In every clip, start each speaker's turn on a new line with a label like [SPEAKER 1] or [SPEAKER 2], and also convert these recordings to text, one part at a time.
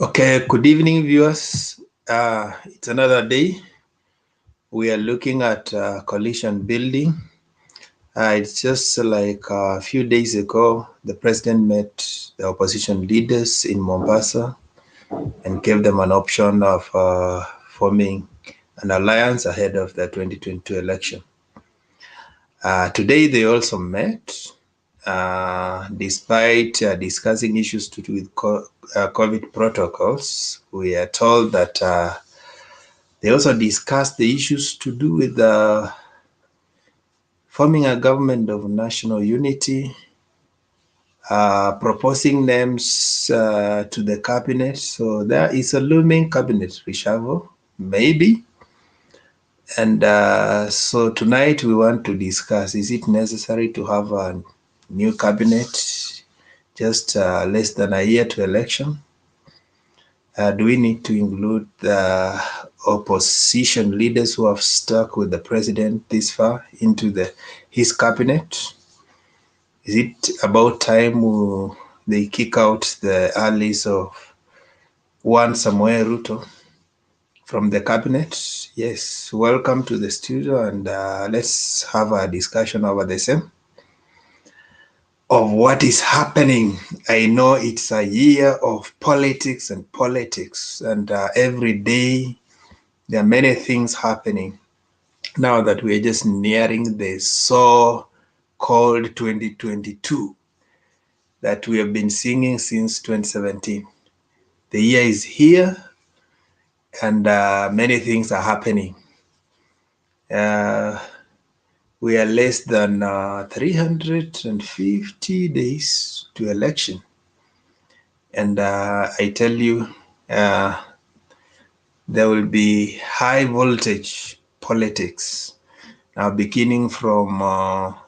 [SPEAKER 1] Okay, good evening, viewers. It's another day. We are looking at coalition building. It's just like a few days ago, the president met the opposition leaders in Mombasa and gave them an option of forming an alliance ahead of the 2022 election. Today, they also met. Despite discussing issues to do with COVID protocols, we are told that they also discussed the issues to do with forming a government of national unity, proposing names to the cabinet. So there is a looming cabinet reshuffle, maybe. And so tonight we want to discuss, is it necessary to have a new cabinet just less than a year to election? Do we need to include the opposition leaders who have stuck with the president this far into his cabinet? Is it about time they kick out the allies of one Samuel Ruto from the cabinet? Yes, welcome to the studio, and let's have a discussion over the same of what is happening. I know it's a year of politics, and every day there are many things happening. Now that we're just nearing the so-called 2022 that we have been singing since 2017. The year is here, and many things are happening. We are less than 350 days to election. And I tell you, there will be high voltage politics. Now, beginning from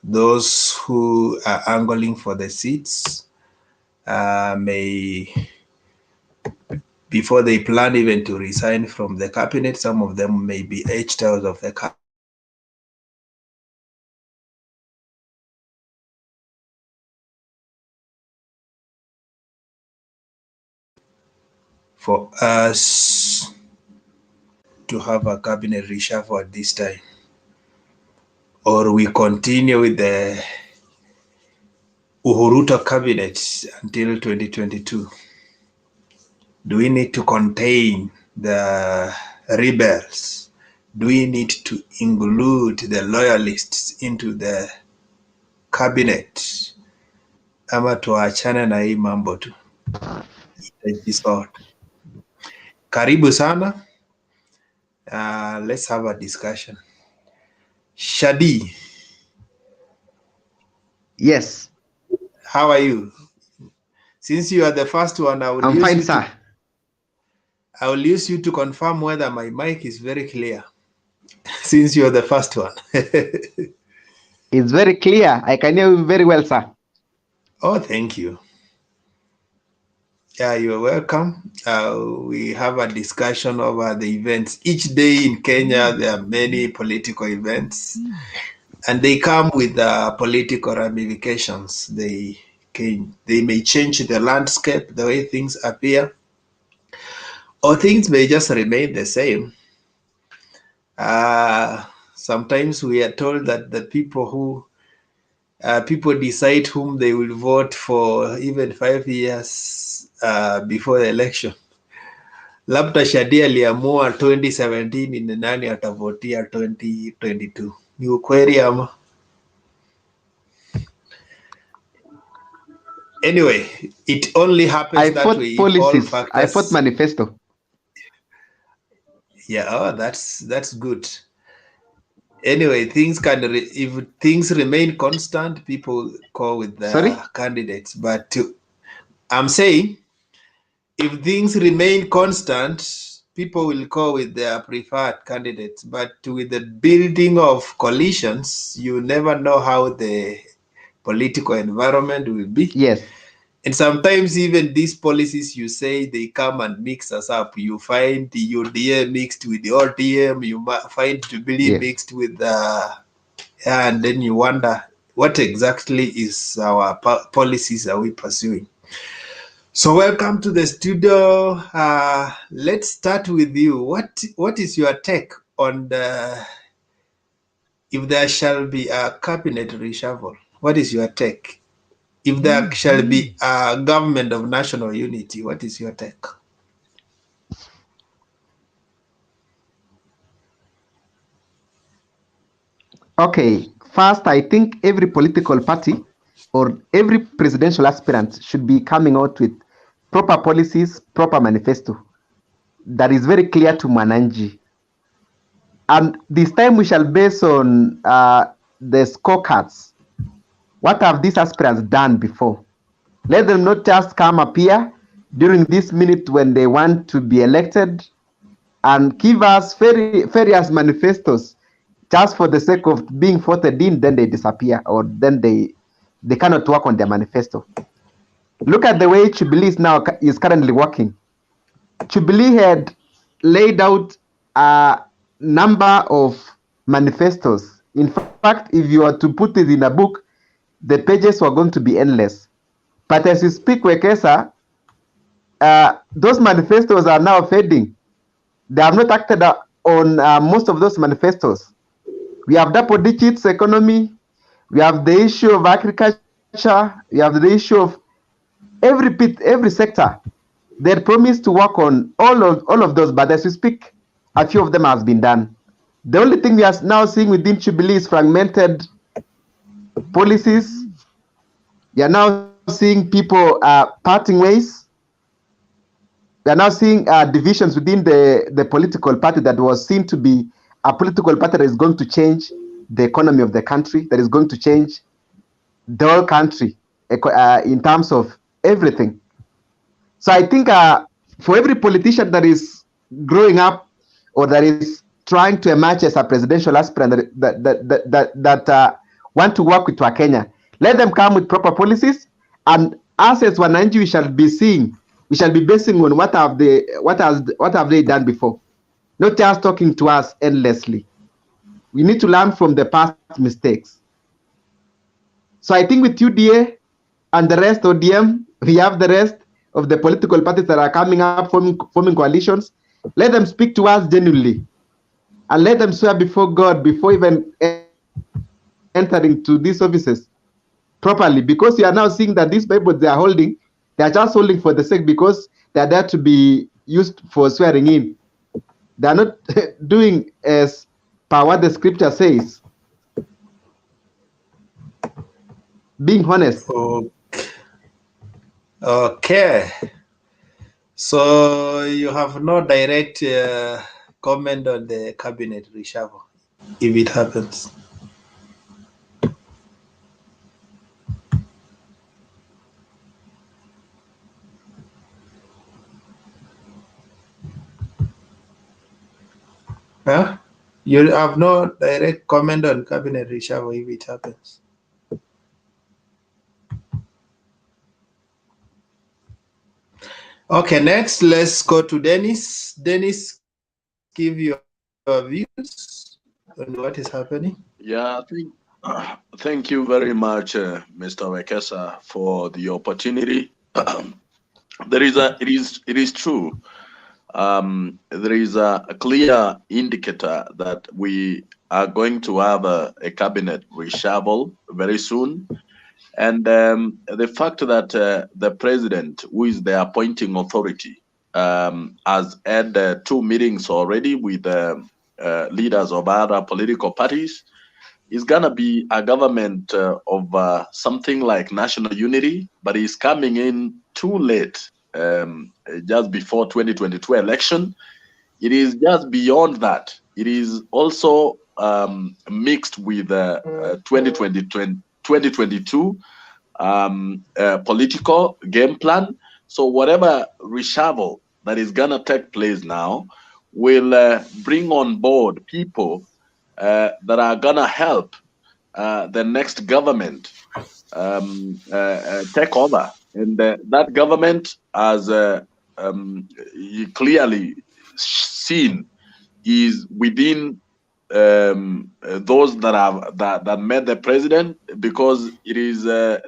[SPEAKER 1] those who are angling for the seats, before they plan even to resign from the cabinet, some of them may be edged out of the cabinet. For us to have a cabinet reshuffle at this time, or we continue with the Uhuruto cabinet until 2022. Do we need to contain the rebels? Do we need to include the loyalists into the cabinet? Ama tuachane na hii mambo tu. Karibu sana. Let's have a discussion. Shadi.
[SPEAKER 2] Yes.
[SPEAKER 1] How are you? Since you are the first one,
[SPEAKER 2] I'm fine, sir.
[SPEAKER 1] I will use you to confirm whether my mic is very clear. Since you are the first one.
[SPEAKER 2] It's very clear. I can hear you very well, sir.
[SPEAKER 1] Oh, thank you. Yeah, you're welcome. We have a discussion over the events. Each day in Kenya, there are many political events, and they come with political ramifications. They may change the landscape, the way things appear, or things may just remain the same. Sometimes we are told that the people decide whom they will vote for even 5 years before the election. Labda Shadi aliamua 2017 ni nani atavotia 2022. Ni ukweli ama? Anyway, it only happens that way.
[SPEAKER 2] Policies. I fought manifesto.
[SPEAKER 1] Yeah, oh, that's good. Anyway, if things remain constant, people go with the candidates. But I'm saying, if things remain constant, people will go with their preferred candidates. But with the building of coalitions, you never know how the political environment will be.
[SPEAKER 2] Yes.
[SPEAKER 1] And sometimes even these policies, you say they come and mix us up. You find the UDA mixed with the RDM, you find Jubilee mixed with and then you wonder, what exactly is our policies are we pursuing? So welcome to the studio. Let's start with you. What is your take on the if there shall be a cabinet reshuffle? What is your take? If there shall be a government of national unity, what is your take?
[SPEAKER 2] Okay, first, I think every political party or every presidential aspirant should be coming out with proper policies, proper manifesto that is very clear to Mananji. And this time we shall base on the scorecards. What have these aspirants done before? Let them not just come appear during this minute when they want to be elected and give us various manifestos just for the sake of being voted in, then they disappear or then they cannot work on their manifesto. Look at the way Jubilee is currently working. Jubilee had laid out a number of manifestos. In fact, if you were to put it in a book, the pages were going to be endless. But as we speak, Wekesa, those manifestos are now fading. They have not acted on most of those manifestos. We have double digits economy. We have the issue of agriculture. We have the issue of every sector. They had promised to work on all of those, but as we speak, a few of them has been done. The only thing we are now seeing within Jubilee is fragmented policies. We are now seeing people parting ways. We are now seeing divisions within the political party that was seen to be a political party that is going to change the economy of the country, that is going to change the whole country in terms of everything. So I think for every politician that is growing up or that is trying to emerge as a presidential aspirant that want to work with Wakenya, let them come with proper policies, and us as Wananchi, we shall be basing on what have they done before, not just talking to us endlessly. We need to learn from the past mistakes. So I think with UDA and the rest ODM, we have the rest of the political parties that are coming up, forming coalitions. Let them speak to us genuinely and let them swear before God before even entering to these offices properly, because you are now seeing that these Bibles they are holding, they are just holding for the sake because they are there to be used for swearing in. They are not doing as per what the scripture says, being honest.
[SPEAKER 1] Okay. So you have no direct comment on the cabinet reshuffle if it happens. Huh? You have no direct comment on cabinet reshuffle if it happens. Okay, next let's go to Dennis. Dennis, give your views on what is happening.
[SPEAKER 3] Yeah, thank you very much, Mr. Wekesa, for the opportunity. It is true. There is a clear indicator that we are going to have a cabinet reshuffle very soon. And the fact that the president, who is the appointing authority, has had two meetings already with leaders of other political parties, is going to be a government of something like national unity, but is coming in too late, just before 2022 election. It is just beyond that. It is also mixed with 2022 political game plan. So whatever reshuffle that is going to take place now will bring on board people that are going to help the next government take over. And that government, as you clearly seen, is within those that met the president, because it is the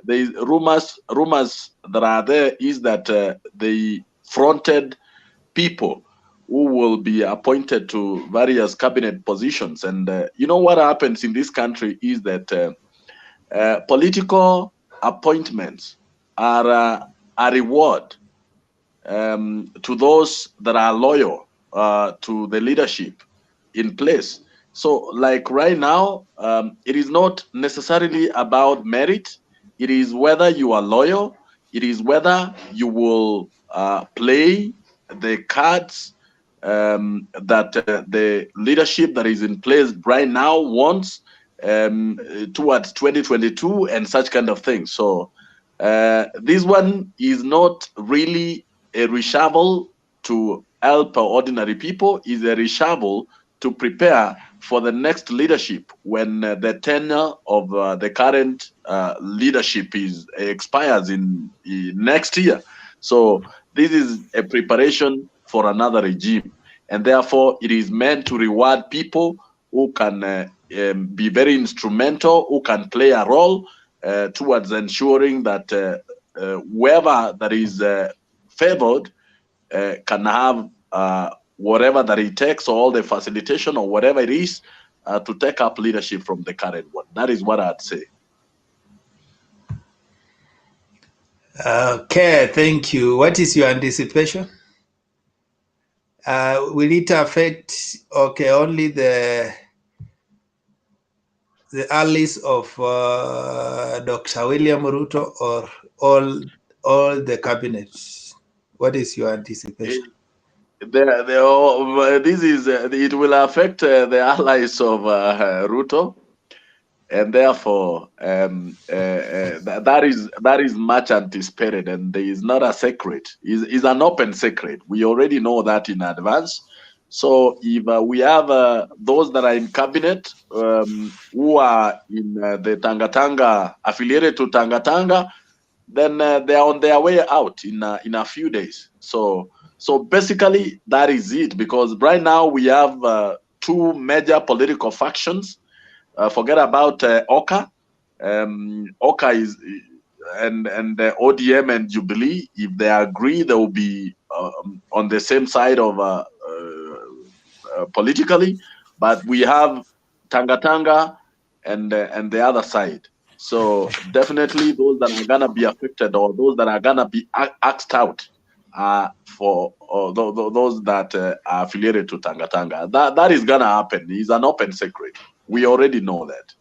[SPEAKER 3] rumors that are there is that they fronted people who will be appointed to various cabinet positions. And you know what happens in this country is that political appointments are a reward to those that are loyal to the leadership in place. So, like right now, it is not necessarily about merit. It is whether you are loyal. It is whether you will play the cards that the leadership that is in place right now wants towards 2022 and such kind of things. So this one is not really a reshuffle to help ordinary people, is a reshuffle to prepare for the next leadership when the tenure of the current leadership expires in next year. So this is a preparation for another regime, and therefore it is meant to reward people who can be very instrumental, who can play a role towards ensuring that whoever that is favored can have whatever that it takes, or all the facilitation or whatever it is to take up leadership from the current one. That is what I'd say.
[SPEAKER 1] Okay, thank you. What is your anticipation? Will it affect only the allies of Dr. William Ruto, or all the cabinets? What is your anticipation?
[SPEAKER 3] This is it will affect the allies of Ruto, and therefore that is much anticipated, and there is not a secret. Is an open secret. We already know that in advance. So if we have those that are in cabinet who are in the Tanga affiliated to Tanga, then they are on their way out in a few days. So basically that is it, because right now we have two major political factions. Forget about Oka. Oka is and ODM and Jubilee. If they agree, they will be on the same side of politically. But we have Tanga and the other side. So definitely those that are gonna be affected, or those that are gonna be axed out, for those that are affiliated to Tanga. That is gonna happen. It's an open secret. We already know
[SPEAKER 1] that.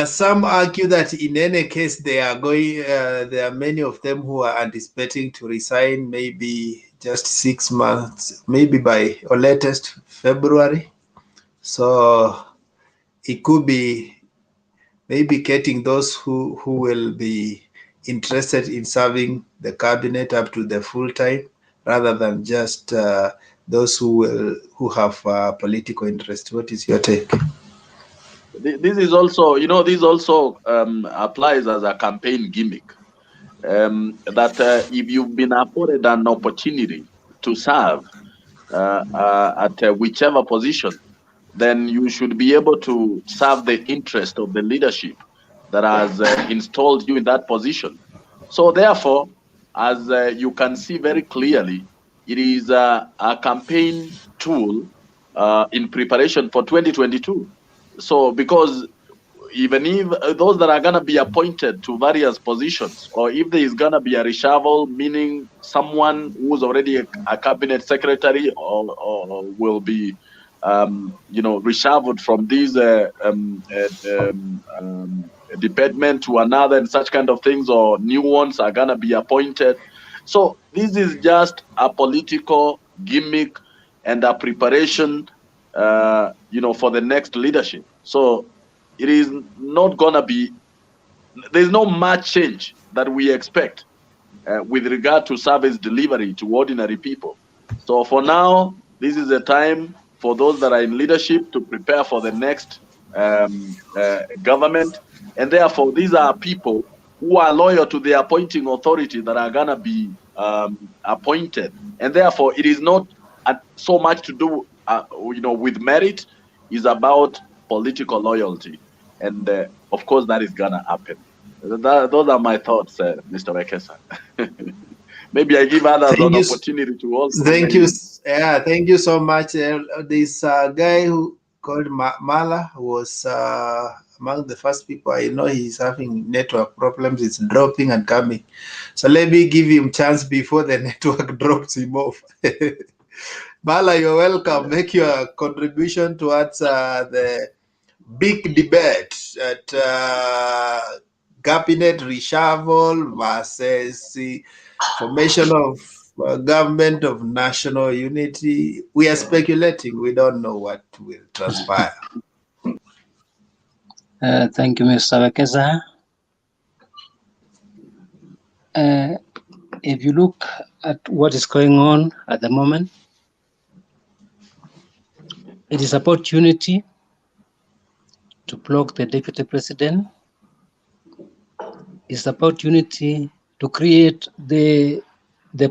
[SPEAKER 1] Some argue that in any case they are going. There are many of them who are anticipating to resign, maybe just 6 months, maybe by or latest February. So it could be maybe getting those who will be interested in serving the cabinet up to the full time, rather than just those who have political interest. What is your take?
[SPEAKER 3] This is also, this also applies as a campaign gimmick. That if you've been afforded an opportunity to serve at whichever position, then you should be able to serve the interest of the leadership that has installed you in that position. So therefore, as you can see very clearly, it is a campaign tool in preparation for 2022. So because even if those that are going to be appointed to various positions, or if there is going to be a reshuffle, meaning someone who's already a cabinet secretary or will be reshuffled from this department to another and such kind of things, or new ones are going to be appointed. So this is just a political gimmick and a preparation for the next leadership. So it is not going to be, there's no much change that we expect with regard to service delivery to ordinary people. So for now, this is a time for those that are in leadership to prepare for the next government. And therefore, these are people who are loyal to the appointing authority that are going to be appointed. And therefore, it is not so much to do, with merit. Is about political loyalty, and of course that is gonna happen. Those are my thoughts, Mr. Wekesa. Maybe I give others
[SPEAKER 1] Thank
[SPEAKER 3] an
[SPEAKER 1] you.
[SPEAKER 3] opportunity to also
[SPEAKER 1] Thank
[SPEAKER 3] weigh
[SPEAKER 1] you.
[SPEAKER 3] in.
[SPEAKER 1] Yeah, thank you so much. This guy who called Mala was among the first people. I know he's having network problems. It's dropping and coming. So let me give him chance before the network drops him off. Mala, you're welcome. Make your contribution towards the big debate at cabinet reshuffle versus the formation of government of national unity. We are speculating. We don't know what will transpire.
[SPEAKER 4] Thank you, Mr. Wekesa. If you look at what is going on at the moment, it is about unity to block the deputy president. It's about unity to create the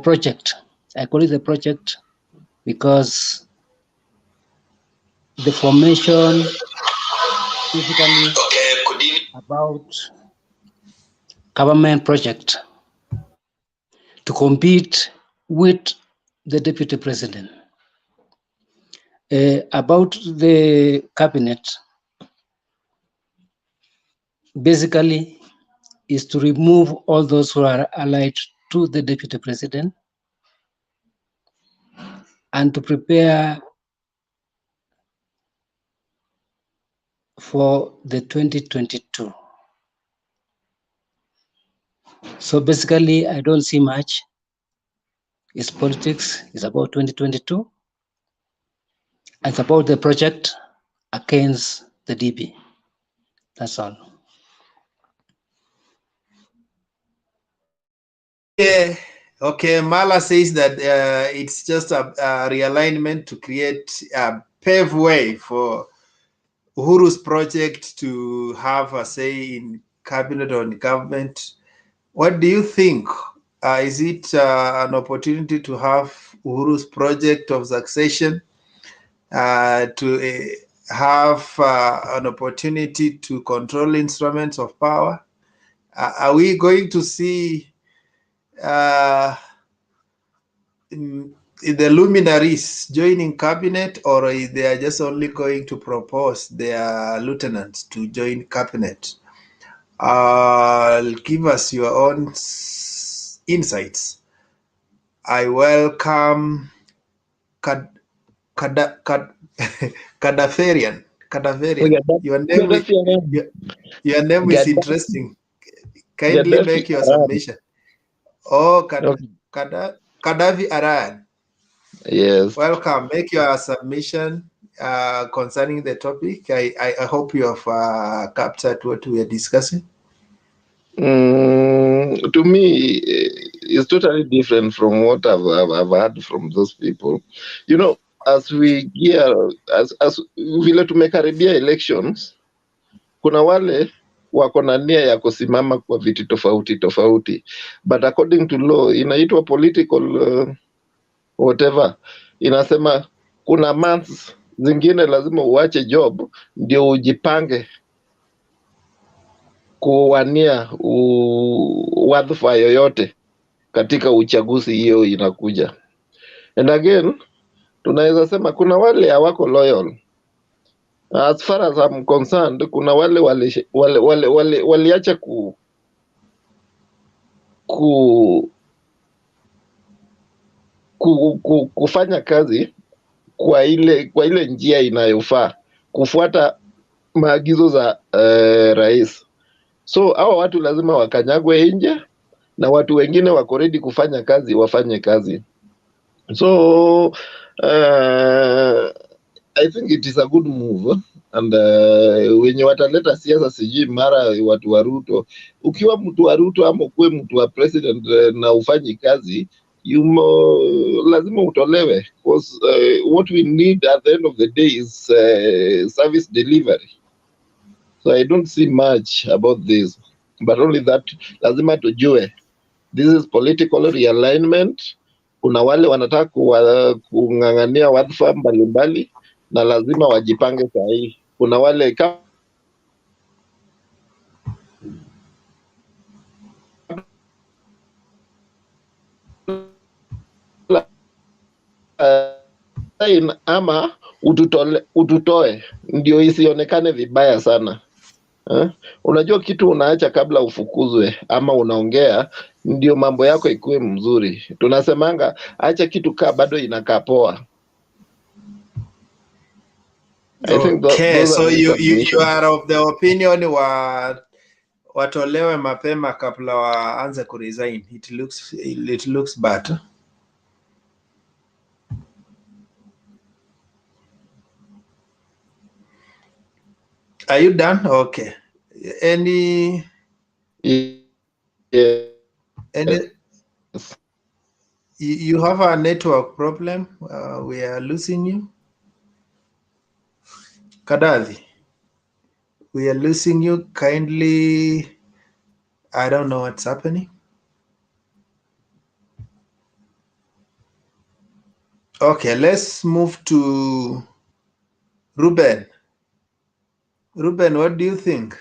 [SPEAKER 4] project. I call it the project because the formation basically about government project to compete with the deputy president. About the cabinet, basically is to remove all those who are allied to the deputy president and to prepare for the 2022. So basically, I don't see much. It's politics. It's about 2022. It's about the project against the DP. That's all.
[SPEAKER 1] Yeah. Okay. Mala says that it's just a realignment to create a pave way for Uhuru's project to have a say in cabinet or in government. What do you think? Is it an opportunity to have Uhuru's project of succession to have an opportunity to control instruments of power? Are we going to see the luminaries joining cabinet, or they are just only going to propose their lieutenants to join cabinet? Give us your own insights. I welcome Kadaferian. Your name is interesting. Kindly make your submission. Oh, Kadafi Aran.
[SPEAKER 5] Yes.
[SPEAKER 1] Welcome. Make your submission concerning the topic. I hope you have captured what we are discussing.
[SPEAKER 5] To me, it's totally different from what I've heard from those people. As we gear, as vile tumekaribia elections, kuna wale wako na nia ya kusimama kwa viti tofauti, but according to law inaitwa political whatever, inasema kuna months zingine lazima uache job ndio ujipange kuwania wadhifa yoyote katika uchaguzi hiyo inakuja. And again, tunaweza sema kuna wale hawako loyal. As far as I'm concerned, kuna wale waliacha kufanya kazi kwa ile njia inayofaa, kufuata maagizo za rais. So hawa watu lazima wakanyagwe nje na watu wengine wako ready kufanya kazi wafanye kazi. So I think it is a good move, and wenye wataleta siasa sijui mara watu wa Ruto. Ukiwa mtu wa Ruto ama ukuwe mtu wa president na ufanyi kazi, lazima utolewe, because what we need at the end of the day is service delivery. So I don't see much about this, but only that lazima tujue this is political realignment kuna wale wanataka kung'ang'ania wadhifa mbalimbali na lazima wajipange sahihi. Kuna wale kabla ama ututoe ndio isionekane vibaya sana. Unajua kitu unaacha kabla ufukuzwe ama unaongea ndio mambo yako ikuwe mzuri. Tunasemanga acha kitu kaa bado inakaa poa. I think
[SPEAKER 1] Okay,
[SPEAKER 5] those are
[SPEAKER 1] so
[SPEAKER 5] my
[SPEAKER 1] you
[SPEAKER 5] submissions.
[SPEAKER 1] are of the opinion watolewe mapema kabla waanze kuresign. It looks bad. Are you done? Okay. Any
[SPEAKER 5] Yes.
[SPEAKER 1] You have a network problem? We are losing you. Kadavi, we are losing you. Kindly, I don't know what's happening. Okay, let's move to Ruben. Ruben, what do you think?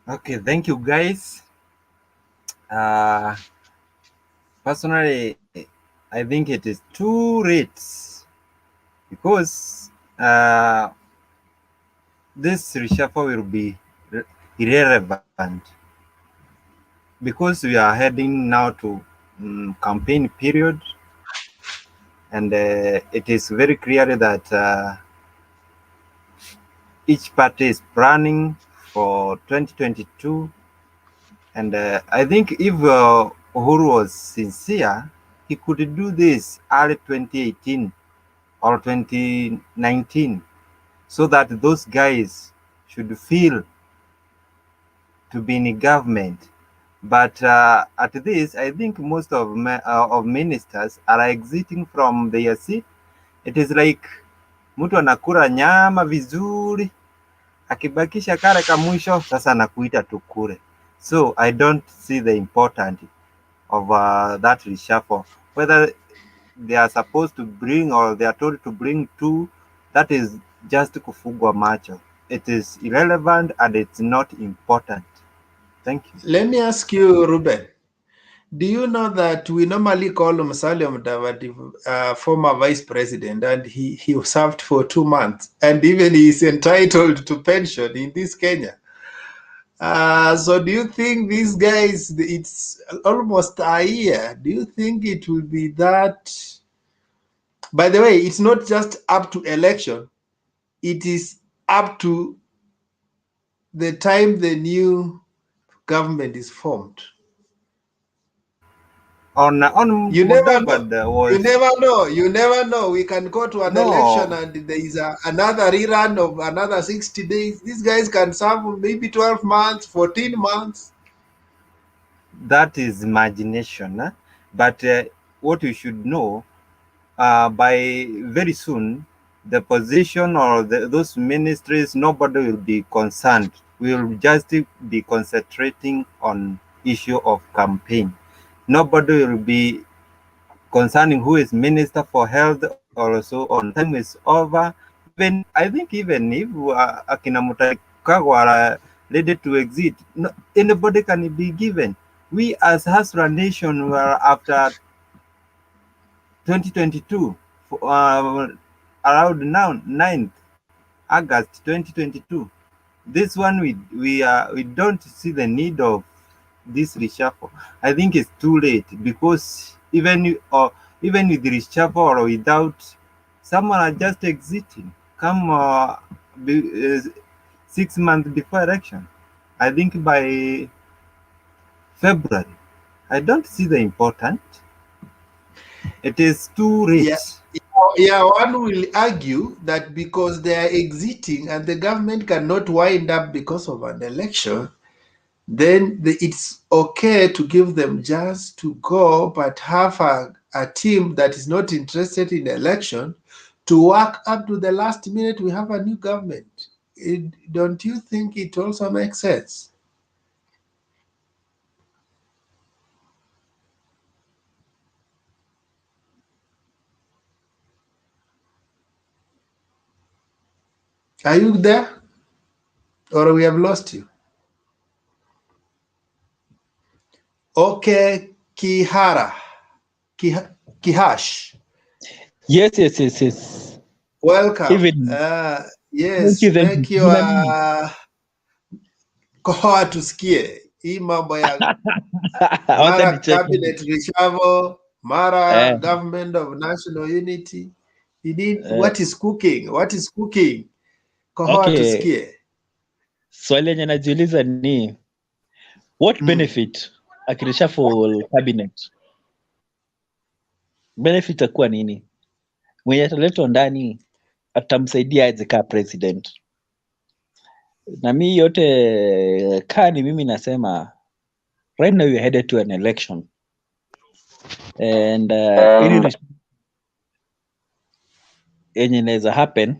[SPEAKER 6] Okay, thank you, guys. Personally, I think it is too late because this reshuffle will be irrelevant because we are heading now to campaign period, and it is very clear that each party is planning for 2022. And I think if Uhuru was sincere, he could do this early 2018 or 2019 so that those guys should feel to be in government. But at this, I think most of ministers are exiting from their seat. It is like mtu anakula nyama vizuri, akibakisha kale kamwisho, sasa anakuita tukure. So I don't see the importance of that reshuffle. Whether they are supposed to bring or they are told to bring two, that is just kufugwa macho. It is irrelevant and it's not important. Thank you.
[SPEAKER 1] Let me ask you, Ruben. Do you know that we normally call Musalia Mudavadi former vice president, and he served for 2 months, and even he is entitled to pension in this Kenya? So do you think these guys, it's almost a year, do you think it will be that? By the way, it's not just up to election, it is up to the time the new government is formed.
[SPEAKER 6] On
[SPEAKER 1] You never know.
[SPEAKER 6] was
[SPEAKER 1] You never know. We can go to an election and there is another rerun of another 60 days. These guys can serve maybe 12 months, 14 months.
[SPEAKER 6] that is imagination. But what you should know, by very soon, the position or those ministries, nobody will be concerned. We will just be concentrating on issue of campaign. Nobody will be concerning who is minister for health or so on. Time is over. Even I think even if Akina Mutakagwa are ready to exit, no, anybody can be given. We as Hasra Nation were after 2022 around now 9th August 2022. This one we don't see the need of this reshuffle. I think it's too late because even with the reshuffle or without, someone are just exiting. Come 6 months before election. I think by February. I don't see the important. It is too late.
[SPEAKER 1] Yeah, one will argue that because they are exiting and the government cannot wind up because of an election, then it's okay to give them just to go, but have a team that is not interested in election to work up to the last minute. We have a new government. Don't you think it also makes sense? Are you there? Or we have lost you? Okay, Kihara. Kihash.
[SPEAKER 7] Yes.
[SPEAKER 1] Welcome.
[SPEAKER 7] Even
[SPEAKER 1] Yes,
[SPEAKER 7] thank
[SPEAKER 1] make
[SPEAKER 7] you.
[SPEAKER 1] your kohoa tusikie. Hii mambo ya
[SPEAKER 7] Wacha
[SPEAKER 1] Mara
[SPEAKER 7] nicheke.
[SPEAKER 1] cabinet reshuffle, Mara
[SPEAKER 7] Eh,
[SPEAKER 1] government of national unity.
[SPEAKER 7] eh,
[SPEAKER 1] What is cooking? What is cooking? Kohoa
[SPEAKER 7] okay.
[SPEAKER 1] tusikie.
[SPEAKER 7] Swali yenye najiuliza ni what benefit akireshuffle cabinet? Benefit akuwa nini? Mwenye ataletwa ndani atamsaidia aje kaa president? Na mi yote kaa ni mimi nasema right now we're headed to an election and any yenye inaweza happen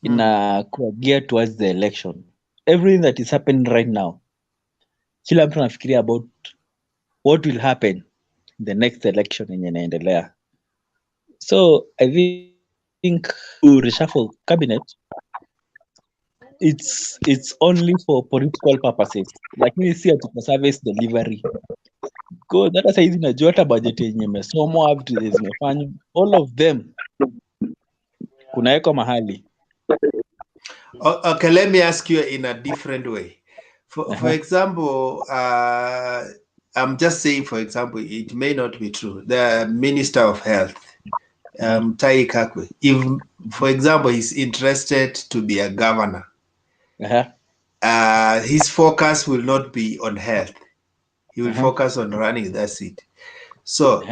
[SPEAKER 7] inakuwa geared towards the election. Everything that is happening right now, kila mtu anafikiria about what will happen in the next election yenye inaendelea. So I think to reshuffle cabinet, it's only for political purposes, lakini si ati for service delivery. Because hata saizi najua hata budget yenye imesomwa, vitu zenye zimefanywa, all of them kunawekwa mahali.
[SPEAKER 1] Okay, let me ask you in a different way. For example, I'm just saying, for example, it may not be true. The Minister of Health, Tai Kakwe, if, for example, he's interested to be a governor, his focus will not be on health. He will focus on running that seat. So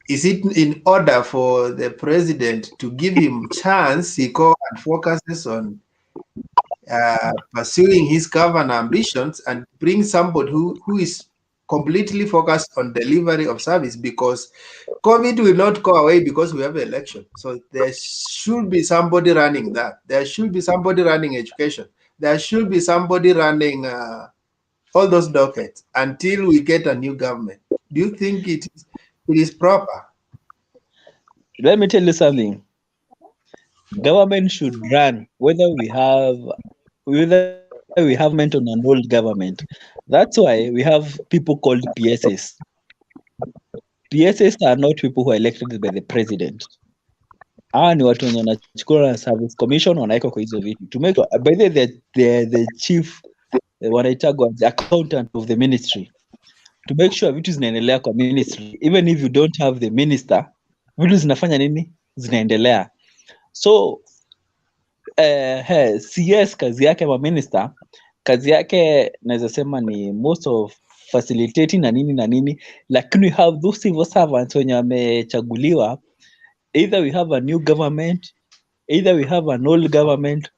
[SPEAKER 1] is it in order for the president to give him chance, he goes and focuses on pursuing his governor ambitions and bring somebody who is completely focused on delivery of service, because COVID will not go away because we have an election. So there should be somebody running that. There should be somebody running education. There should be somebody running all those dockets until we get a new government. Do you think it is proper?
[SPEAKER 7] Let me tell you something. Government should run whether we have government or an old government. That's why we have people called PSS. PSS are not people who are elected by the president. Hawa ni watu wenye wanachukua na service commission wanaweka kwa hizo vitu. To make sure, by the way, they're the chief wanaitagwa the accountant of the ministry. To make sure vitu zinaendelea kwa ministry, even if you don't have the minister, vitu zinafanya nini? Zinaendelea. So CS kazi yake ma minister, kazi yake naweza sema ni most of facilitating na nini, lakini we have those civil servants wenye wamechaguliwa, either we have a new government, either we have an old government,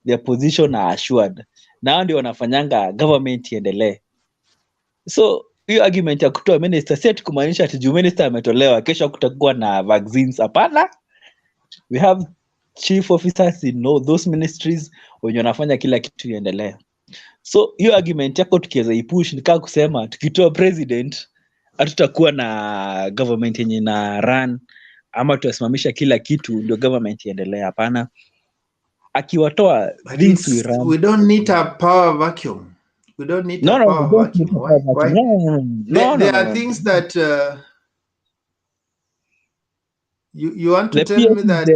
[SPEAKER 7] their position are assured. Na ndio wanafanyanga government iendelee. So hiyo argument ya kutoa minister si ati kumaanisha ati juu minister ametolewa kesho kutakuwa na vaccines. Hapana. We have chief officers in all those ministries wenye wanafanya kila kitu iendelee. So hiyo argument yako tukiweza ipush nikaa kusema tukitoa president hatutakuwa na government yenye na run ama tuwasimamisha kila kitu ndio government iendelee. Hapana. Akiwatoa things we run.
[SPEAKER 1] We don't need a power vacuum. We don't need a power vacuum. Why? There are things that you want to tell me that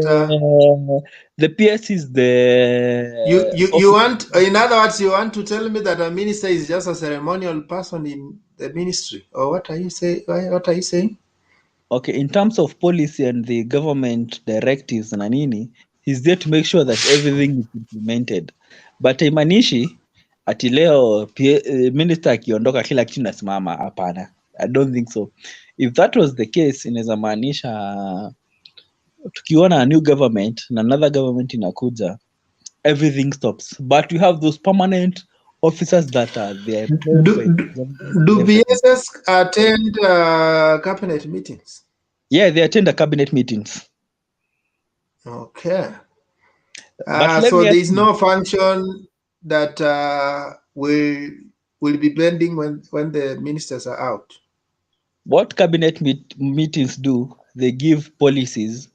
[SPEAKER 7] the PS is the
[SPEAKER 1] you want, in other words, you want to tell me that a minister is just a ceremonial person in the ministry, or what are you saying? What are you saying?
[SPEAKER 7] Okay, in terms of policy and the government directives na nini, he's there to make sure that everything is implemented. But haimaanishi ati leo minister akiondoka kila kitu nasimama. Hapana, I don't think so. If that was the case, inaweza maanisha tukiona a new government na another government inakuja, everything stops. But we have those permanent officers that are there.
[SPEAKER 1] Do BSS attend cabinet meetings?
[SPEAKER 7] Yeah, they attend the cabinet meetings.
[SPEAKER 1] Okay. So there is no function that will be pending when the ministers are out.
[SPEAKER 7] What cabinet meetings do, they give policies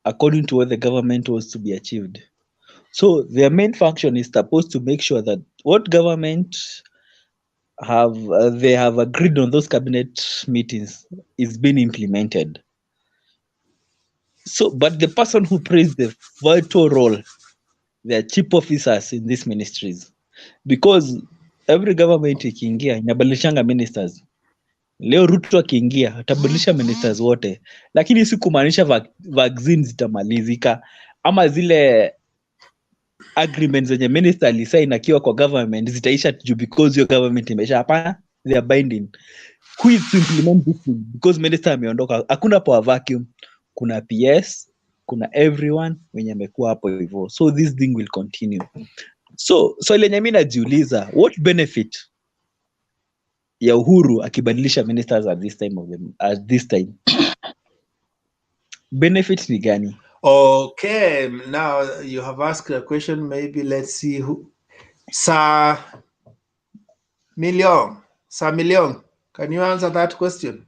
[SPEAKER 7] according to what the government wants to be achieved. So their main function is supposed to make sure that what government they have agreed on those cabinet meetings is being implemented. So, but the person who plays the vital role, they are chief officers in these ministries, because every government ikiingia inabadilishanga ministers. Leo Ruto akiingia atabadilisha ministers wote, lakini si kumaanisha vaccine zitamalizika ama zile agreements zenye minister alisign akiwa kwa government zitaisha juu because your government imesha. Hapana, they are binding. Who is to implement this thing? Because minister ameondoka, hakuna power vacuum. Kuna PS, kuna everyone wenye amekuwa hapo hivyo, so this thing will continue. So lenye mimi najiuliza, what benefit ya Uhuru akibadilisha ministers at this time benefit ni gani?
[SPEAKER 1] Okay, now you have asked a question. Maybe let's see who. Sir Million, can you answer that question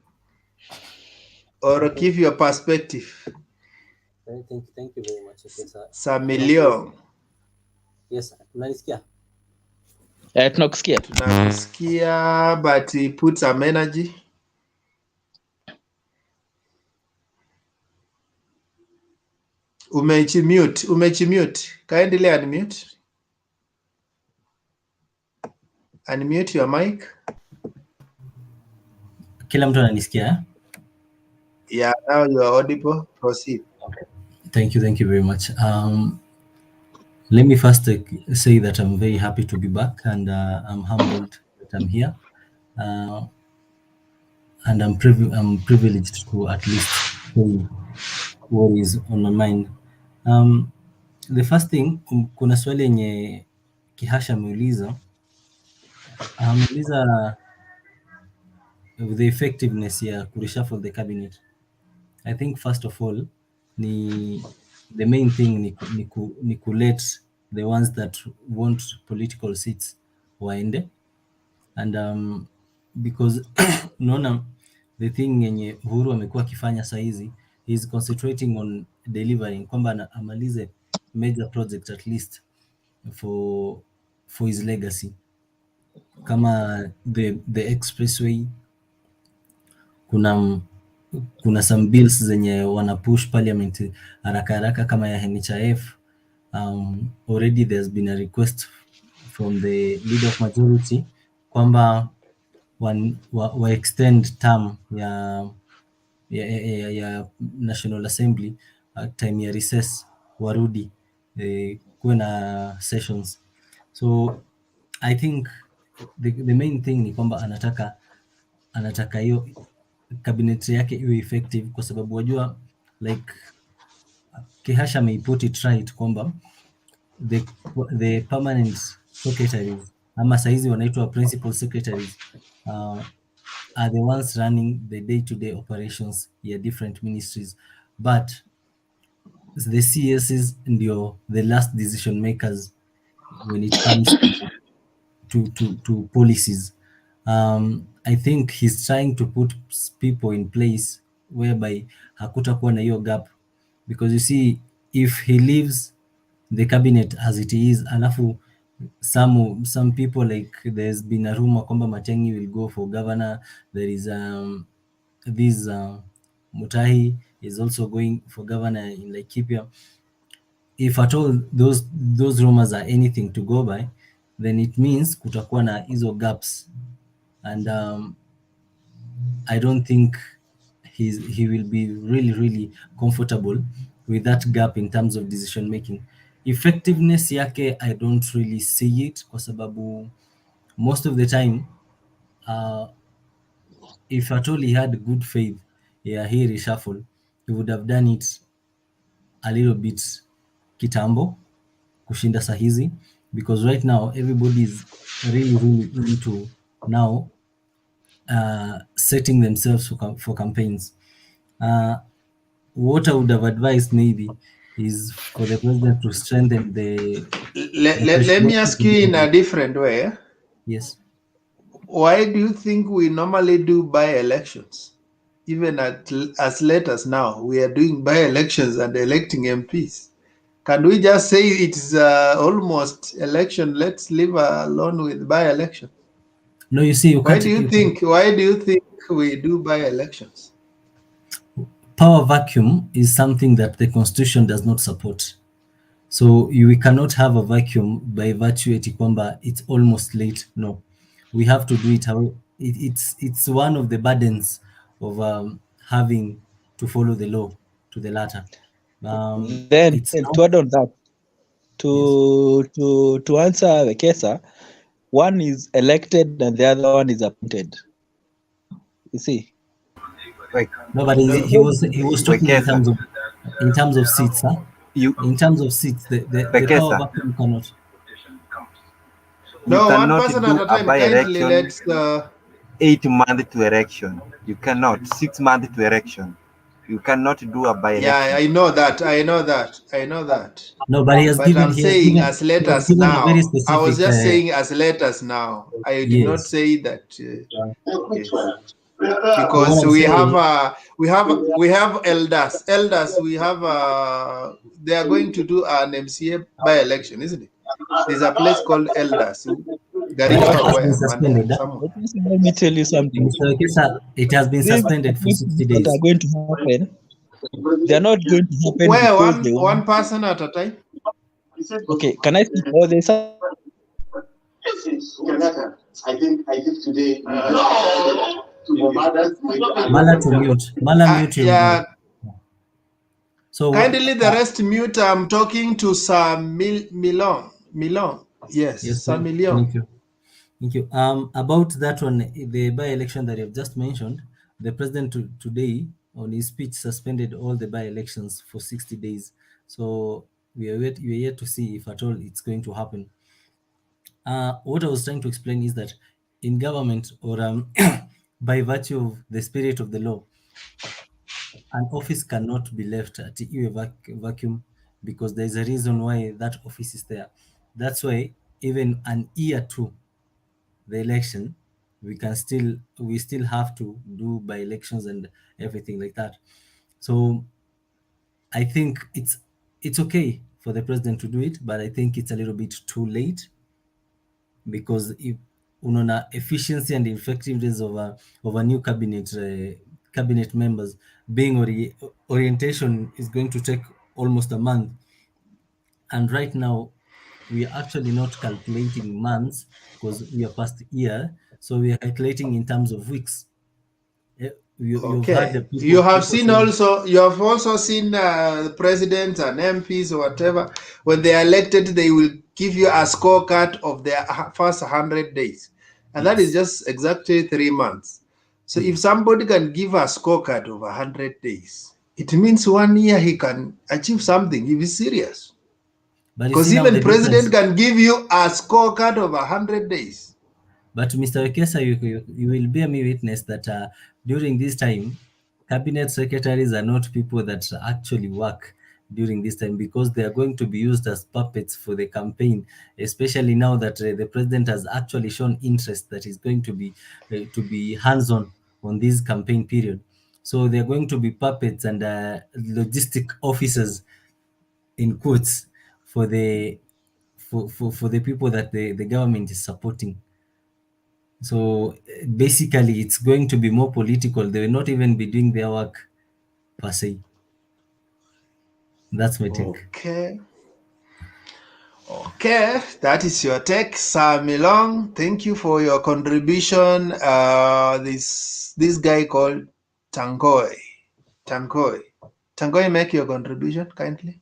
[SPEAKER 1] or give your perspective?
[SPEAKER 8] Thank you very much. Okay,
[SPEAKER 1] Sir Million.
[SPEAKER 8] Yes, unanisikia?
[SPEAKER 7] Tunakusikia.
[SPEAKER 1] Tunakusikia, but he put some energy. Umechimute. Kaendelea unmute. Unmute your mic.
[SPEAKER 8] Kila mtu ananisikia eh?
[SPEAKER 1] Yeah, now you are audible. Proceed.
[SPEAKER 8] Okay. Thank you very much. Let me first say that I'm very happy to be back, and I'm humbled that I'm here, and I'm privileged to at least say what is on my mind. The first thing, kuna swali yenye Kihasha ameuliza the effectiveness ya reshuffle the cabinet. I think first of all the main thing ni ku let the ones that want political seats waende, and because unaona the thing yenye Uhuru amekuwa akifanya saizi is concentrating on delivering, kwamba amalize major project at least for his legacy, kama the expressway. Kuna some bills zenye wana push parliament haraka kama ya NHIF. Already there's been a request from the leader of majority kwamba wa extend term ya National Assembly time ya recess, warudi kuwe na sessions. So I think the main thing ni kwamba anataka hiyo cabinet yake iwe effective, kwa sababu wajua like Kihasha may put it right kwamba the permanent secretaries ama saizi wanaitwa principal secretaries are the ones running the day-to-day operations ya different ministries, but the CSs ndio the last decision makers when it comes to policies. I think he's trying to put people in place whereby hakutakuwa na hiyo gap, because you see if he leaves the cabinet as it is, alafu some people, like there's been a rumor kwamba Matiang'i will go for governor, there is this Mutahi is also going for governor in Laikipia. If at all those rumors are anything to go by, then it means kutakuwa na hizo gaps, and I don't think he will be really comfortable with that gap in terms of decision making. Effectiveness yake I don't really see it, kwa sababu most of the time if at all he had good faith hii reshuffle, he would have done it a little bit kitambo kushinda sahizi, because right now everybody is really into now setting themselves for campaigns. What I would have advised maybe is for the president to strengthen the
[SPEAKER 1] Let me ask you in a different way.
[SPEAKER 8] Yes.
[SPEAKER 1] Why do you think we normally do by-elections? even as late as now, we are doing by-elections and electing MPs. Can we just say it's almost election? Let's leave alone with by-election.
[SPEAKER 8] No, you see,
[SPEAKER 1] Why do you think we do by-elections?
[SPEAKER 8] power vacuum is something that the constitution does not support. So we cannot have a vacuum by virtue eti kwamba it's almost late. No, we have to do it. It's one of the burdens of having to follow the law to the latter.
[SPEAKER 7] Then
[SPEAKER 8] It's now,
[SPEAKER 7] to add on that,
[SPEAKER 8] yes.
[SPEAKER 7] to answer the case, one is elected and the other one is appointed. You see,
[SPEAKER 6] Wait,
[SPEAKER 8] No, but
[SPEAKER 1] No.
[SPEAKER 8] he was talking
[SPEAKER 6] Wekesa,
[SPEAKER 8] in terms of seats, huh?
[SPEAKER 6] you
[SPEAKER 8] In terms of seats, the power
[SPEAKER 6] Wekesa,
[SPEAKER 8] vacuum cannot.
[SPEAKER 6] you
[SPEAKER 1] No, one
[SPEAKER 6] cannot
[SPEAKER 1] person at
[SPEAKER 6] do
[SPEAKER 1] a
[SPEAKER 6] a
[SPEAKER 1] time. Kindly
[SPEAKER 6] by-election
[SPEAKER 1] let's.
[SPEAKER 6] 8 months to election. You cannot 6 months to election. You cannot do a
[SPEAKER 1] Yeah,
[SPEAKER 6] by-election.
[SPEAKER 1] I know that. I know that.
[SPEAKER 8] No, but
[SPEAKER 1] But I'm saying as
[SPEAKER 8] he
[SPEAKER 1] late
[SPEAKER 8] has
[SPEAKER 1] as
[SPEAKER 8] given a very
[SPEAKER 1] now. I was
[SPEAKER 8] specific
[SPEAKER 1] just saying as late as now. I did not
[SPEAKER 8] yes.
[SPEAKER 1] say that. Yes,
[SPEAKER 8] So what
[SPEAKER 1] because
[SPEAKER 8] I'm saying,
[SPEAKER 1] we have elders. Elders, we have they are going to do an MCA by-election, isn't it? There's a place called Elders,
[SPEAKER 8] but it
[SPEAKER 1] Garissa or
[SPEAKER 8] has been
[SPEAKER 1] where, Mandera,
[SPEAKER 8] suspended. Huh?
[SPEAKER 1] somewhere.
[SPEAKER 7] let me tell you something.
[SPEAKER 8] Mr. Kesa, it has been
[SPEAKER 7] These
[SPEAKER 8] suspended for 60
[SPEAKER 7] that are
[SPEAKER 8] days.
[SPEAKER 7] going to happen, they are not going to happen
[SPEAKER 1] Where
[SPEAKER 7] because they want.
[SPEAKER 1] one person at a time.
[SPEAKER 7] Okay, can I speak? Or there's some
[SPEAKER 8] Mala to mute. Mala mute your
[SPEAKER 1] Yeah,
[SPEAKER 8] so
[SPEAKER 1] kindly the rest mute. I'm talking to Sir Milon. Milon. Yes,
[SPEAKER 8] yes,
[SPEAKER 1] Sir Milon.
[SPEAKER 8] thank you. Thank you. About that one, the by-election that you've just mentioned, the president today on his speech suspended all the by-elections for 60 days. So we are yet to see if at all it's going to happen. What I was trying to explain is that in government or by virtue of the spirit of the law, an office cannot be left at a vacuum because there's a reason why that office is there. That's why even an year to the election, we still have to do by elections and everything like that. So I think it's okay for the president to do it, but I think it's a little bit too late because if unaona efficiency and effectiveness of a new cabinet members being orientation is going to take almost a month, and right now we are actually not calculating months because we are past year, so we are calculating in terms of weeks. You've heard the
[SPEAKER 1] Okay. You have
[SPEAKER 8] people
[SPEAKER 1] seen
[SPEAKER 8] saying
[SPEAKER 1] also. You have also seen the presidents and MPs or whatever. When they are elected, they will give you a scorecard of their first 100 days, and that is
[SPEAKER 8] yes,
[SPEAKER 1] just exactly 3 months. So if
[SPEAKER 8] yes,
[SPEAKER 1] somebody can give a scorecard of 100 days, it means 1 year he can achieve something if he's serious.
[SPEAKER 8] but you see
[SPEAKER 1] Because
[SPEAKER 8] now
[SPEAKER 1] even
[SPEAKER 8] the difference.
[SPEAKER 1] president can give you a scorecard of 100 days.
[SPEAKER 8] But Mr. Wekesa, you will bear me witness that during this time, cabinet secretaries are not people that actually work during this time because they are going to be used as puppets for the campaign, especially now that the president has actually shown interest that he's going to be hands-on on this campaign period. So they're going to be puppets and logistic officers in quotes for for the people that the government is supporting. So basically, it's going to be more political. They will not even be doing their work per se. That's my take.
[SPEAKER 1] Okay. Okay, that is your take, Sir Milong. Thank you for your contribution. This guy called Tangoi. Tangoi, make your contribution kindly.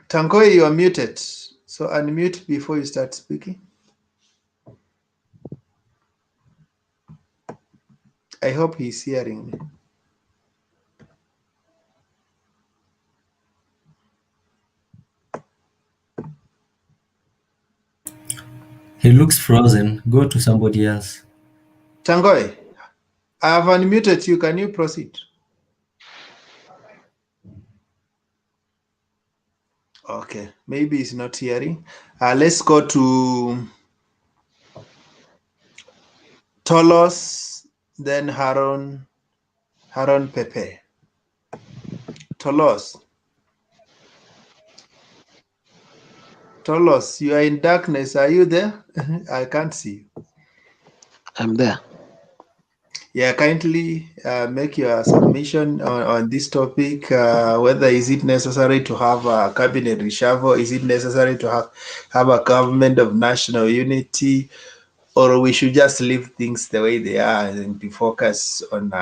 [SPEAKER 1] Tangoi, you are muted. So unmute before you start speaking. I hope he's hearing me.
[SPEAKER 8] He looks frozen. Go to somebody else.
[SPEAKER 1] Tangoi, I have unmuted you. Can you proceed? Okay, maybe he's not hearing. Let's go to Tolos, then Haron Pepe. Tolos, you are in darkness. Are you there? I can't see you.
[SPEAKER 9] I'm there.
[SPEAKER 1] Yeah, kindly make your submission on this topic. Whether is it necessary to have a cabinet reshuffle? Is it necessary to have a government of national unity? Or we should just leave things the way they are and be focused on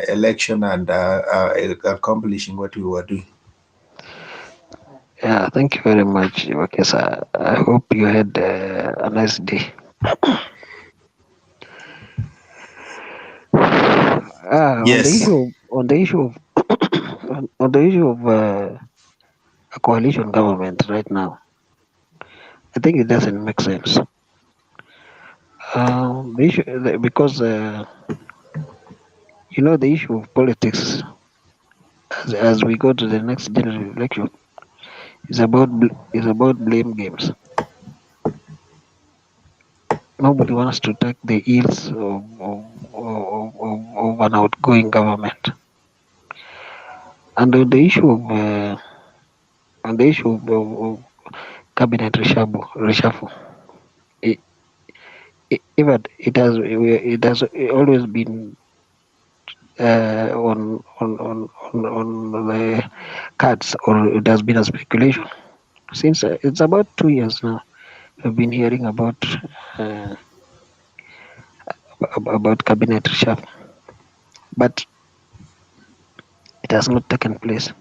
[SPEAKER 1] election and accomplishing what we were doing?
[SPEAKER 9] Yeah, thank you very much, Wakesa. I hope you had a nice day. On the
[SPEAKER 1] Yes.
[SPEAKER 9] issue, on the issue of a coalition government right now, I think it doesn't make sense. Because the issue of politics as we go to the next general election is about blame games. Nobody wants to take the ills of an outgoing government. And on the issue of cabinet reshuffle, even it has always been on the cards, or it has been a speculation since it's about 2 years now. I've been hearing about cabinet reshuffle, but it has not taken place.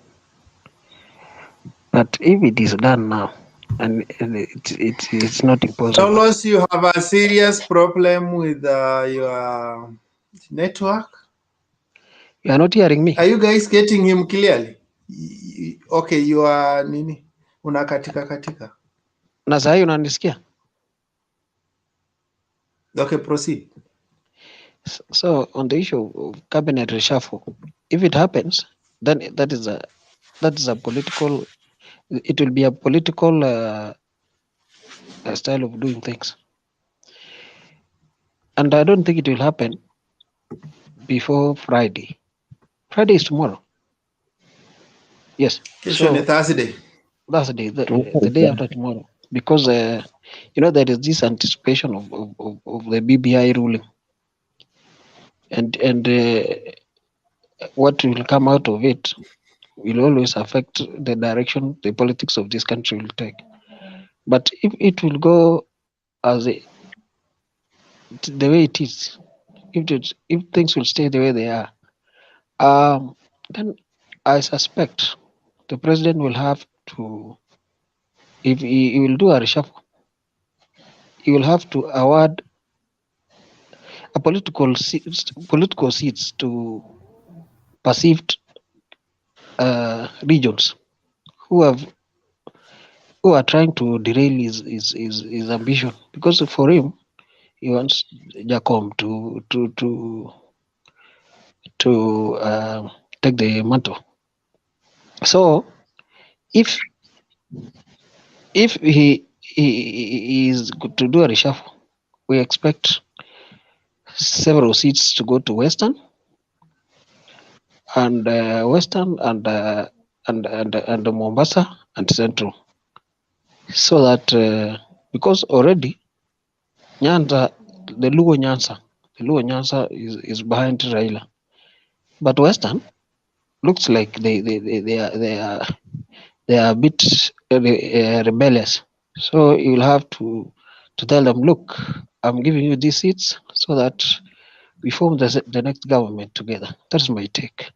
[SPEAKER 9] But if it is done now, and it's not impossible.
[SPEAKER 1] Tolos, you have a serious problem with your network.
[SPEAKER 9] You are not hearing me.
[SPEAKER 1] Are you guys getting him clearly? Okay, you are nini? Unakatika katika.
[SPEAKER 9] Na sahi unanisikia?
[SPEAKER 1] Okay, proceed.
[SPEAKER 9] So on the issue of cabinet reshuffle, if it happens, then that is a political. It will be a political style of doing things, and I don't think it will happen before Friday. Friday is tomorrow. Yes.
[SPEAKER 1] So Thursday.
[SPEAKER 9] Thursday, the day after tomorrow, because there is this anticipation of the BBI ruling, and what will come out of it will always affect the direction the politics of this country will take. But if it will go as the way it is, if things will stay the way they are, then I suspect the president will have to, if he will do a reshuffle, he will have to award a political seats to perceived regions who are trying to derail his ambition, because for him he wants Jacom to take the mantle. So if he is to do a reshuffle, we expect several seats to go to Western and Mombasa and Central, so that because already Nyanza, the Luo Nyanza is behind Raila, but Western looks like they are a bit rebellious. So you'll have to tell them, look, I'm giving you these seats so that we form the next government together. That's my take.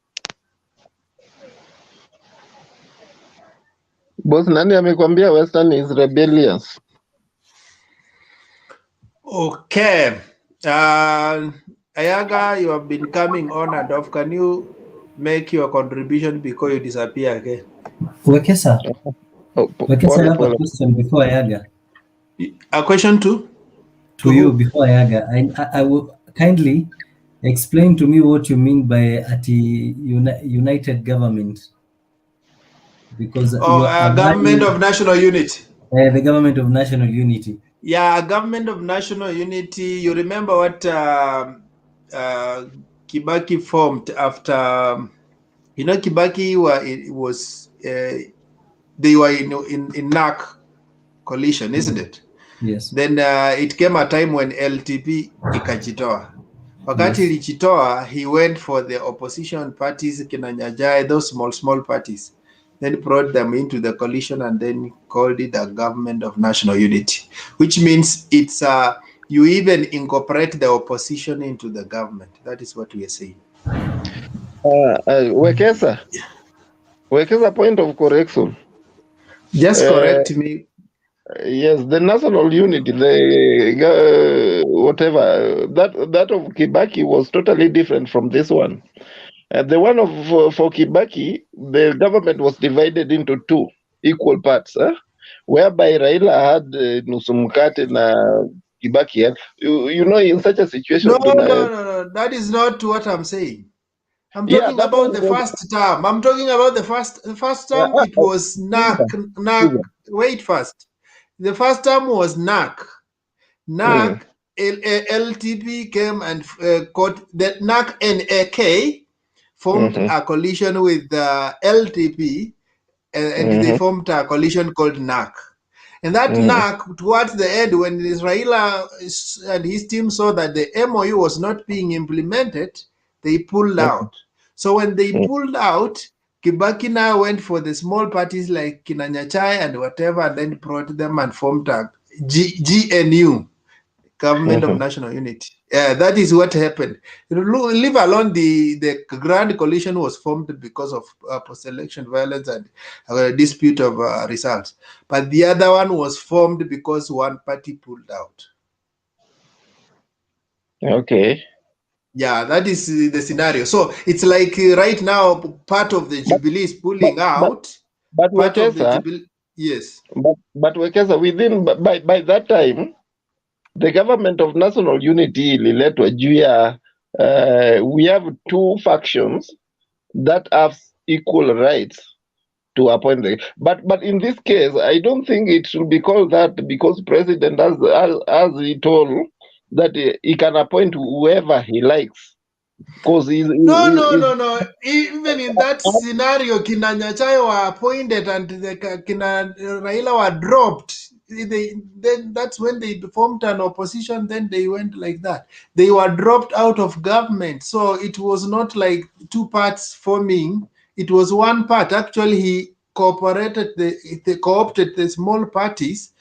[SPEAKER 5] Boss, nani amekwambia Western is rebellious?
[SPEAKER 1] Okay. Ayaga, you have been coming on and off. Can you make your contribution before you disappear again?
[SPEAKER 8] Wekesa, I have a question before Ayaga.
[SPEAKER 1] A question to
[SPEAKER 8] you before Ayaga. I will kindly explain to me what you mean by united government. because
[SPEAKER 1] Oh, government of national unity.
[SPEAKER 8] the government of national unity.
[SPEAKER 1] Yeah, government of national unity. You remember what Kibaki formed after? Kibaki they were in NAC coalition, isn't it?
[SPEAKER 8] Yes.
[SPEAKER 1] Then it came a time when LTP ikajitoa. Wakati
[SPEAKER 8] Yes.
[SPEAKER 1] ilichitoa, he went for the opposition parties, kinanyajai, those small parties. Then brought them into the coalition and then called it a government of national unity, which means it's you even incorporate the opposition into the government. That is what we are saying.
[SPEAKER 5] Wekesa, point of correction.
[SPEAKER 1] Just correct me.
[SPEAKER 5] Yes, the national unity, the whatever that of Kibaki was totally different from this one. The one for Kibaki, the government was divided into two equal parts, whereby Raila had nusu mkate na Kibaki had. You know, in such a situation,
[SPEAKER 1] No. That is not what I'm saying. I'm talking
[SPEAKER 5] that
[SPEAKER 1] about
[SPEAKER 5] one
[SPEAKER 1] the
[SPEAKER 5] was.
[SPEAKER 1] first term. I'm talking about the first term. It was NAC. Wait first. The first term was NAC. NAC, LTP came and got the NAC and AK formed a coalition with LTP, and they formed a coalition called NAC. And that NAC, towards the end, when Israel and his team saw that the MOU was not being implemented, they pulled out. So when they pulled out, Kibaki now went for the small parties like Kinanyachai and whatever, and then brought them and formed a GNU, Government of National Unity. That is what happened. Leave alone the Grand Coalition was formed because of post-election violence and dispute of results. But the other one was formed because one party pulled out.
[SPEAKER 5] Okay.
[SPEAKER 1] Yeah, that is the scenario. So it's like right now, part of the Jubilee is pulling out.
[SPEAKER 5] But
[SPEAKER 1] Part of the
[SPEAKER 5] Wekesa,
[SPEAKER 1] Jubilee, yes.
[SPEAKER 5] But Wekesa, by that time, the government of national unity ililetwa juu ya we have two factions that have equal rights to appoint the, but in this case I don't think it should be called that, because president as he told that he can appoint whoever he likes, because
[SPEAKER 1] No. Even in that scenario, Kina Nyachai were appointed and Kina Raila were dropped. Then that's when they formed an opposition. Then they went like that. They were dropped out of government. So it was not like two parts forming. It was one part. Actually, he cooperated. They co-opted the small parties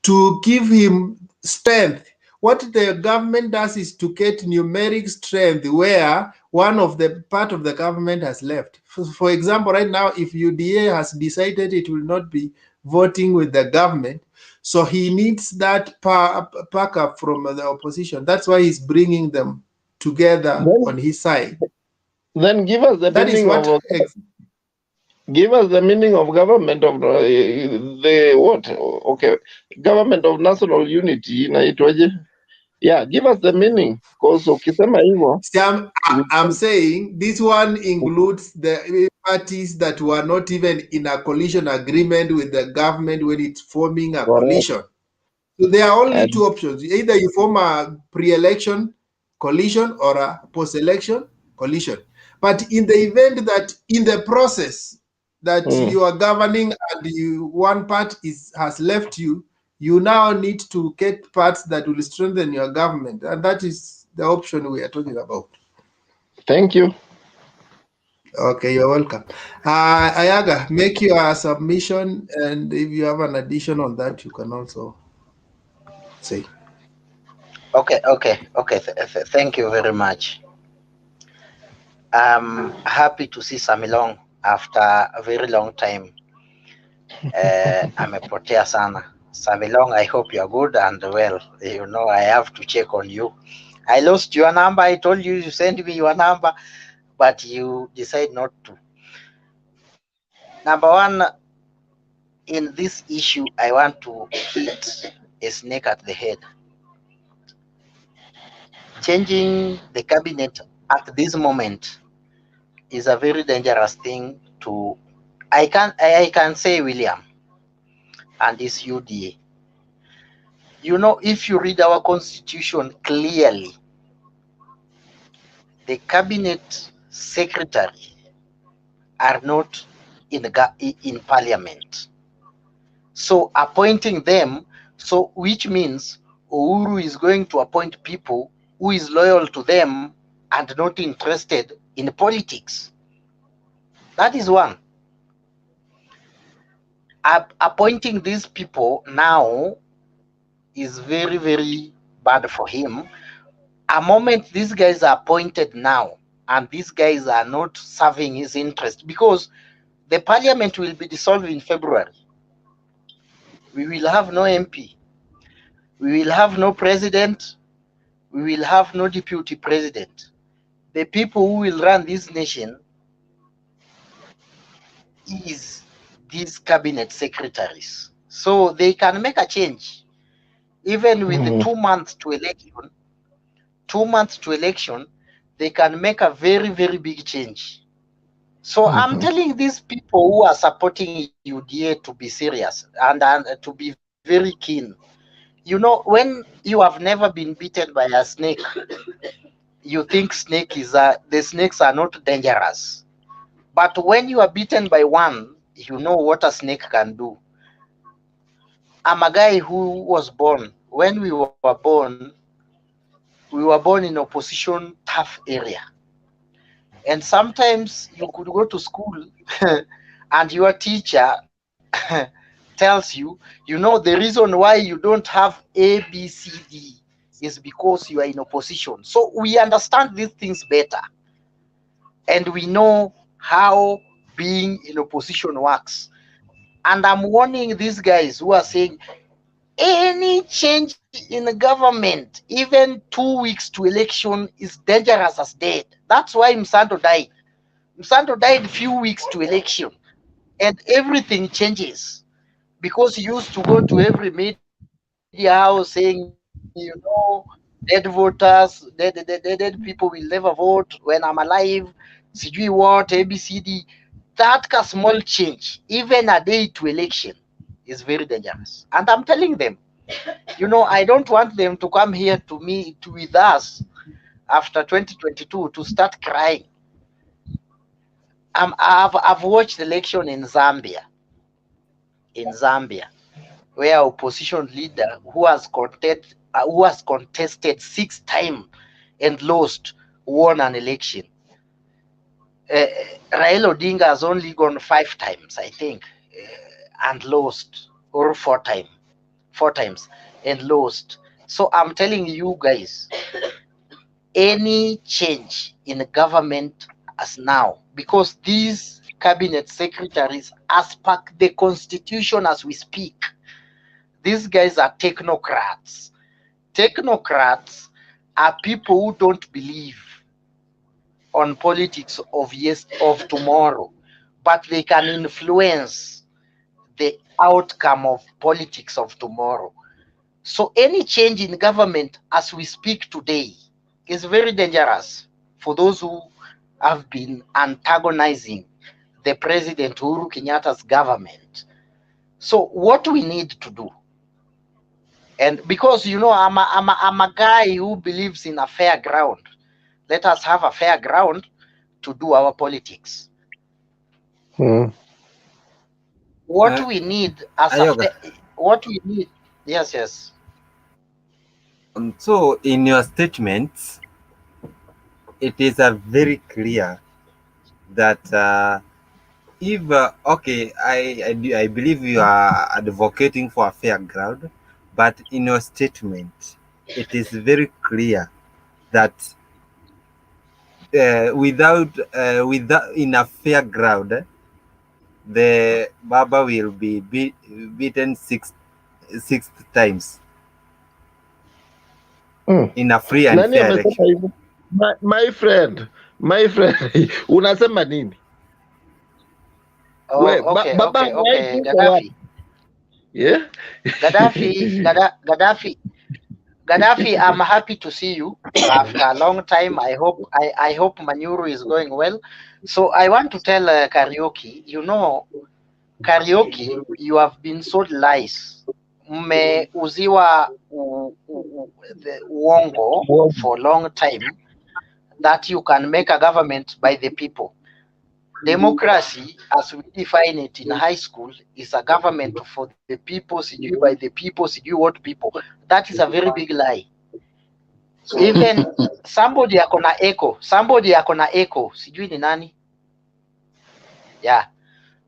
[SPEAKER 1] to give him strength. What the government does is to get numeric strength where one of the part of the government has left. For example, right now, if UDA has decided it will not be voting with the government, so he needs that backup from the opposition. That's why he's bringing them together on his side.
[SPEAKER 5] Then give us the
[SPEAKER 1] That is
[SPEAKER 5] meaning
[SPEAKER 1] what.
[SPEAKER 5] give us the meaning of government of the what? Okay, government of national unity inaitwaje? Yeah, give us the meaning, because ukisema hivyo.
[SPEAKER 1] See, I'm saying this one includes the parties that were not even in a coalition agreement with the government when it's forming a coalition. So there are only two options. Either you form a pre-election coalition or a post-election coalition. But in the event that in the process that you are governing and one part has left you, you now need to get parts that will strengthen your government. And that is the option we are talking about.
[SPEAKER 5] Thank you.
[SPEAKER 1] Okay, you're welcome. Ayaga, make your submission, and if you have an addition on that, you can also say.
[SPEAKER 10] Okay. Thank you very much. I'm happy to see Samilong after a very long time. Amepotea sana. Samilong, I hope you're good and well. You know, I have to check on you. I lost your number. I told you to send me your number, but you decide not to. Number one, in this issue, I want to hit a snake at the head. Changing the cabinet at this moment is a very dangerous thing to I can say William and this UDA. You know, if you read our constitution clearly, the cabinet secretary are not in parliament. So appointing them, so which means Uhuru is going to appoint people who is loyal to them and not interested in politics. That is one. Appointing these people now is very, very bad for him. A moment these guys are appointed now and these guys are not serving his interest, because the parliament will be dissolved in February. We will have no MP. We will have no president. We will have no deputy president. The people who will run this nation is these cabinet secretaries. So they can make a change. Even with the 2 months to election, 2 months to election, they can make a very, very big change. So I'm telling these people who are supporting UDA to be serious and to be very keen. You know, when you have never been beaten by a snake, you think the snakes are not dangerous. But when you are beaten by one, you know what a snake can do. I'm a guy who was born. When we were born in opposition tough area. And sometimes you could go to school and your teacher tells you, you know, the reason why you don't have A, B, C, D is because you are in opposition. So we understand these things better. And we know how being in opposition works. And I'm warning these guys who are saying any change in the government, even 2 weeks to election, is dangerous as dead. That's why Msando died. Msando died few weeks to election, and everything changes, because he used to go to every media house saying, dead voters, dead people will never vote when I'm alive, CG what, ABCD. That small change, even a day to election, is very dangerous. And I'm telling them, I don't want them to come here with us after 2022 to start crying. I've watched the election in Zambia, where opposition leader who has contested 6 times and lost won an election. Raila Odinga has only gone 5 times, I think, and lost, or 4 times and lost. So I'm telling you guys, any change in the government as now, because these cabinet secretaries, as per the constitution as we speak, these guys are technocrats. Technocrats are people who don't believe on politics of tomorrow, but they can influence the outcome of politics of tomorrow. So any change in government as we speak today is very dangerous for those who have been antagonizing the President Uhuru Kenyatta's government. So what we need to do, and because I'm a guy who believes in a fair ground, let us have a fair ground to do our politics. What we need yes.
[SPEAKER 6] So in your statements, it is very clear that if okay, I believe you are advocating for a fair ground, but in your statement, it is very clear that without in a fair ground, the Baba will be beaten six times in a free and
[SPEAKER 5] Nani
[SPEAKER 6] fair
[SPEAKER 5] amesema
[SPEAKER 6] election.
[SPEAKER 5] hivyo? My friend, unasema nini?
[SPEAKER 10] Okay,
[SPEAKER 5] Baba
[SPEAKER 10] okay,
[SPEAKER 5] wapi? Yeah?
[SPEAKER 10] Gaddafi Gaddafi, I'm happy to see you after a long time. I hope Manyuru is going well. So I want to tell Karaoke, Karaoke, you have been sold lies. Mmeuziwa the uongo for a long time that you can make a government by the people. Democracy, as we define it in high school, is a government for the people, sijui by the people, sijui what people. That is a very big lie. Even somebody ako na echo, sijui ni nani. Yeah.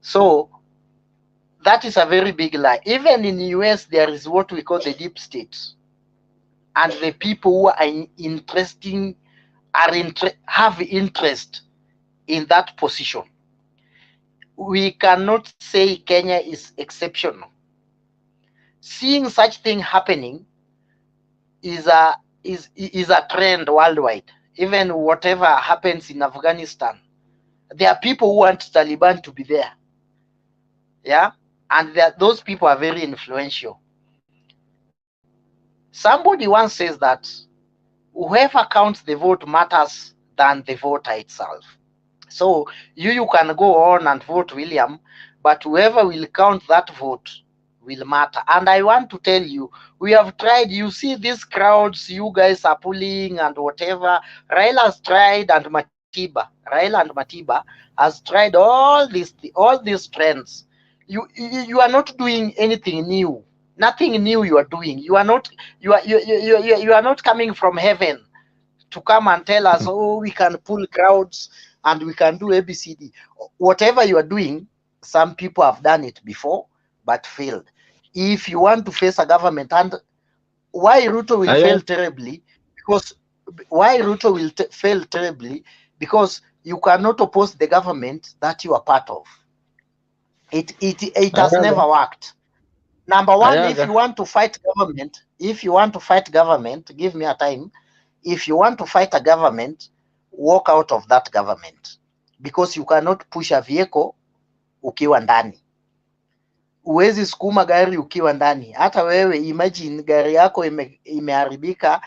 [SPEAKER 10] So that is a very big lie. Even in the US, there is what we call the deep state. And the people who are interesting have interest in that position. We cannot say Kenya is exceptional. Seeing such thing happening is a trend worldwide. Even whatever happens in Afghanistan, there are people who want Taliban to be there. Yeah, and those people are very influential. Somebody once says that whoever counts the vote matters than the voter itself. So you can go on and vote William, but whoever will count that vote will matter. And I want to tell you, we have tried. You see these crowds you guys are pulling and whatever. Raila has tried, and Raila and Matiba has tried all these trends. You are not doing anything new. Nothing new you are doing. You are not coming from heaven to come and tell us, oh, we can pull crowds and we can do ABCD. Whatever you are doing, some people have done it before but failed. If you want to face a government, and why Ruto will fail terribly, because you cannot oppose the government that you are part of. It has never worked. Number one, if you want to fight government, give me a time. If you want to fight a government, walk out of that government, because you cannot push a vehicle ukiwa ndani. Uwezi sukuma gari ukiwa ndani. Hata wewe imagine gari yako imeharibika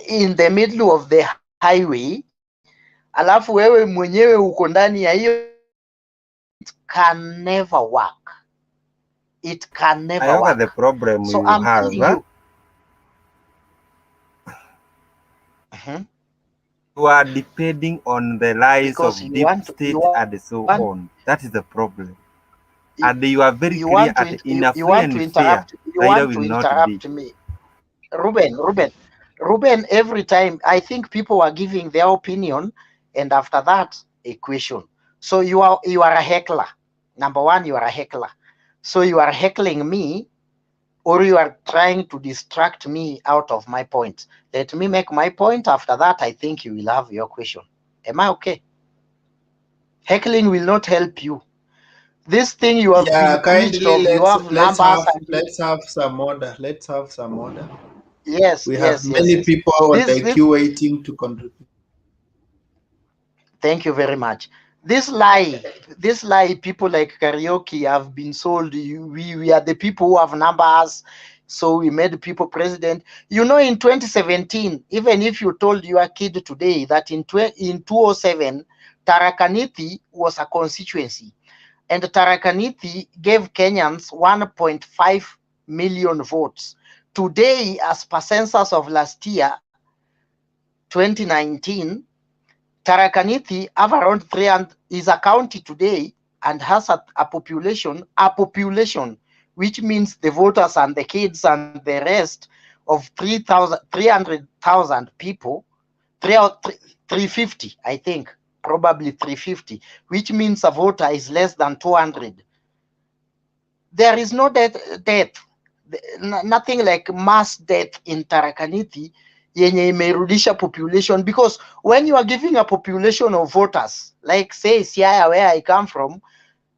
[SPEAKER 10] in the middle of the highway, alafu wewe mwenyewe uko ndani ya hiyo. It can never work. It can never work.
[SPEAKER 6] The problem
[SPEAKER 10] so
[SPEAKER 6] you have. You are depending on the lies
[SPEAKER 10] because
[SPEAKER 6] of deep state and so on. That is the problem. And you are very clear at enough and fair.
[SPEAKER 10] Raila will not be. Me. Ruben, every time I think people are giving their opinion, and after that a question. So you are a heckler. Number one, you are a heckler. So you are heckling me, or you are trying to distract me out of my point. Let me make my point. After that, I think you will have your question. Am I okay? Heckling will not help you. This thing you have been preached of, you have numbers.
[SPEAKER 1] Let's have some order.
[SPEAKER 10] Yes,
[SPEAKER 1] we have many people on the queue waiting to contribute.
[SPEAKER 10] Thank you very much. This lie, people like Karaoke have been sold. We are the people who have numbers, so we made people president. In 2017, even if you told your kid today that in 2007, Tarakaniti was a constituency, and Tarakaniti gave Kenyans 1.5 million votes. Today, as per census of last year, 2019, Tarakaniti have around 300, is a county today, and has a population, which means the voters and the kids and the rest of 300,000 people, 350, I think, probably 350, which means a voter is less than 200. There is no death, nothing like mass death in Tarakaniti yenye imerudisha population, because when you are giving a population of voters, like say Siaya, where I come from,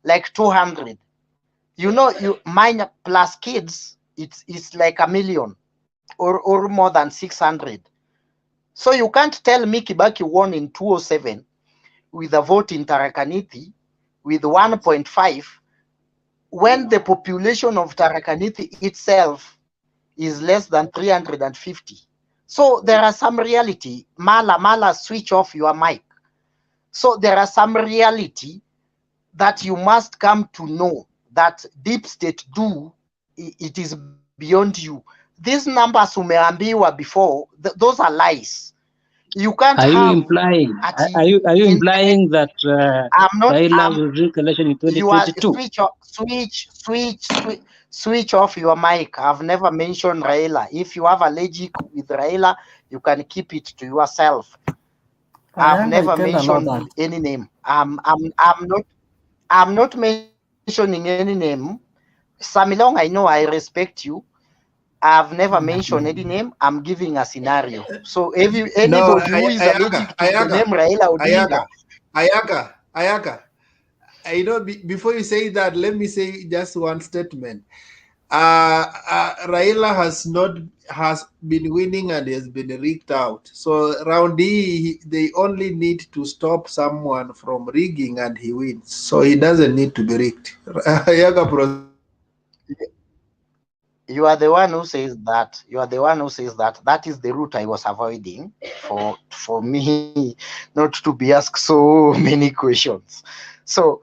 [SPEAKER 10] like 200, mine plus kids, it's like 1 million or more than 600. So you can't tell me Kibaki won in 2007 with a vote in Tarakaniti with 1.5 when the population of Tarakaniti itself is less than 350. So there are some reality. Mala, switch off your mic. So there are some reality that you must come to know that deep state it is beyond you. These numbers umeambiwa before, those are lies. You can't
[SPEAKER 4] Are you
[SPEAKER 10] have
[SPEAKER 4] implying?
[SPEAKER 10] ati
[SPEAKER 4] Are you
[SPEAKER 10] in
[SPEAKER 4] implying that
[SPEAKER 10] I'm not
[SPEAKER 4] Raila will drink election in
[SPEAKER 10] you are
[SPEAKER 4] 2022?
[SPEAKER 10] switch off your mic. I've never mentioned Raila. If you have allergic with Raila, you can keep it to yourself. I've never
[SPEAKER 8] I kinda know
[SPEAKER 10] mentioned
[SPEAKER 8] that.
[SPEAKER 10] any name. I'm not mentioning any name. Samilong, I know I respect you. I've never mentioned any name. I'm giving a scenario. So
[SPEAKER 1] No,
[SPEAKER 10] anybody who is allergic to the name Raila Odinga,
[SPEAKER 1] Ayaga. Before you say that, let me say just one statement. Raila has been winning and has been rigged out. So round D, they only need to stop someone from rigging and he wins. So he doesn't need to be rigged. Ayaga,
[SPEAKER 10] you are the one who says that. You are the one who says that. That is the route I was avoiding for me not to be asked so many questions. So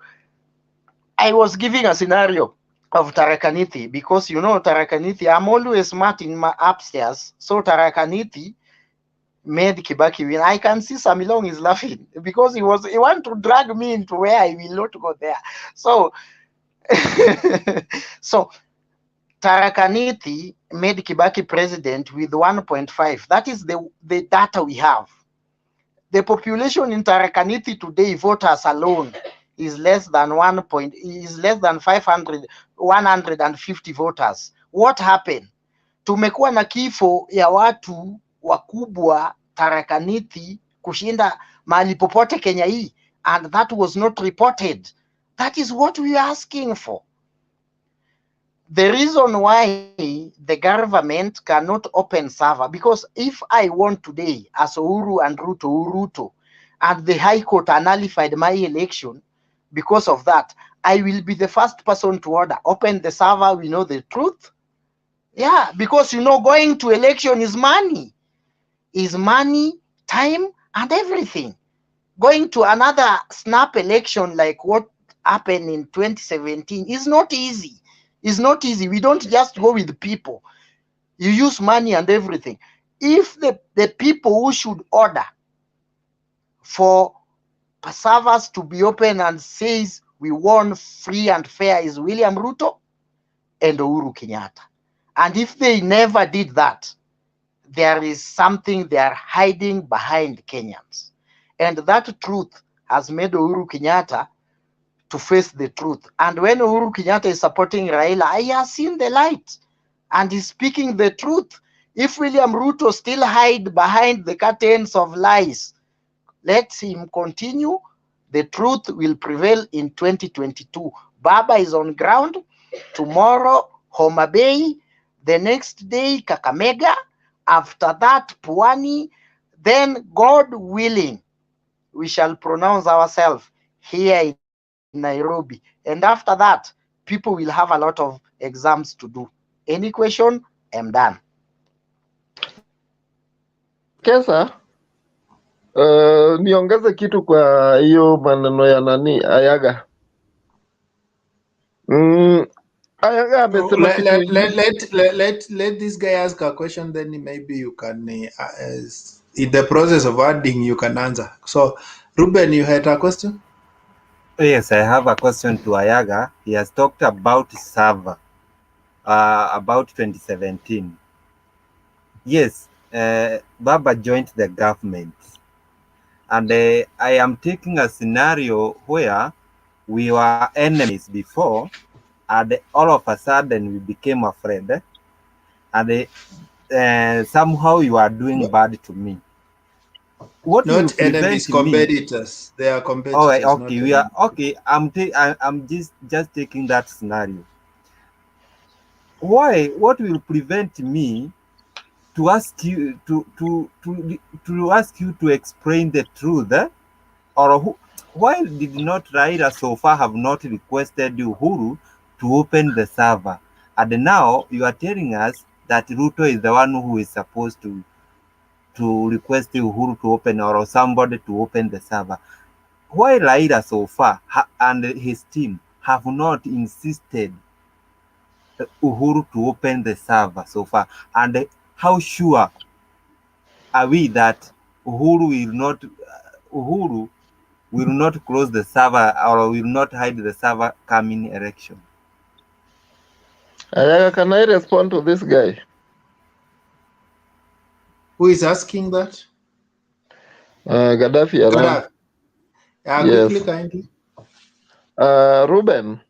[SPEAKER 10] I was giving a scenario of Tarakanithi because Tarakanithi, I'm always smart in my upstairs. So Tarakanithi made Kibaki win. I can see Samilong is laughing because he want to drag me into where I will not go there. So so Tarakanithi made Kibaki president with 1.5. That is the data we have. The population in Tarakanithi today, voters alone, is less than 500, 150 voters. What happened? Tumekuwa na kifo ya watu wakubwa Tarakanithi kushinda mahali popote Kenya hii, and that was not reported. That is what we are asking for. The reason why the government cannot open server, because if I want today as Uhuru and Ruto, and the High Court nullified my election because of that, I will be the first person to order, open the server, we know the truth. Yeah, because going to election is money, time, and everything. Going to another snap election like what happened in 2017 is not easy. It's not easy. We don't just go with people. You use money and everything. If the people who should order for servers to be open and says we want free and fair is William Ruto and Uhuru Kenyatta. And if they never did that, there is something they are hiding behind Kenyans. And that truth has made Uhuru Kenyatta to face the truth. And when Uhuru Kenyatta is supporting Raila, I have seen the light and is speaking the truth. If William Ruto still hide behind the curtains of lies, let him continue. The truth will prevail in 2022. Baba is on ground. Tomorrow, Homa Bay. The next day, Kakamega. After that, Pwani. Then, God willing, we shall pronounce ourselves here in Nairobi. And after that, people will have a lot of exams to do. Any question? I'm done.
[SPEAKER 5] Kesa, niongeze kitu kwa hiyo maneno ya nani Ayaga. Ayaga amesema kitu
[SPEAKER 1] let this guy ask a question, then maybe you can, in the process of adding, you can answer. So, Ruben, you had a question?
[SPEAKER 6] Yes, I have a question to Ayaga. He has talked about server, about 2017. Yes, Baba joined the government. And I am taking a scenario where we were enemies before, and all of a sudden we became a friend. And somehow you are doing bad to me. What will
[SPEAKER 1] Not
[SPEAKER 6] prevent
[SPEAKER 1] enemies,
[SPEAKER 6] me?
[SPEAKER 1] competitors. They are
[SPEAKER 6] Oh,
[SPEAKER 1] competitors.
[SPEAKER 6] okay,
[SPEAKER 1] not
[SPEAKER 6] we are
[SPEAKER 1] enemies.
[SPEAKER 6] okay. I'm just taking that scenario. Why? What will prevent me to ask you to ask you to explain the truth? Or why did not Raila so far have not requested Uhuru to open the server. And now you are telling us that Ruto is the one who is supposed to request Uhuru to open, or somebody to open the server. Why Raila so far and his team have not insisted Uhuru to open the server so far? And how sure are we that Uhuru will not close the server or will not hide the server coming election?
[SPEAKER 5] Ayaga, can I respond to this guy?
[SPEAKER 1] Who is asking that?
[SPEAKER 5] Gaddafi around.
[SPEAKER 1] Gaddafi.
[SPEAKER 5] Yes.
[SPEAKER 1] Quickly, kindly.
[SPEAKER 5] Ruben,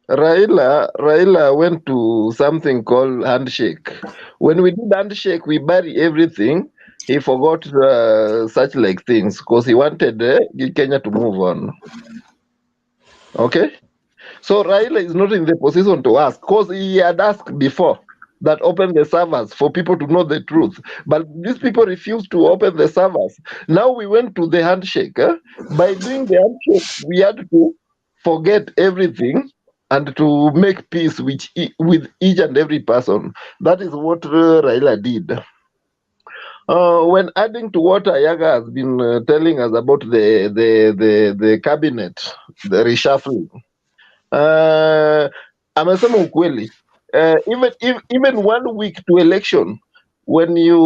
[SPEAKER 5] Raila went to something called handshake. When we did handshake, we bury everything. He forgot such like things because he wanted Kenya to move on. Okay? So Raila is not in the position to ask because he had asked before that open the servers for people to know the truth. But these people refused to open the servers. Now we went to the handshake. By doing the handshake, we had to forget everything and to make peace with each and every person. That is what Raila did. When adding to what Ayaga has been telling us about the cabinet, the reshuffling, amesema ukweli. Even 1 week to election, when you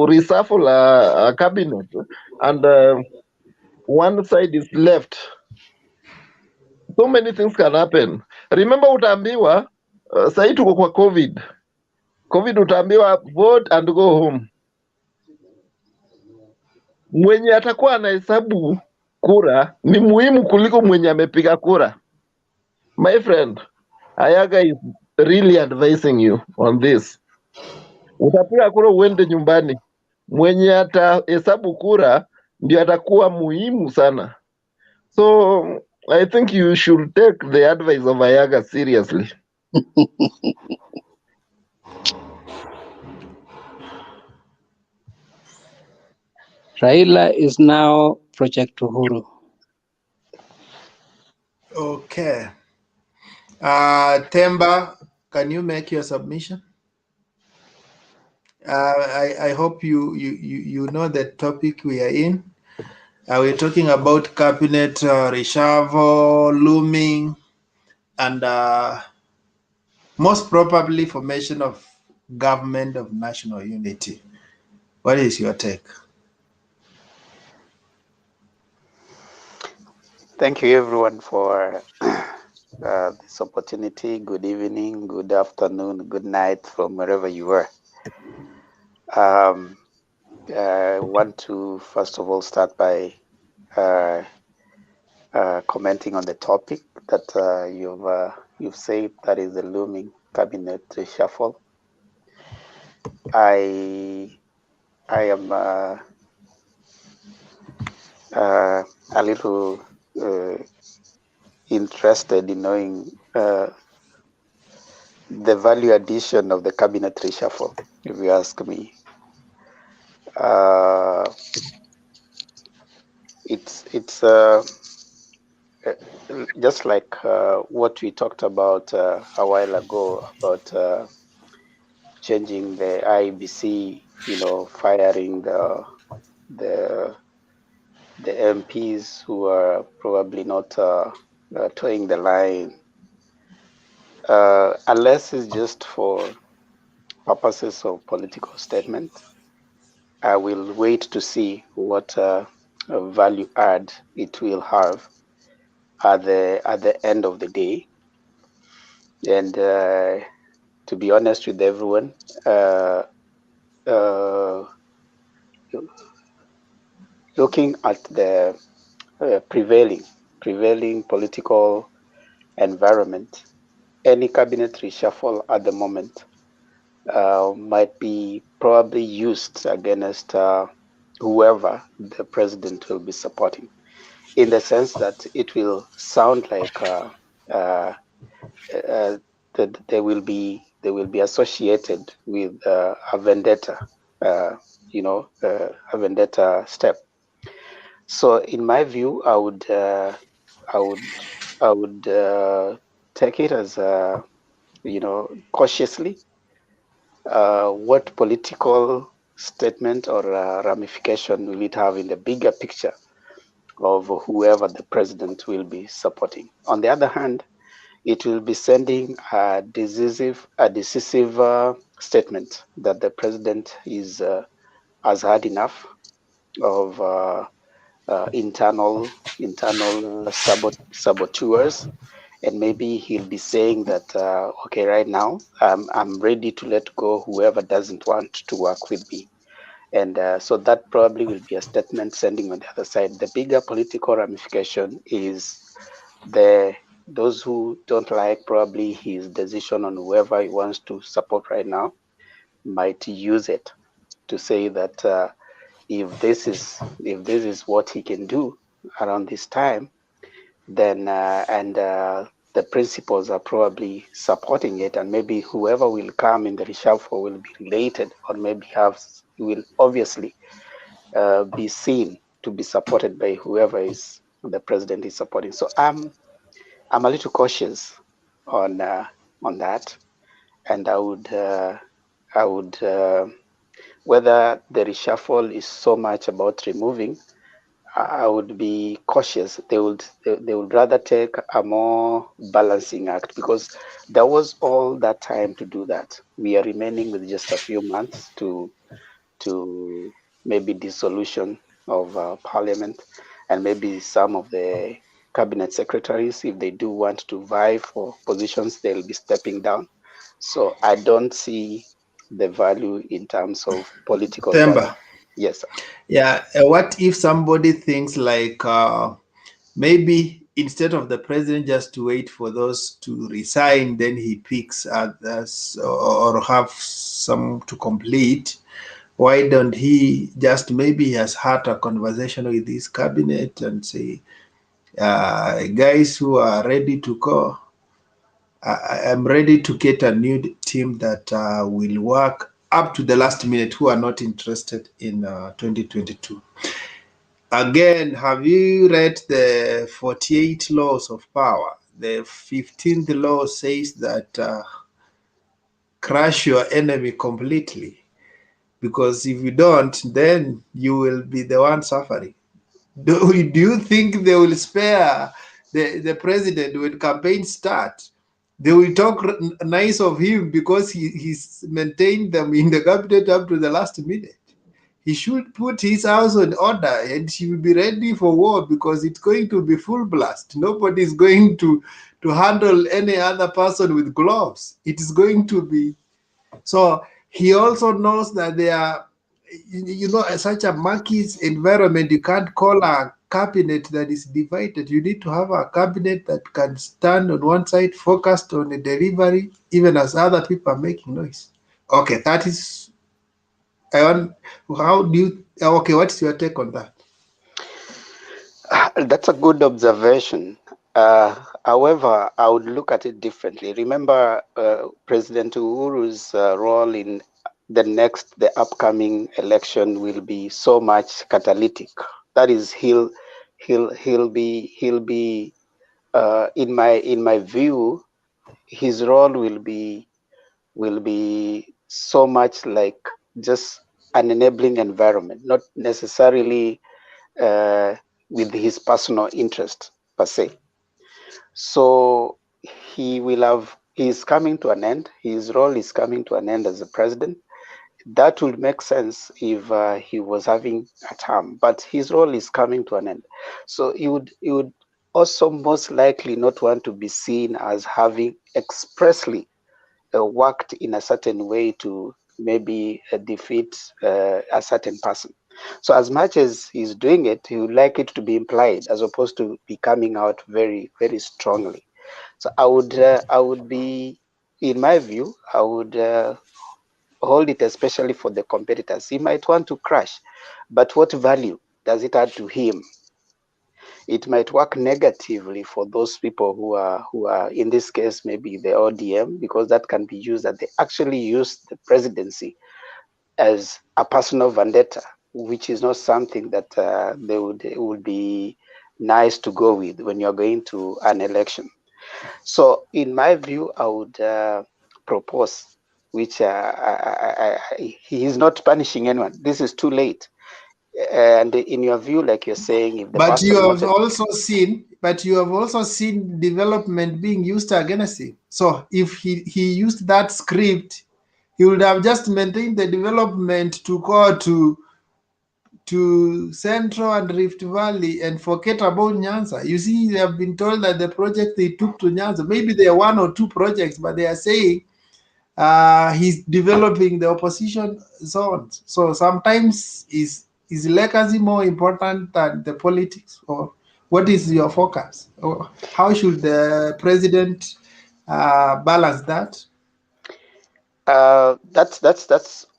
[SPEAKER 5] reshuffle a cabinet and one side is left, so many things can happen. Remember utaambiwa sahii tuko kwa covid utaambiwa vote and go home. Mwenye atakuwa anahesabu kura ni muhimu kuliko mwenye amepiga kura. My friend, Ayaga is really advising you on this. Utapiga kura uende nyumbani, mwenye atahesabu kura ndio atakuwa muhimu sana. So I think you should take the advice of Ayaga seriously.
[SPEAKER 9] Raila is now Project Uhuru.
[SPEAKER 1] Okay. Temba, can you make your submission? I hope you know the topic we are in. We're talking about cabinet reshuffle, looming, and most probably formation of government of national unity. What is your take?
[SPEAKER 11] Thank you, everyone, for this opportunity. Good evening, good afternoon, good night from wherever you are. I want to, first of all, start by commenting on the topic that you've said, that is the looming cabinet reshuffle. I am a little interested in knowing the value addition of the cabinet reshuffle, if you ask me. It's just like what we talked about a while ago about changing the IBC, firing the MPs who are probably not toeing the line, unless it's just for purposes of political statement. I will wait to see what value add it will have at the end of the day. And to be honest with everyone, looking at the prevailing political environment, any cabinet reshuffle at the moment might be probably used against whoever the president will be supporting, in the sense that it will sound like that they will be associated with a vendetta, a vendetta step. So, in my view, I would take it as cautiously. What political statement or ramification will it have in the bigger picture of whoever the president will be supporting? On the other hand, it will be sending a decisive statement that the president has had enough of internal saboteurs, and maybe he'll be saying that okay, right now I'm ready to let go whoever doesn't want to work with me. And so that probably will be a statement sending on the other side. The bigger political ramification is those who don't like probably his decision on whoever he wants to support right now might use it to say that if this is what he can do around this time, then the principals are probably supporting it, and maybe whoever will come in the reshuffle will be related, or maybe will obviously be seen to be supported by whoever is the president is supporting. So I'm a little cautious on that, and I would whether the reshuffle is so much about removing, I would be cautious. They would rather take a more balancing act, because there was all that time to do that. We are remaining with just a few months to maybe dissolution of parliament, and maybe some of the cabinet secretaries, if they do want to vie for positions, they'll be stepping down. So I don't see the value in terms of political value.
[SPEAKER 1] Temba.
[SPEAKER 11] Yes, sir.
[SPEAKER 1] Yeah. What if somebody thinks like maybe instead of the president just to wait for those to resign, then he picks others or have some to complete? Why don't he just maybe he has had a conversation with his cabinet and say, guys who are ready to go, I'm ready to get a new team that will work up to the last minute, who are not interested in 2022. Again, have you read the 48 laws of power? The 15th law says that crush your enemy completely, because if you don't, then you will be the one suffering. Do you think they will spare the president when campaigns start? They will talk nice of him because he's maintained them in the cabinet up to the last minute. He should put his house in order and he will be ready for war, because it's going to be full blast. Nobody is going to handle any other person with gloves. It is going to be so. He also knows that they are, such a monkey's environment. You can't call a cabinet that is divided. You need to have a cabinet that can stand on one side, focused on the delivery, even as other people are making noise. Okay, that is. I want. How do you? Okay, what's your take on that?
[SPEAKER 11] That's a good observation. However, I would look at it differently. Remember, President Uhuru's role in the upcoming election will be so much catalytic. That is, he'll be in my view, his role will be so much like just an enabling environment, not necessarily with his personal interest per se. So he's coming to an end. His role is coming to an end as a president. That would make sense if he was having a term, but his role is coming to an end. So he would also most likely not want to be seen as having expressly worked in a certain way to maybe defeat a certain person. So as much as he's doing it, he would like it to be implied as opposed to be coming out very, very strongly. So I would be, in my view, I would hold it, especially for the competitors. He might want to crash, but what value does it add to him? It might work negatively for those people who are in this case maybe the ODM, because that can be used that they actually use the presidency as a personal vendetta, which is not something that it would be nice to go with when you're going to an election. So, in my view, I would propose, which he is not punishing anyone. This is too late. And in your view, like you're saying, if the
[SPEAKER 1] But you
[SPEAKER 11] person
[SPEAKER 1] have
[SPEAKER 11] wanted,
[SPEAKER 1] also seen, development being used against him. So if he used that script, he would have just maintained the development to go to Central and Rift Valley and forget about Nyanza. You see, they have been told that the project they took to Nyanza, maybe there are one or two projects, but they are saying he's developing the opposition zones. So sometimes is legacy more important than the politics? Or what is your focus? Or how should the president balance that?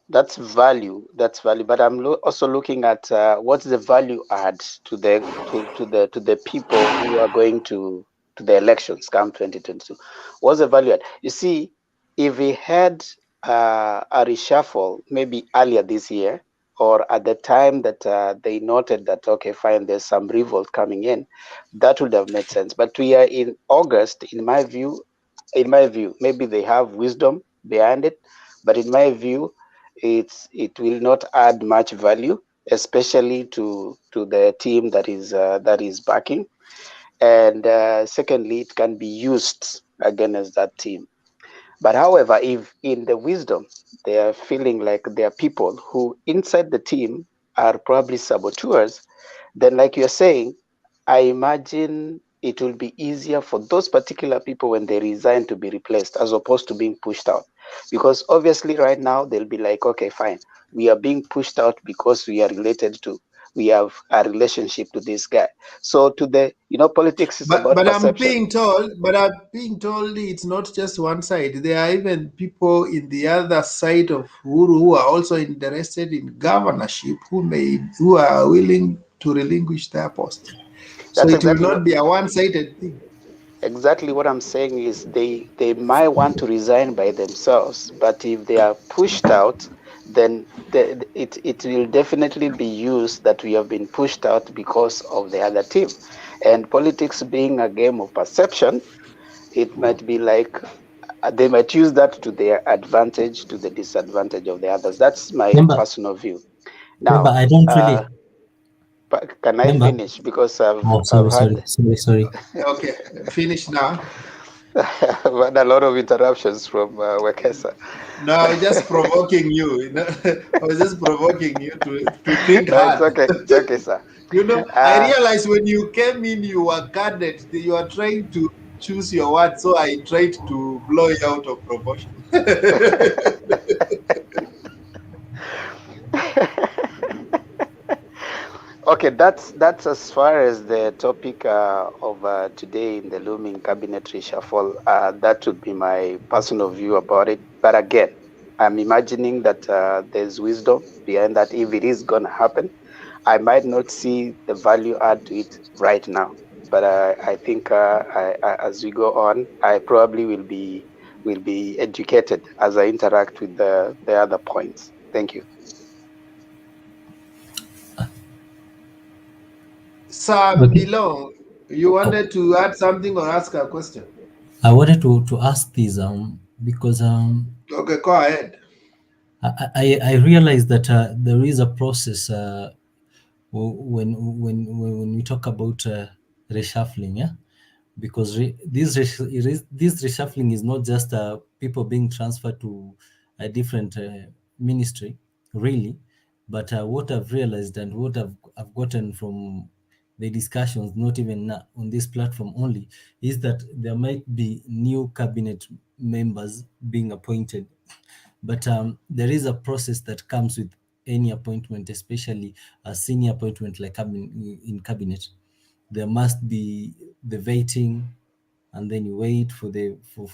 [SPEAKER 11] that's value. That's value. But I'm also looking at what's the value add to the people who are going to the elections come 2022. What's the value add? You see, if we had a reshuffle maybe earlier this year, or at the time that they noted that okay, fine, there's some revolt coming in, that would have made sense. But we are in August. In my view, maybe they have wisdom behind it, but in my view, it will not add much value, especially to the team that is backing. And secondly, it can be used against that team. But however, if in the wisdom they are feeling like there are people who inside the team are probably saboteurs, then like you're saying, I imagine it will be easier for those particular people when they resign to be replaced as opposed to being pushed out. Because obviously, right now, they'll be like, okay, fine, we are being pushed out because we have a relationship to this guy. So, politics is
[SPEAKER 1] But
[SPEAKER 11] about
[SPEAKER 1] but I'm
[SPEAKER 11] perception.
[SPEAKER 1] being told, it's not just one side. There are even people in the other side of Uru who are also interested in governorship who are willing to relinquish their post. So
[SPEAKER 11] That's
[SPEAKER 1] it will
[SPEAKER 11] exactly
[SPEAKER 1] not
[SPEAKER 11] what
[SPEAKER 1] be a one-sided thing.
[SPEAKER 11] Exactly what I'm saying is they might want to resign by themselves, but if they are pushed out, then it will definitely be used that we have been pushed out because of the other team. And politics being a game of perception, it might be like they might use that to their advantage, to the disadvantage of the others. That's my
[SPEAKER 8] Remember,
[SPEAKER 11] personal view.
[SPEAKER 8] remember,
[SPEAKER 11] Now,
[SPEAKER 8] I don't really
[SPEAKER 11] can I
[SPEAKER 8] remember.
[SPEAKER 11] finish? Because
[SPEAKER 8] Oh,
[SPEAKER 11] I've
[SPEAKER 8] sorry, sorry,
[SPEAKER 11] had
[SPEAKER 8] sorry, sorry.
[SPEAKER 1] Okay, finish now.
[SPEAKER 11] I've had a lot of interruptions from Wekesa.
[SPEAKER 1] No, I was just provoking you. I was just provoking you to think
[SPEAKER 11] No, it's
[SPEAKER 1] hard.
[SPEAKER 11] okay. It's okay, sir.
[SPEAKER 1] I
[SPEAKER 11] Uh,
[SPEAKER 1] realized when you came in, you were guarded. You were trying to choose your words, so I tried to blow you out of proportion.
[SPEAKER 11] okay, that's as far as the topic of today in the looming cabinet reshuffle. That would be my personal view about it. But again, I'm imagining that there's wisdom behind that. If it is gonna happen, I might not see the value add to it right now. But I think as we go on, I probably will be educated as I interact with the other points. Thank you.
[SPEAKER 1] Sir
[SPEAKER 8] Okay.
[SPEAKER 1] Below, you wanted to add something or ask a question?
[SPEAKER 8] I wanted to ask this because
[SPEAKER 1] Okay, go ahead.
[SPEAKER 8] I realized that there is a process when we talk about reshuffling, yeah, because this reshuffling is not just people being transferred to a different ministry, really, but what I've realized and what I've gotten from the discussions, not even on this platform only, is that there might be new cabinet members being appointed, but there is a process that comes with any appointment, especially a senior appointment like in cabinet. There must be the vetting, and then you wait for the for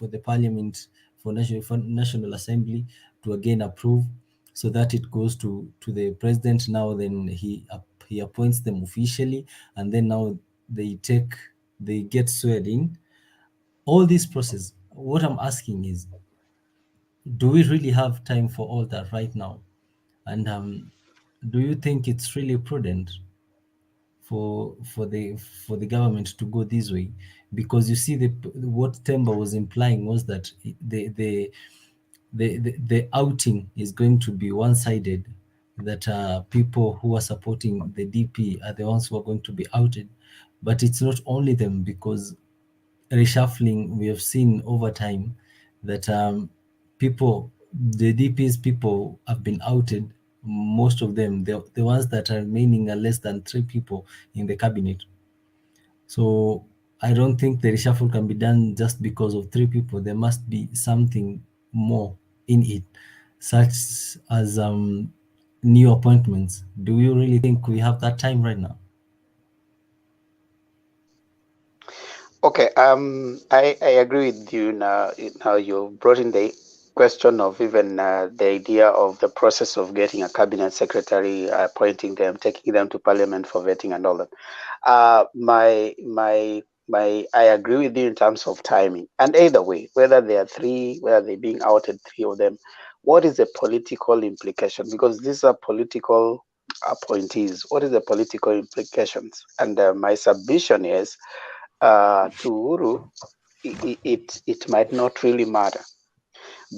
[SPEAKER 8] the parliament, for national assembly to again approve, so that it goes to the president. Now then he appoints them officially, and then now they get sworn in. All this process, what I'm asking is, do we really have time for all that right now? And do you think it's really prudent for the government to go this way, because you see what Temba was implying was that the outing is going to be one-sided, that people who are supporting the DP are the ones who are going to be outed. But it's not only them, because reshuffling, we have seen over time that the DP's people have been outed. Most of them, the ones that are remaining, are less than 3 people in the cabinet. So I don't think the reshuffle can be done just because of 3 people. There must be something more in it, such as new appointments. Do you really think we have that time right now?
[SPEAKER 11] Okay, I agree with you now. Now you brought in the question of even the idea of the process of getting a cabinet secretary, appointing them, taking them to parliament for vetting and all that. I agree with you in terms of timing. And either way, whether they are 3, whether they're being outed, 3 of them, what is the political implication? Because these are political appointees. What is the political implications? And my submission is, to Uhuru, it might not really matter.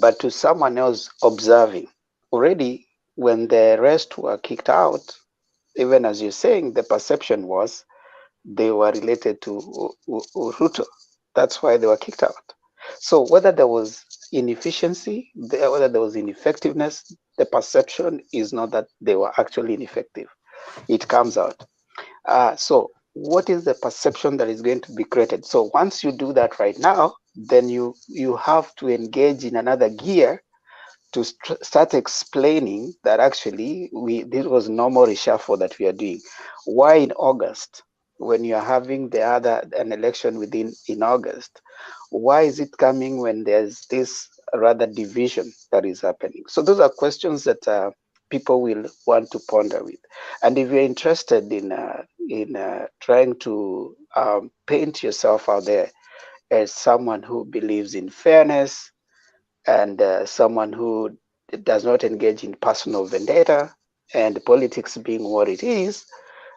[SPEAKER 11] But to someone else observing, already when the rest were kicked out, even as you're saying, the perception was they were related to Ruto. That's why they were kicked out. So whether there was inefficiency, whether there was ineffectiveness, the perception is not that they were actually ineffective. It comes out. So what is the perception that is going to be created? So once you do that right now, then you have to engage in another gear to start explaining that actually this was normal reshuffle that we are doing. Why in August, when you are having an election in August, why is it coming when there's this rather division that is happening? So those are questions that people will want to ponder with. And if you're interested in trying to paint yourself out there as someone who believes in fairness, and someone who does not engage in personal vendetta, and politics being what it is,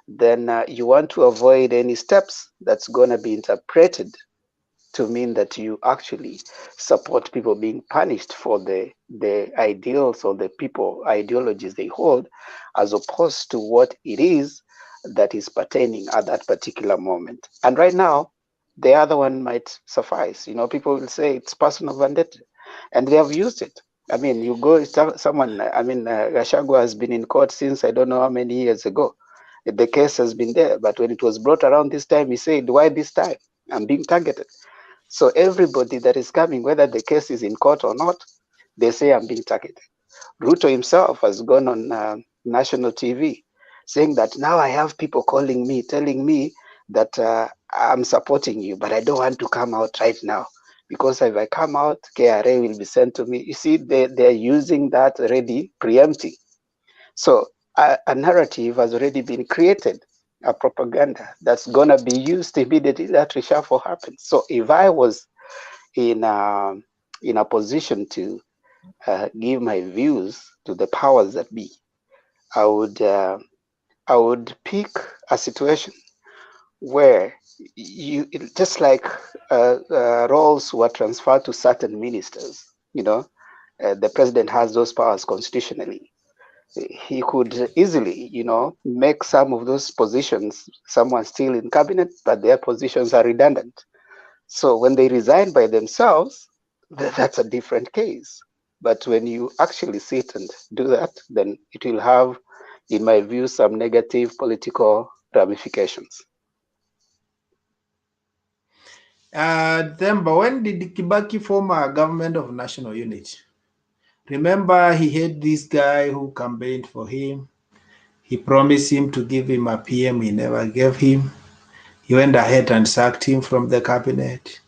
[SPEAKER 11] then you want to avoid any steps that's going to be interpreted to mean that you actually support people being punished for the ideals or the people ideologies they hold, as opposed to what it is that is pertaining at that particular moment. And right now, the other one might suffice. People will say it's personal vendetta, and they have used it. I mean, you go, someone, Gachagua has been in court since I don't know how many years ago. The case has been there, but when it was brought around this time, he said, why this time? I'm being targeted. So everybody that is coming, whether the case is in court or not, they say I'm being targeted. Ruto himself has gone on national TV saying that now I have people calling me, telling me that I'm supporting you, but I don't want to come out right now, because if I come out, KRA will be sent to me. You see, they're using that already, preempting. So a narrative has already been created, a propaganda that's going to be used immediately that reshuffle happens. So if I was in a position to give my views to the powers that be, I would pick a situation where you, just like roles were transferred to certain ministers, the president has those powers constitutionally. He could easily, make some of those positions, someone still in cabinet, but their positions are redundant. So when they resign by themselves, that's a different case. But when you actually sit and do that, then it will have, in my view, some negative political ramifications.
[SPEAKER 1] Themba, when did Kibaki form a government of national unity? Remember, he had this guy who campaigned for him. He promised him to give him a PM. He never gave him. He went ahead and sacked him from the cabinet.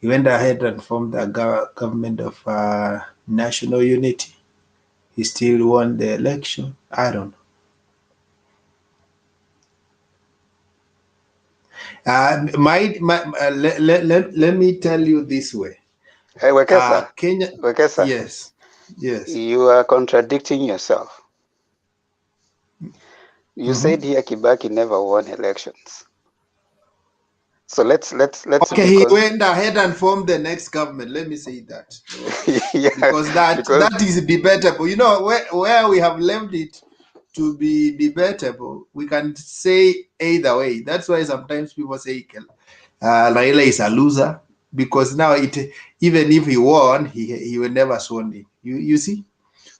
[SPEAKER 1] He went ahead and formed the government of national unity. He still won the election. I don't know. Let me tell you this way.
[SPEAKER 11] Hey, Wekesa,
[SPEAKER 1] Kenya.
[SPEAKER 11] Wekesa,
[SPEAKER 1] Yes.
[SPEAKER 11] you are contradicting yourself. You said here Kibaki never won elections. So let's
[SPEAKER 1] Okay, he went ahead and formed the next government. Let me say that.
[SPEAKER 11] yeah,
[SPEAKER 1] because that is debatable. You know, where we have left it to be debatable, we can say either way. That's why sometimes people say Raila is a loser, because now even if he won, he will never sworn in. You see?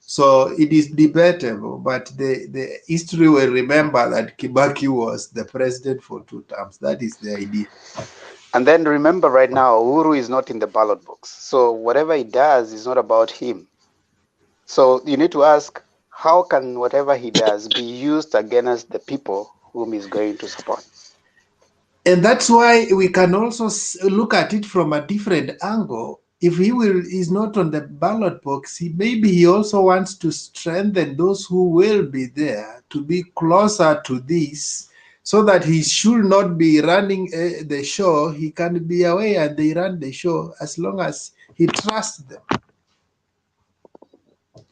[SPEAKER 1] So it is debatable, but the history will remember that Kibaki was the president for 2 terms. That is the idea.
[SPEAKER 11] And then remember, right now, Uhuru is not in the ballot box. So whatever he does is not about him. So you need to ask, how can whatever he does be used against the people whom he's going to support?
[SPEAKER 1] And that's why we can also look at it from a different angle. If is not on the ballot box, maybe he also wants to strengthen those who will be there to be closer to this, so that he should not be running the show. He can be away and they run the show as long as he trusts them.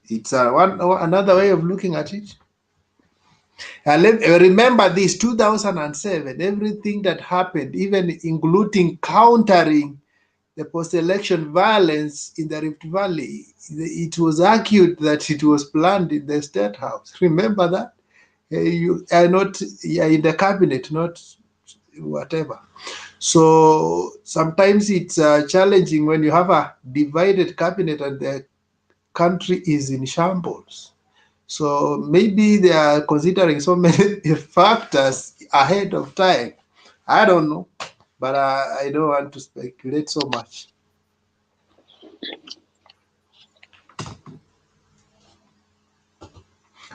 [SPEAKER 1] It's another way of looking at it. Remember this, 2007, everything that happened, even including countering the post-election violence in the Rift Valley, it was argued that it was planned in the State House. Remember that? You are not in the cabinet, not whatever. So sometimes it's challenging when you have a divided cabinet and the country is in shambles. So maybe they are considering so many factors ahead of time. I don't know, but I don't want to speculate so much.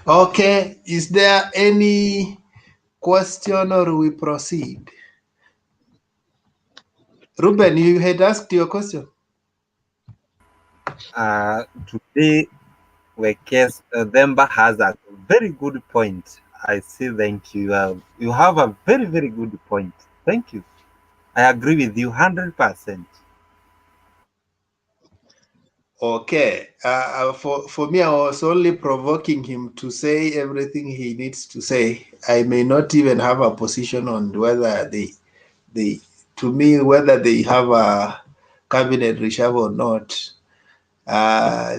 [SPEAKER 1] Okay, is there any question or we proceed? Ruben, you had asked your question.
[SPEAKER 6] Today, Themba has a very good point. I say thank you. You have a very, very good point. Thank you. I agree with you 100%.
[SPEAKER 1] Okay, for me, I was only provoking him to say everything he needs to say. I may not even have a position on whether to me, whether they have a cabinet reshuffle or not.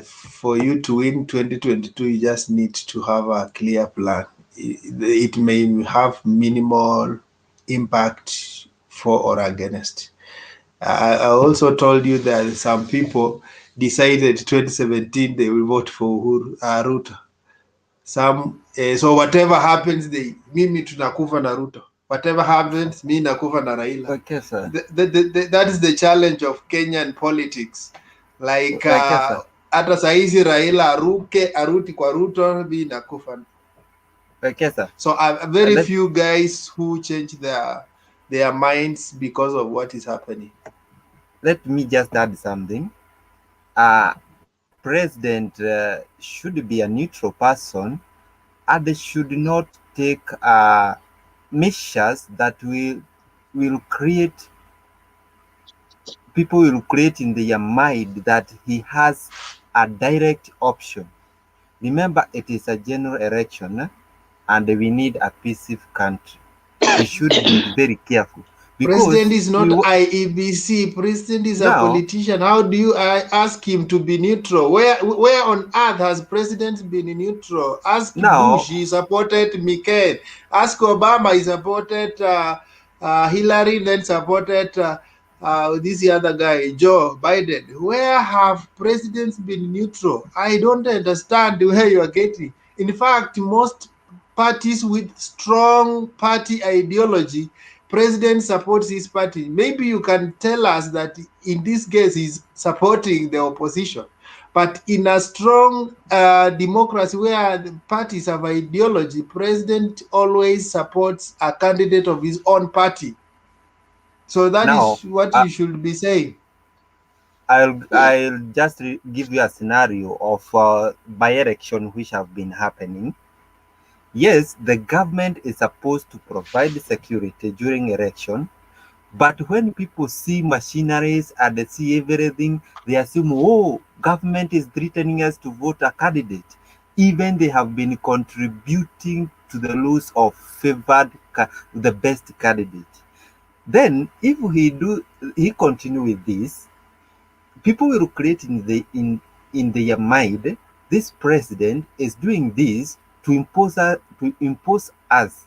[SPEAKER 1] For you to win 2022, you just need to have a clear plan. It may have minimal impact for or against. I also told you that some people decided 2017 they will vote for Ruto. So whatever happens, mimi tunakufa na Ruto. Whatever happens, mi nakufa na Raila.
[SPEAKER 6] Okay, sir.
[SPEAKER 1] That is the challenge of Kenyan politics. Like hata saizi Raila aruti kwa Ruto, mi nakufa.
[SPEAKER 6] Okay, sir.
[SPEAKER 1] So very few guys who change their minds because of what is happening.
[SPEAKER 6] Let me just add something. President should be a neutral person, and they should not take measures that will create people will create in their mind that he has a direct option. Remember, it is a general election, and we need a peaceful country. They should be very careful.
[SPEAKER 1] President is not IEBC. President is a politician. How do you ask him to be neutral? Where on earth has president been neutral? Ask Bush, he supported McCain. Ask Obama, he supported Hillary, then supported this other guy, Joe Biden. Where have presidents been neutral? I don't understand where you are getting. In fact, most parties with strong party ideology, president supports his party. Maybe you can tell us that in this case he's supporting the opposition. But in a strong democracy where the parties have ideology, president always supports a candidate of his own party. So that is what you should be saying.
[SPEAKER 6] I'll just give you a scenario of by-election which have been happening. Yes, the government is supposed to provide security during election, but when people see machineries and they see everything, they assume, oh, government is threatening us to vote a candidate. Even they have been contributing to the rules of favored the best candidate. Then, if he continue with this, people will create in their mind this president is doing this to impose us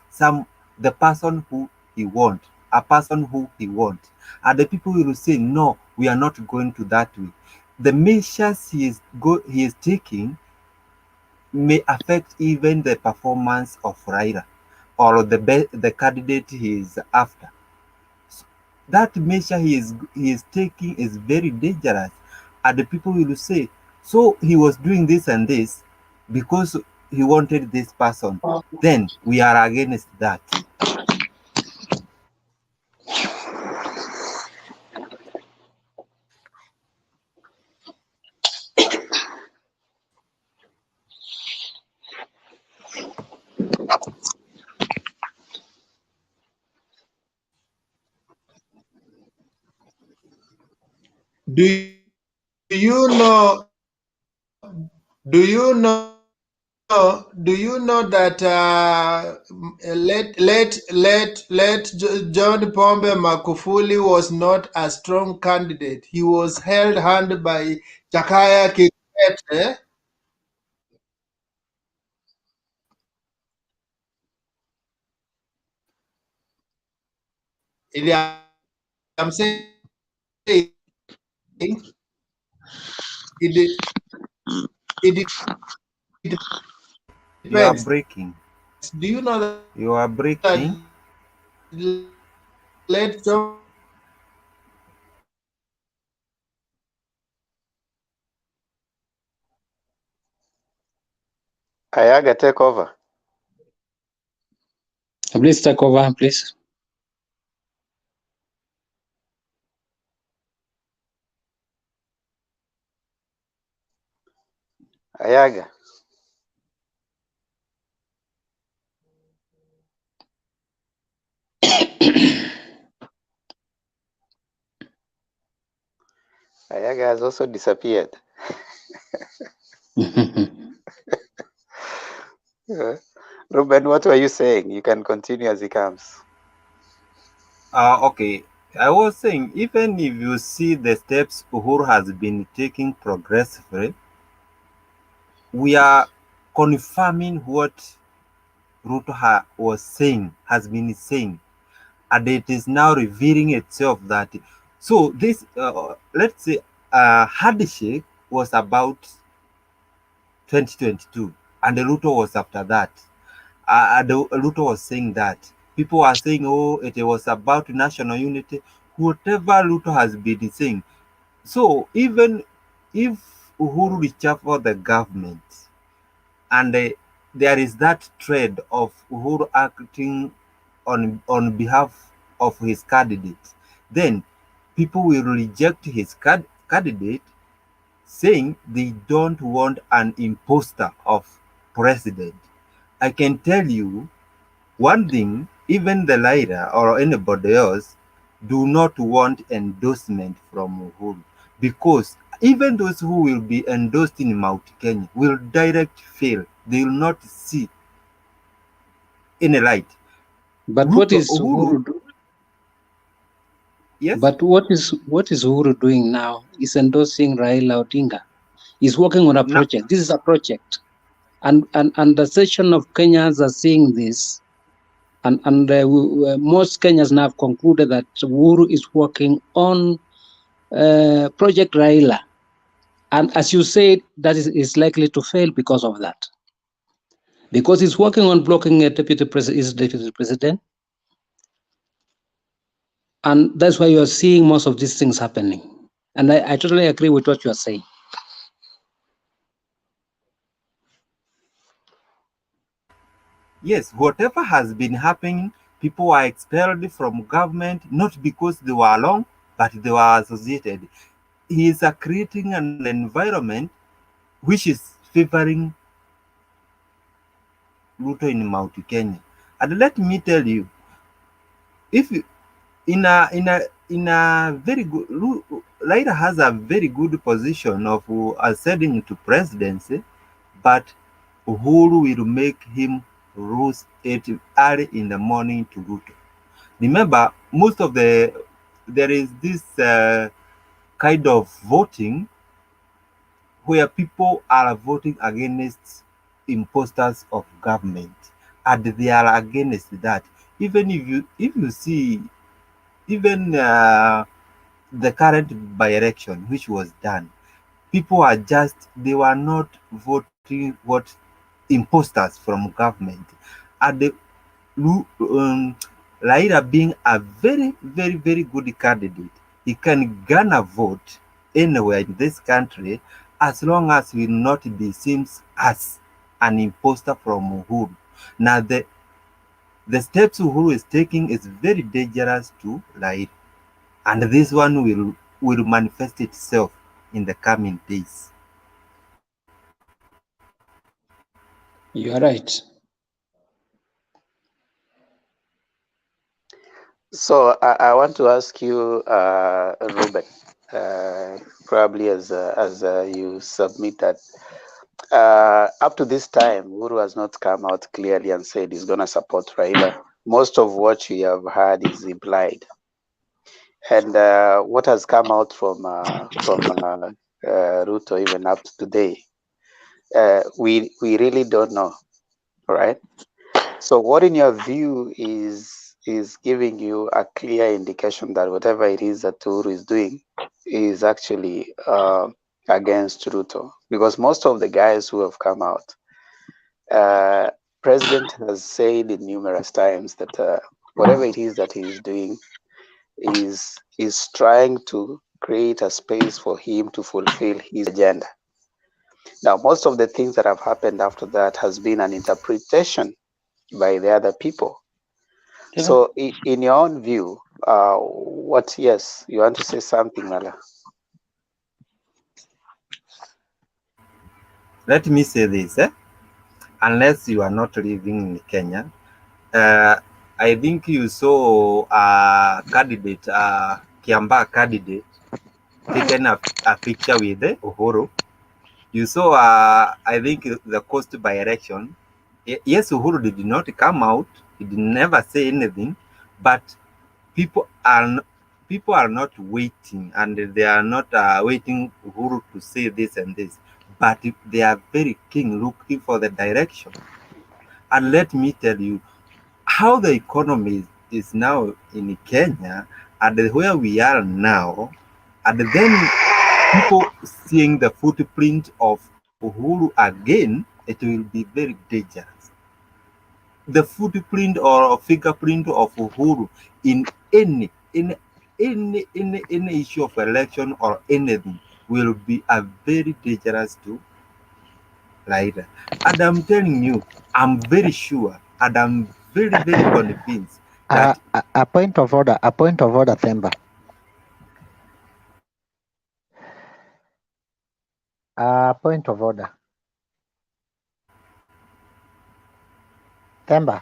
[SPEAKER 6] the person who he want, a person who he want, and the people will say no, we are not going to that way. The measures he is taking may affect even the performance of Raila or the candidate he is after. That measure he is taking is very dangerous, and the people will say, so he was doing this and this because he wanted this person, then we are against that.
[SPEAKER 1] Do you know? Do you know? Do you know that John Pombe Magufuli was not a strong candidate. He was held hand by Jakaya Kikwete. I'm saying it, it
[SPEAKER 6] You are
[SPEAKER 1] depends.
[SPEAKER 6] breaking.
[SPEAKER 1] Do you know that
[SPEAKER 6] You are breaking.
[SPEAKER 1] late John
[SPEAKER 11] Ayaga, take over.
[SPEAKER 4] Please take over, please.
[SPEAKER 11] Ayaga. Ayaga has also disappeared. Ruben, what were you saying? You can continue as he comes.
[SPEAKER 6] Okay. I was saying, even if you see the steps Uhuru has been taking progressively, we are confirming what Ruto has been saying, and it is now revealing itself that. So this, let's say, handshake was about 2022, and the Ruto was after that. Ruto was saying that. People are saying, oh, it was about national unity. Whatever Ruto has been saying. So even if Uhuru reshuffle the government, and there is that trend of Uhuru acting on behalf of his candidate, then people will reject his candidate, saying they don't want an imposter of president. I can tell you one thing, even the leader or anybody else do not want endorsement from Uhuru, because even those who will be endorsed in Mount Kenya will direct fail. They will not see any light.
[SPEAKER 4] But what
[SPEAKER 6] Ruto,
[SPEAKER 4] is
[SPEAKER 6] Uhuru,
[SPEAKER 4] Uhuru do?
[SPEAKER 6] yes?
[SPEAKER 4] But what is Uhuru doing now? Is endorsing Raila Odinga. He's working on a
[SPEAKER 6] Now,
[SPEAKER 4] project. This is a project, and the section of Kenyans are seeing this, and most Kenyans now have concluded that Uhuru is working on Project Raila, and as you said, that is likely to fail because of that, because he's working on blocking a deputy president, and that's why you are seeing most of these things happening. And I totally agree with what you are saying.
[SPEAKER 6] yes, whatever has been happening, people are expelled from government not because they were alone, but they were associated. He is creating an environment which is favoring Ruto in Mount Kenya. And let me tell you, if you, in a very good, Raila has a very good position of ascending to presidency, but Uhuru will make him rose early in the morning to Ruto. Remember, there is this kind of voting where people are voting against imposters of government, and they are against that. Even if you see, even the current by-election which was done, people are just, they were not voting what imposters from government, and Raila being a very, very, very good candidate, he can garner vote anywhere in this country as long as he will not be seen as an imposter from Uhuru. Now, the steps Uhuru is taking is very dangerous to Raila, and this one will manifest itself in the coming days.
[SPEAKER 4] You are right.
[SPEAKER 11] So I want to ask you, Ruben, probably as you submit that, up to this time, Uhuru has not come out clearly and said he's going to support Raila. Most of what we have heard is implied. And what has come out from Ruto even up to today, we really don't know, right? So what in your view is giving you a clear indication that whatever it is that Uhuru is doing is actually against Ruto? Because most of the guys who have come out, President has said in numerous times that whatever it is that he is doing is trying to create a space for him to fulfill his agenda. Now, most of the things that have happened after that has been an interpretation by the other people. So, in your own view, yes, you want to say something, Mala?
[SPEAKER 6] Let me say this, unless you are not living in Kenya, I think you saw a candidate, Kiamba candidate, taken a picture with Uhuru. You saw, I think, the cost by election. Yes, Uhuru did not come out. He did never say anything, but people are not waiting, and they are not waiting Uhuru to say this and this, but they are very keen looking for the direction. And let me tell you how the economy is now in Kenya, and where we are now, and then people seeing the footprint of Uhuru again, it will be very dangerous. The footprint or fingerprint of Uhuru in any issue of election or anything will be a very dangerous to Raila. And I'm telling you, I'm very sure and I'm very, very convinced that
[SPEAKER 10] A point of order, Themba. Point of order. Themba.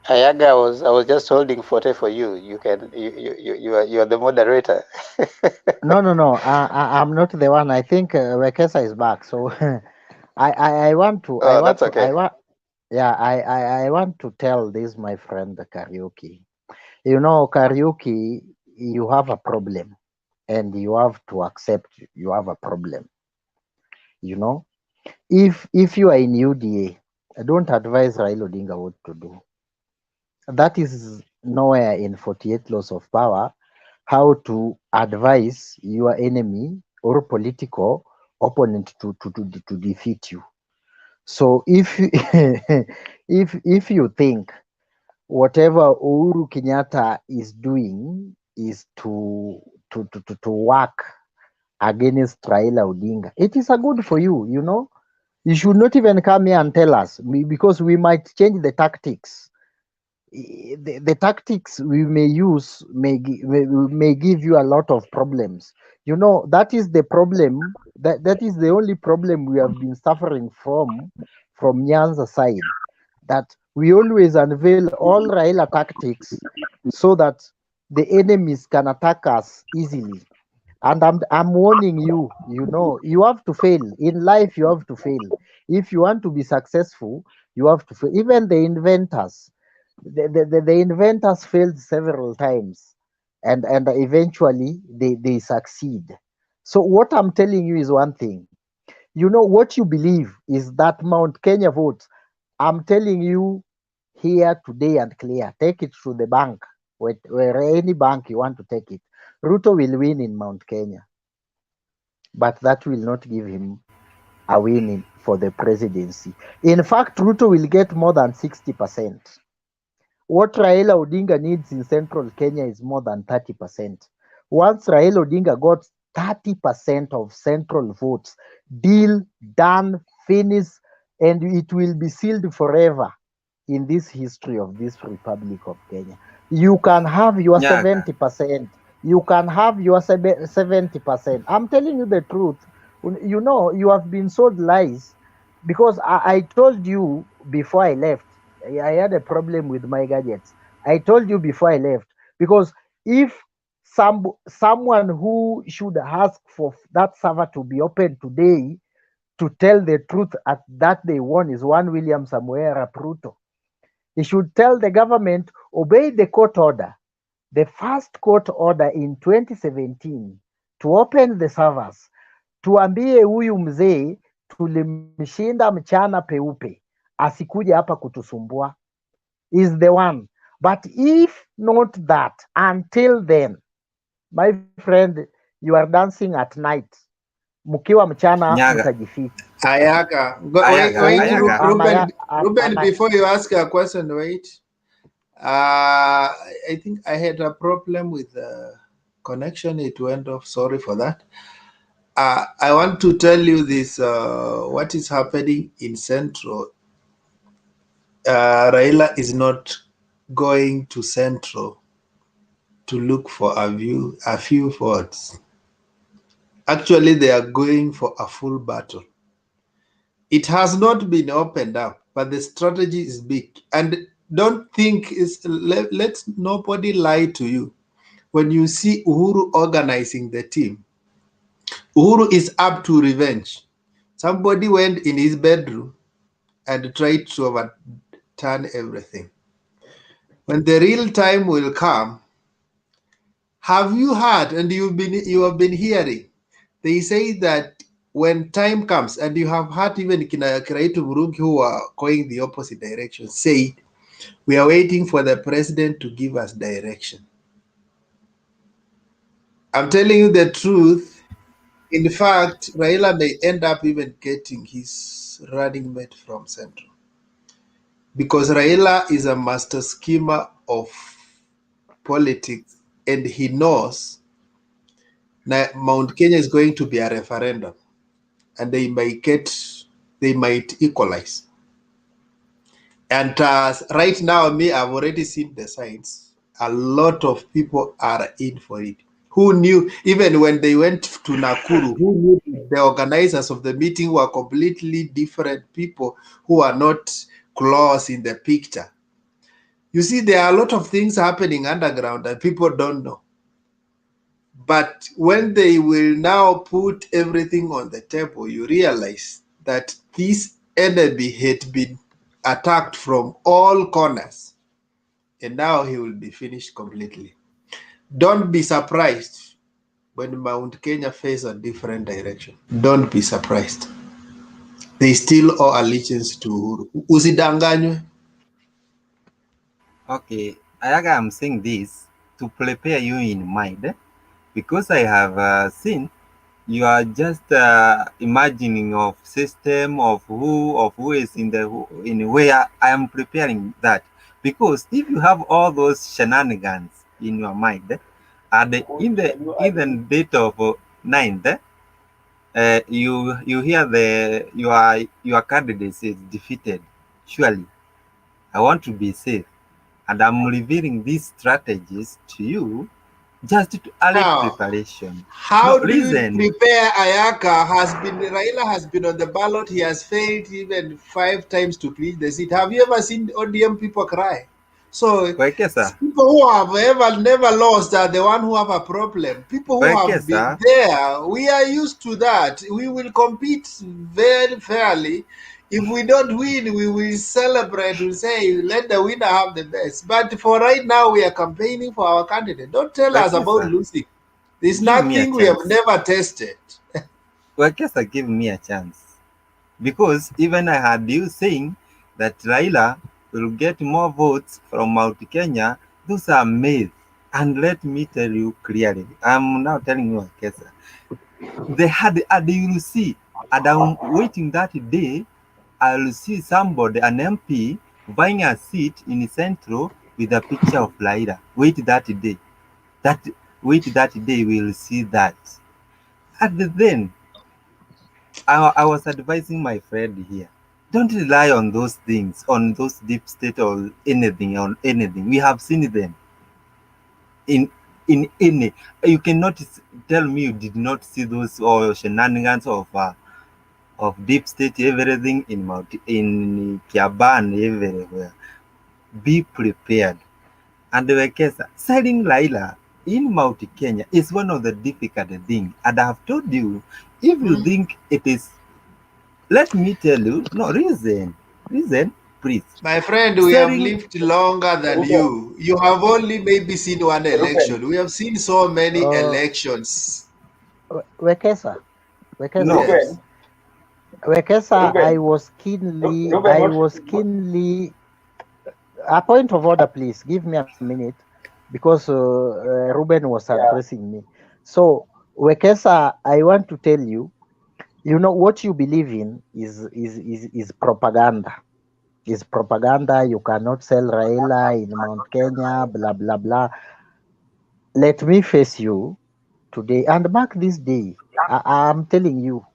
[SPEAKER 11] Ayaga, I was just holding forte for you. You can you are the moderator.
[SPEAKER 10] No. I'm not the one. I think Wekesa is back. So I want to.
[SPEAKER 11] Oh, that's okay.
[SPEAKER 10] I want to tell this, my friend Karaoke. You know, Karaoke, you have a problem, and you have to accept you have a problem. You know, if you are in UDA, I don't advise Raila Odinga what to do. That is nowhere in 48 laws of power how to advise your enemy or political opponent to defeat you. So if if you think whatever Uhuru Kenyatta is doing is to work against Raila Odinga, it is a good for you, you know. You should not even come here and tell us because we might change the tactics. The tactics we may use may give you a lot of problems. You know, that is the problem. That is the only problem we have been suffering from Nyanza side. That we always unveil all Raila tactics so that the enemies can attack us easily. And I'm warning you, you know, you have to fail. In life, you have to fail. If you want to be successful, You have to fail. Even the inventors, the inventors failed several times, and eventually they succeed. So what I'm telling you is one thing. You know what you believe is that Mount Kenya votes. I'm telling you here today and clear. Take it to the bank, where any bank you want to take it. Ruto will win in Mount Kenya, but that will not give him a win for the presidency. In fact, Ruto will get more than 60%. What Raila Odinga needs in central Kenya is more than 30%. Once Raila Odinga got 30% of central votes, deal done, finished, and it will be sealed forever in this history of this Republic of Kenya. You can have your
[SPEAKER 6] Nyaga.
[SPEAKER 10] 70%. You can have your 70%. I'm telling you the truth. You know, you have been sold lies because I told you before I left. I had a problem with my gadgets. I told you before I left because if someone who should ask for that server to be open today to tell the truth at that they won is one William Samuel Rapruto. He should tell the government obey the court order, the first court order in 2017 to open the servers. Tuambie huyu mzee tulimshinda mchana peupe, asikuja hapa kutusumbua. Is the one. But if not that, until then, my friend, you are dancing at night. Mkiwa mchana
[SPEAKER 6] Nyaga.
[SPEAKER 10] mtajificha.
[SPEAKER 1] Ayaga. Wait,
[SPEAKER 6] Ayaga. Ayaga.
[SPEAKER 1] Ruben, before you ask a question, wait. I think I had a problem with the connection. It went off. Sorry for that. I want to tell you this, what is happening in Central. Raila is not going to Central to look for a few votes. Actually, they are going for a full battle. It has not been opened up, but the strategy is big. And don't think let nobody lie to you. When you see Uhuru organizing the team, Uhuru is up to revenge. Somebody went in his bedroom and tried to overturn everything. When the real time will come, have you heard, and you have been hearing, they say that when time comes, and you have heard even Kiraitu Murungi who are going the opposite direction, say, we are waiting for the president to give us direction. I'm telling you the truth. In fact, Raila may end up even getting his running mate from Central. Because Raila is a master schemer of politics, and he knows that Mount Kenya is going to be a referendum, and they might equalize. And right now, I've already seen the signs. A lot of people are in for it. Who knew, even when they went to Nakuru, who knew the organizers of the meeting were completely different people who are not close in the picture? You see, there are a lot of things happening underground that people don't know. But when they will now put everything on the table, you realize that this enemy had been attacked from all corners, and now he will be finished completely. Don't be surprised when Mount Kenya face a different direction. Don't be surprised. They still owe allegiance to Uhuru. Usidanganywe.
[SPEAKER 6] Okay, Ayaga, I'm saying this to prepare you in mind, because I have seen you are just imagining of system of who is in where I am preparing that, because if you have all those shenanigans in your mind, and in the even date of 9th, you hear your candidate is defeated. Surely, I want to be safe, and I'm revealing these strategies to you just to early preparation.
[SPEAKER 1] How
[SPEAKER 6] No,
[SPEAKER 1] do
[SPEAKER 6] listen.
[SPEAKER 1] you prepare? Ayaka Raila has been on the ballot. He has failed even 5 times to clinch the seat. Have you ever seen ODM people cry? So people who have never lost are the one who have a problem. People who have been there, we are used to that. We will compete very fairly. If we don't win, we will celebrate. We'll say, let the winner have the best. But for right now, we are campaigning for our candidate. Don't tell us about
[SPEAKER 6] Wekesa,
[SPEAKER 1] losing. There's
[SPEAKER 6] give me a
[SPEAKER 1] nothing we have
[SPEAKER 6] chance.
[SPEAKER 1] never tested.
[SPEAKER 6] Wekesa, give me a chance. Because even I had you saying that Raila will get more votes from Mount Kenya, those are myths. And let me tell you clearly, I'm now telling you, Wekesa, they had, and you will see, and I'm waiting that day, I'll see somebody, an MP, buying a seat in Central with a picture of Raila. Wait that day. Wait that day, we'll see that. And then, I was advising my friend here, don't rely on those things, on those deep state or anything, on anything. We have seen them in any. You cannot tell me you did not see those or shenanigans of deep state, everything in Kiaban, everywhere. Be prepared. And the case, selling Laila in Mount Kenya is one of the difficult things. And I have told you, if you think it is, let me tell you, no, reason, please.
[SPEAKER 1] My friend, we have
[SPEAKER 6] Selling,
[SPEAKER 1] lived longer than you. You have only maybe seen one election. We have seen so many
[SPEAKER 12] Uh,
[SPEAKER 1] elections.
[SPEAKER 12] Wekesa,
[SPEAKER 6] no,
[SPEAKER 1] Yes.
[SPEAKER 12] Wekesa, I was keenly. A point of order, please. Give me a minute, because Ruben was addressing me. So, Wekesa, I want to tell you, what you believe in is propaganda. Is propaganda. You cannot sell Raila in Mount Kenya, blah blah blah. Let me face you today and mark this day. I'm telling you,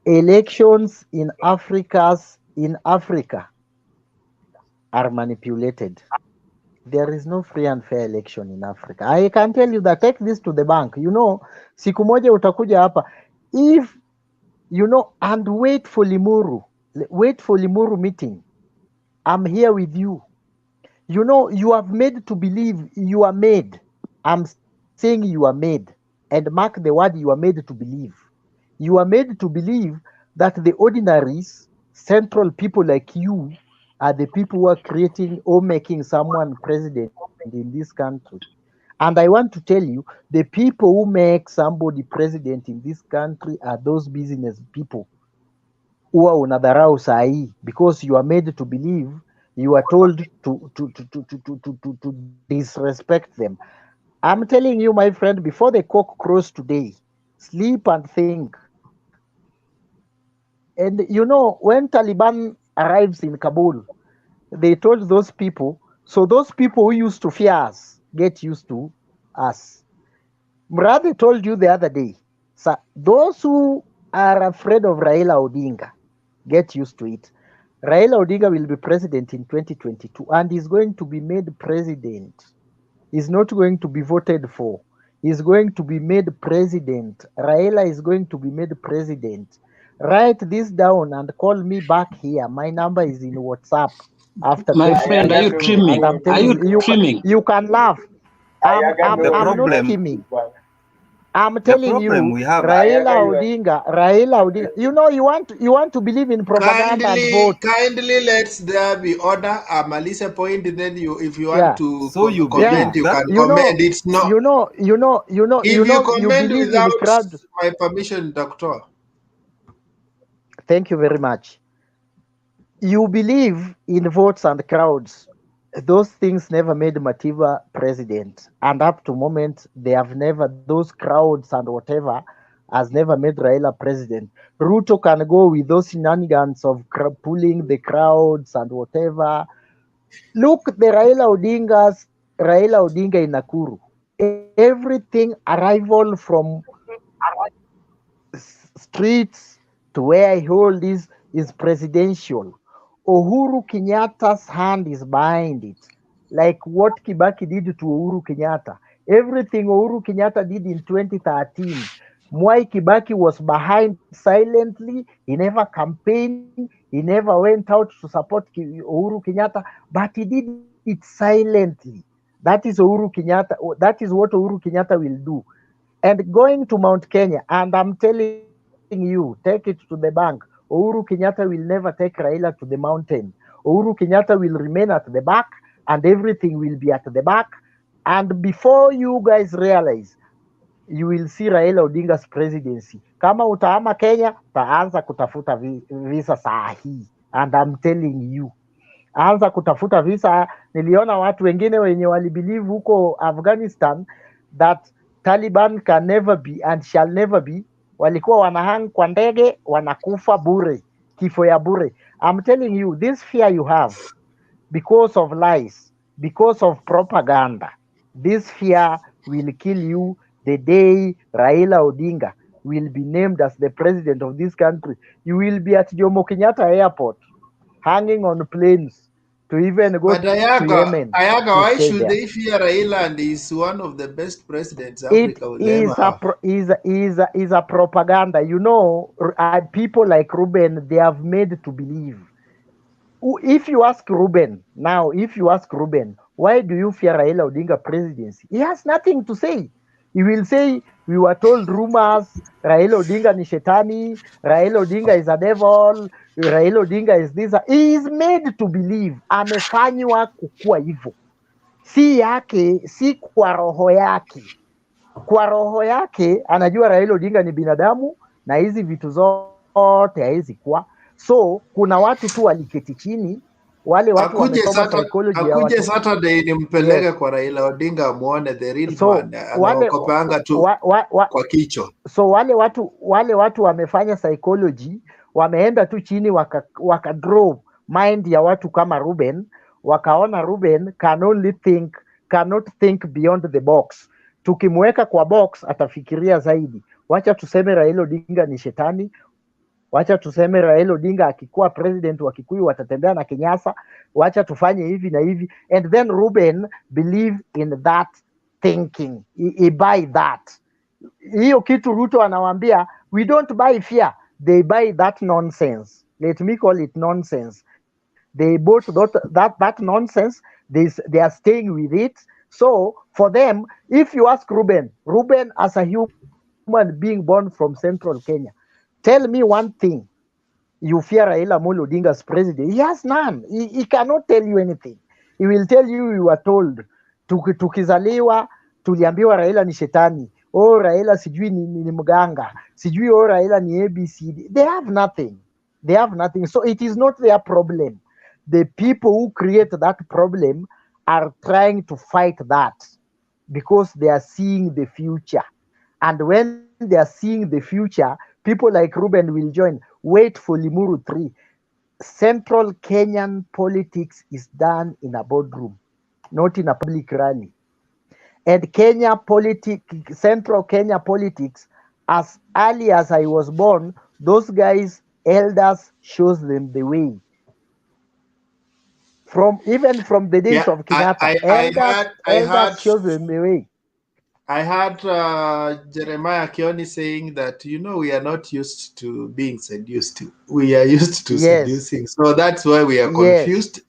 [SPEAKER 12] elections in Africa are manipulated. There is no free and fair election in Africa. I can tell you that. Take this to the bank. Siku moja utakuja hapa. If and wait for Limuru. Wait for Limuru meeting. I'm here with you. You have made to believe you are made. I'm saying you are made. And mark the word, you are made to believe. You are made to believe that the ordinaries, central people like you, are the people who are creating or making someone president in this country. And I want to tell you, the people who make somebody president in this country are those business people huwa unadharau saa hii, because you are made to believe, you are told to disrespect them. I'm telling you, my friend, before the cock crows today, sleep and think. And when Taliban arrives in Kabul, they told those people, so those people who used to fear us, get used to us. Mradhi told you the other day, so those who are afraid of Raila Odinga, get used to it. Raila Odinga will be president in 2022 and is going to be made president. He's not going to be voted for. He's going to be made president. Raila is going to be made president. Write this down and call me back here. My number is in WhatsApp after
[SPEAKER 4] My
[SPEAKER 12] 2022.
[SPEAKER 4] friend, are you
[SPEAKER 12] And
[SPEAKER 4] trimming?
[SPEAKER 12] I'm
[SPEAKER 4] Are
[SPEAKER 12] telling
[SPEAKER 4] you
[SPEAKER 12] you,
[SPEAKER 4] trimming?
[SPEAKER 12] you can laugh.
[SPEAKER 6] the
[SPEAKER 12] I'm not
[SPEAKER 6] problem,
[SPEAKER 12] kidding. I'm
[SPEAKER 6] the
[SPEAKER 12] telling
[SPEAKER 6] problem
[SPEAKER 12] you,
[SPEAKER 6] we have,
[SPEAKER 12] Raila Odinga. You want to believe in propaganda and vote.
[SPEAKER 1] Kindly let there be order. Malisa point. Then if you want
[SPEAKER 12] Yeah,
[SPEAKER 1] to
[SPEAKER 6] so you
[SPEAKER 1] comment,
[SPEAKER 6] believe
[SPEAKER 12] yeah.
[SPEAKER 1] you
[SPEAKER 6] that
[SPEAKER 1] can comment. It's not. If you
[SPEAKER 12] You
[SPEAKER 1] comment
[SPEAKER 12] believe in
[SPEAKER 1] without
[SPEAKER 12] crowd.
[SPEAKER 1] my permission, doctor.
[SPEAKER 12] Thank you very much. You believe in votes and crowds. Those things never made Mativa president, and up to moment they have never. Those crowds and whatever has never made Raila president. Ruto can go with those shenanigans of pulling the crowds and whatever. Look, Raila Odinga in Nakuru. Everything arrival from streets to where I hold is presidential. Uhuru Kenyatta's hand is behind it, like what Kibaki did to Uhuru Kenyatta. Everything Uhuru Kenyatta did in 2013, Mwai Kibaki was behind silently. He never campaigned. He never went out to support Uhuru Kenyatta, but he did it silently. That is what Uhuru Kenyatta will do. And going to Mount Kenya, and I'm telling you, take it to the bank. Uhuru Kenyatta will never take Raila to the mountain. Uhuru Kenyatta will remain at the back and everything will be at the back. And before you guys realize, you will see Raila Odinga's presidency. Kama utahama Kenya, taanza kutafuta visa saa hii. And I'm telling you, anza kutafuta visa. Niliona watu wengine wenye walibelieve huko Afghanistan that Taliban can never be and shall never be, walikuwa wanahang kwa ndege, wanakufa bure, kifo ya bure. I'm telling you, this fear you have because of lies, because of propaganda, this fear will kill you the day Raila Odinga will be named as the president of this country. You will be at Jomo Kenyatta airport, hanging on planes to even go
[SPEAKER 1] But
[SPEAKER 12] to Yemen to
[SPEAKER 1] Why
[SPEAKER 12] stay
[SPEAKER 1] should
[SPEAKER 12] there.
[SPEAKER 1] they fear Raila? And he's one of the best presidents
[SPEAKER 12] It
[SPEAKER 1] Africa will ever
[SPEAKER 12] is a
[SPEAKER 1] have.
[SPEAKER 12] is a propaganda. You know, people like Ruben, they have made to believe. If you ask Ruben now, if you ask Ruben, why do you fear Raila Odinga presidency? He has nothing to say. He will say, we were told rumors, Raila Odinga ni shetani, Raila Odinga is a devil, Raila Odinga is this. He is made to believe. Amefanywa kukua hivyo. Si yake, si kwa roho yake. Kwa roho yake anajua Raila Odinga ni binadamu na hizi vitu zote haizi kuwa. So kuna watu tu waliketi chini, wale watu wamesoma psychology ya
[SPEAKER 1] Akuje
[SPEAKER 12] watu.
[SPEAKER 1] Saturday nimpeleke
[SPEAKER 12] Yes.
[SPEAKER 1] kwa Raila Odinga muone the real
[SPEAKER 12] So
[SPEAKER 1] man.
[SPEAKER 12] wale
[SPEAKER 1] Anaokopanga tu kwa kichwa.
[SPEAKER 12] so wale watu wamefanya psychology, wameenda tu chini waka draw mind ya watu kama Ruben, wakaona Ruben cannot think beyond the box. Tukimweka kwa box atafikiria zaidi. Wacha tuseme Raila Odinga ni shetani, wacha tuseme Raila Odinga akikuwa president wa Kikuyu watatembea na kinyasa, wacha tufanye hivi na hivi, and then Ruben believe in that thinking. He buy that. Hiyo kitu Ruto anawaambia, we don't buy fear, they buy that nonsense. Let me call it nonsense. They bought that nonsense. They are staying with it. So for them, if you ask Ruben as a human being born from Central Kenya, tell me one thing you fear Raila Amolo Odinga's president. He has none. He cannot tell you anything. He will tell you you were told. Tukizaliwa tuliambiwa Raila ni shetani. Oh, Raila sijui ni mganga. Sijui oh, Raila ni ABCD. They have nothing. They have nothing. So it is not their problem. The people who create that problem are trying to fight that because they are seeing the future. And when they are seeing the future, people like Ruben will join. Wait for Limuru 3. Central Kenyan politics is done in a boardroom, not in a public rally. And Central Kenya politics, as early as I was born, those guys, elders, shows them the way. Even from the days
[SPEAKER 1] Yeah,
[SPEAKER 12] of Kenyatta, elders shows them the way.
[SPEAKER 1] I heard Jeremiah Kioni saying that, we are not used to being seduced. We are used to
[SPEAKER 12] Yes,
[SPEAKER 1] seducing. So that's why we are
[SPEAKER 12] yes,
[SPEAKER 1] confused.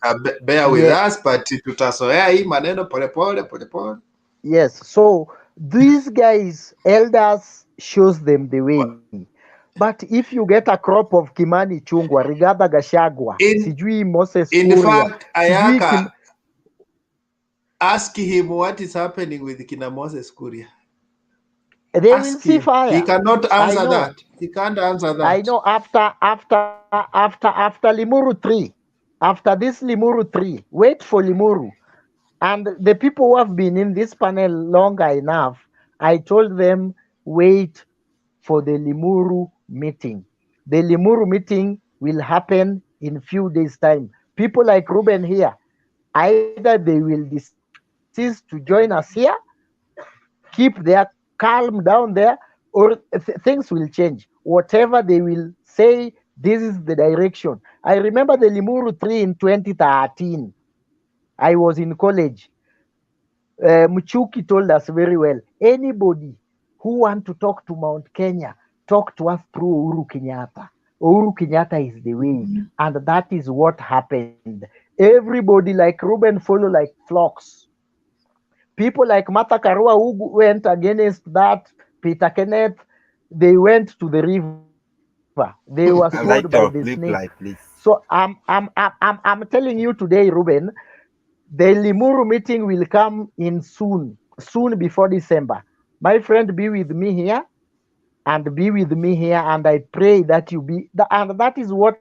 [SPEAKER 1] Bear with
[SPEAKER 12] yes,
[SPEAKER 1] us, but tutasoea hii maneno polepole.
[SPEAKER 12] yes. So these guys, elders, shows them the way. But if you get a crop of Kimani Chungwa, Rigathi Gachagua, sijui Moses
[SPEAKER 1] In
[SPEAKER 12] Kuria,
[SPEAKER 1] fact,
[SPEAKER 12] sijui
[SPEAKER 1] Ayaka, ask him what is happening with Kina Moses Kuria.
[SPEAKER 12] they will
[SPEAKER 1] Ask
[SPEAKER 12] see
[SPEAKER 1] him. He
[SPEAKER 12] fire.
[SPEAKER 1] cannot
[SPEAKER 12] I
[SPEAKER 1] answer
[SPEAKER 12] know.
[SPEAKER 1] that. He can't answer
[SPEAKER 12] I
[SPEAKER 1] that.
[SPEAKER 12] know after Limuru 3, after this Limuru 3, wait for Limuru. And the people who have been in this panel longer enough, I told them, wait for the Limuru meeting. The Limuru meeting will happen in few days' time. People like Ruben here, either they will desist to join us here, keep their calm down there, or things will change. Whatever they will say, this is the direction. I remember the Limuru 3 in 2013. I was in college. Muchuki told us very well, anybody who want to talk to Mount Kenya, talk to us through Uhuru Kenyatta. Uhuru Kenyatta is the way. And that is what happened. Everybody like Ruben follow like flocks. People like Martha Karua who went against that, Peter Kenneth, they went to the river. They were
[SPEAKER 6] I'd
[SPEAKER 12] swallowed
[SPEAKER 6] like
[SPEAKER 12] by
[SPEAKER 6] your
[SPEAKER 12] the snake.
[SPEAKER 6] reply, please.
[SPEAKER 12] So I'm telling you today, Ruben, the Limuru meeting will come in soon before December. My friend, be with me here and be with me here, and I pray that you be. And that is what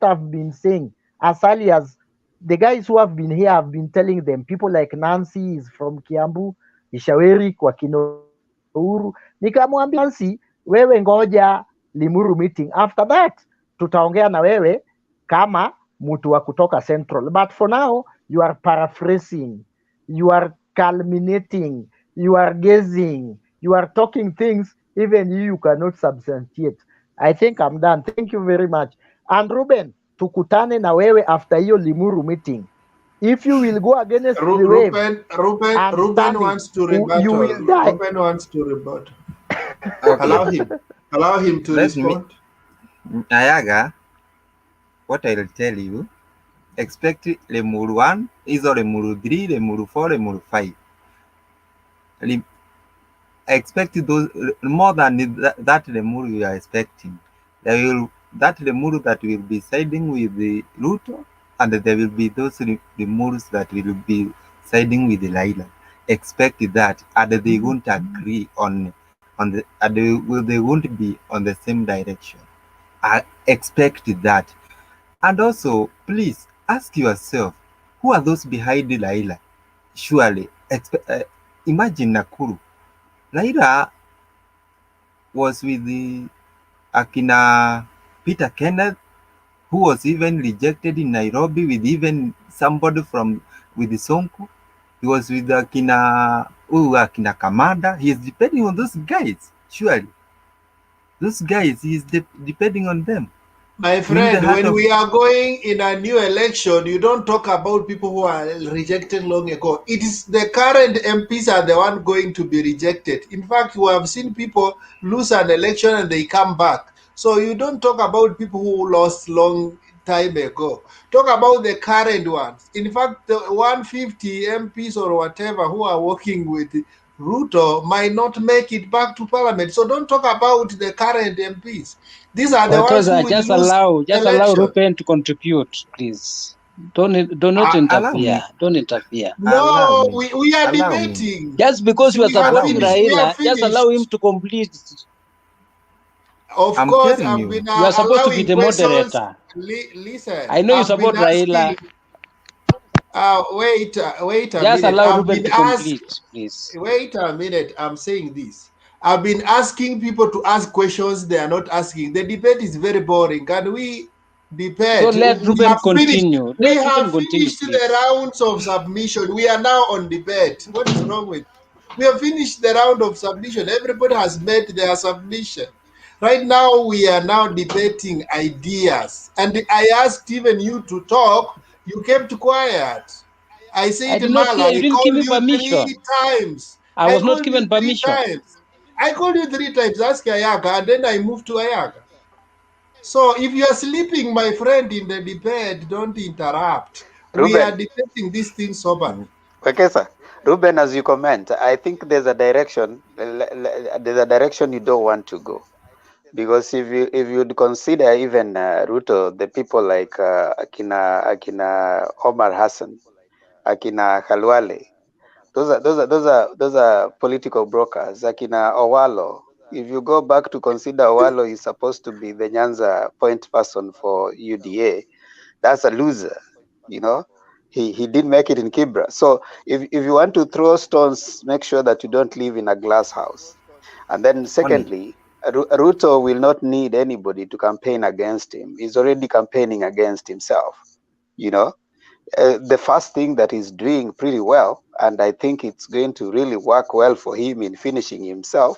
[SPEAKER 12] I've been saying as early as the guys who have been here have been telling them. People like Nancy is from Kiambu, Ishaweri kwa Kinouru. Nikamwambia Nancy, wewe ngoja Limuru meeting. After that tutaongea na wewe kama mtu wa kutoka Central. But for now you are paraphrasing, you are culminating, you are guessing, you are talking things even you cannot substantiate. I think I'm done. Thank you very much. And Ruben, tukutane na wewe after hiyo Limuru meeting. If you will go against the wave and
[SPEAKER 1] Ruben
[SPEAKER 12] stand it,
[SPEAKER 1] wants to
[SPEAKER 12] you
[SPEAKER 1] rebuttal.
[SPEAKER 12] will die.
[SPEAKER 1] Ruben wants to rebuttal.
[SPEAKER 6] Okay.
[SPEAKER 1] Allow him to
[SPEAKER 6] Let me,
[SPEAKER 1] respond.
[SPEAKER 6] Ayaga, what I'll tell you, expect Lemuru 1 is or Lemuru 3, Lemuru 4, Lemuru 5. Expect those more than that Lemuru you are expecting. That Lemuru that will be siding with the Ruto, and there will be those Lemurus that will be siding with the Laila. Expect that, and they won't agree on the, and they won't be on the same direction. I expect that. And also, please ask yourself, who are those behind the Laila? Surely, imagine Nakuru. Laila was with the Akina Peter Kenneth, who was even rejected in Nairobi with even somebody from with the Sonko. He was with Akina Kamada. He is depending on those guys. Surely, those guys, he is depending on them.
[SPEAKER 1] My friend, when we are going in a new election, you don't talk about people who are rejected long ago. It is the current MPs are the one going to be rejected. In fact, we have seen people lose an election and they come back. So you don't talk about people who lost long time ago. Talk about the current ones. In fact, the 150 MPs or whatever who are working with Ruto might not make it back to parliament. So don't talk about the current MPs. These are the ones who will
[SPEAKER 4] Just
[SPEAKER 1] lose
[SPEAKER 4] allow
[SPEAKER 1] election.
[SPEAKER 4] Ruben to contribute, please. Do not interfere. Don't interfere.
[SPEAKER 1] No, we are debating.
[SPEAKER 4] Just because you are supporting
[SPEAKER 1] We are
[SPEAKER 4] Raila, just allow him
[SPEAKER 1] finished.
[SPEAKER 4] to complete.
[SPEAKER 1] Of course, I've been
[SPEAKER 4] You are supposed to be
[SPEAKER 1] allowing
[SPEAKER 4] the
[SPEAKER 1] questions.
[SPEAKER 4] moderator.
[SPEAKER 1] Listen,
[SPEAKER 4] I know you
[SPEAKER 1] I've been
[SPEAKER 4] support Raila.
[SPEAKER 1] asking. Wait a
[SPEAKER 4] Just
[SPEAKER 1] minute.
[SPEAKER 4] allow
[SPEAKER 1] I've
[SPEAKER 4] Ruben
[SPEAKER 1] been
[SPEAKER 4] to
[SPEAKER 1] asked.
[SPEAKER 4] complete, please.
[SPEAKER 1] Wait a minute. I'm saying this. I've been asking people to ask questions they are not asking. The debate is very boring. Can we
[SPEAKER 4] So
[SPEAKER 1] debate?
[SPEAKER 4] let
[SPEAKER 1] We
[SPEAKER 4] Ruben
[SPEAKER 1] have finished.
[SPEAKER 4] continue.
[SPEAKER 1] We
[SPEAKER 4] Let
[SPEAKER 1] have
[SPEAKER 4] Ruben continue,
[SPEAKER 1] finished the
[SPEAKER 4] please.
[SPEAKER 1] rounds of submission. We are now on debate. What is wrong with? We have finished the round of submission. Everybody has made their submission. Right now, we are now debating ideas. And I asked even you to talk. You kept quiet. I
[SPEAKER 4] I
[SPEAKER 1] said,
[SPEAKER 4] did not hear.
[SPEAKER 1] Mala,
[SPEAKER 4] You
[SPEAKER 1] I
[SPEAKER 4] didn't give
[SPEAKER 1] called
[SPEAKER 4] me
[SPEAKER 1] you
[SPEAKER 4] permission.
[SPEAKER 1] 3 times.
[SPEAKER 4] I
[SPEAKER 1] I
[SPEAKER 4] was not
[SPEAKER 1] called you
[SPEAKER 4] given
[SPEAKER 1] three
[SPEAKER 4] permission.
[SPEAKER 1] times. I called you 3 times, ask Ayaga, and then I moved to Ayaga. So if you are sleeping, my friend, in the debate, don't interrupt. We are
[SPEAKER 11] Ruben,
[SPEAKER 1] debating this thing soberly.
[SPEAKER 11] okay, sir. Ruben, as you comment, I think there's a direction. There's a direction you don't want to go, because if you'd consider even Ruto, the people like Akina Omar Hassan, Akina Khalwale, those are political brokers. Akina Owalo. If you go back to consider Owalo is supposed to be the Nyanza point person for UDA, that's a loser. You know, he didn't make it in Kibra. So if you want to throw stones, make sure that you don't live in a glass house. And then secondly, Ruto will not need anybody to campaign against him. He's already campaigning against himself. You know, the first thing that he's doing pretty well, and I think it's going to really work well for him in finishing himself,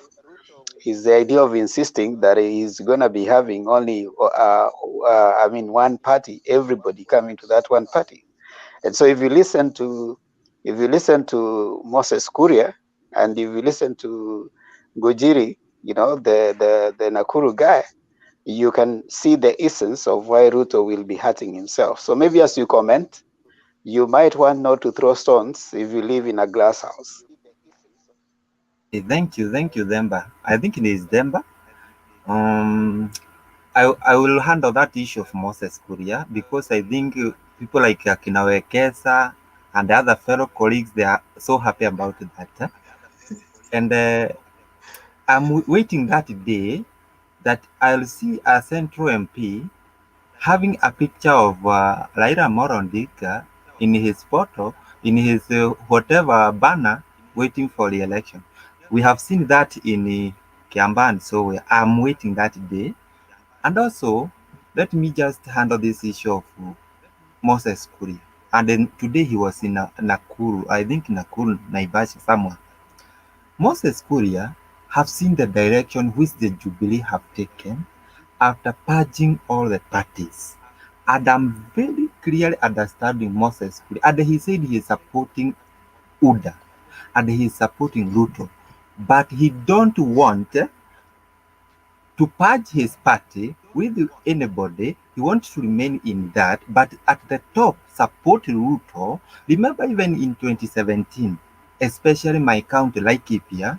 [SPEAKER 11] is the idea of insisting that he's going to be having only, one party, everybody coming to that one party. And so if you listen to Moses Kuria, and if you listen to Gojiri, you know, the Nakuru guy, you can see the essence of why Ruto will be hurting himself. So maybe as you comment, you might want not to throw stones if you live in a glass house.
[SPEAKER 6] Thank you, Demba. I think it is Demba. I will handle that issue of Moses Kuria because I think people like Akina Wekesa and other fellow colleagues, they are so happy about that. And I'm waiting that day that I'll see a Central MP having a picture of Raila Morondika in his photo, in his whatever banner, waiting for the election. We have seen that in Kiamban, so I'm waiting that day. And also, let me just handle this issue of Moses Kuria. And then today he was in Nakuru, I think Nakuru, Naivasha, somewhere. Moses Kuria have seen the direction which the Jubilee have taken after purging all the parties. And I'm very clearly understanding Moses Kuria. And he said he is supporting UDA and he is supporting Ruto. But he don't want to purge his party with anybody. He wants to remain in that, but at the top, support Ruto. Remember, even in 2017, especially my county, Laikipia,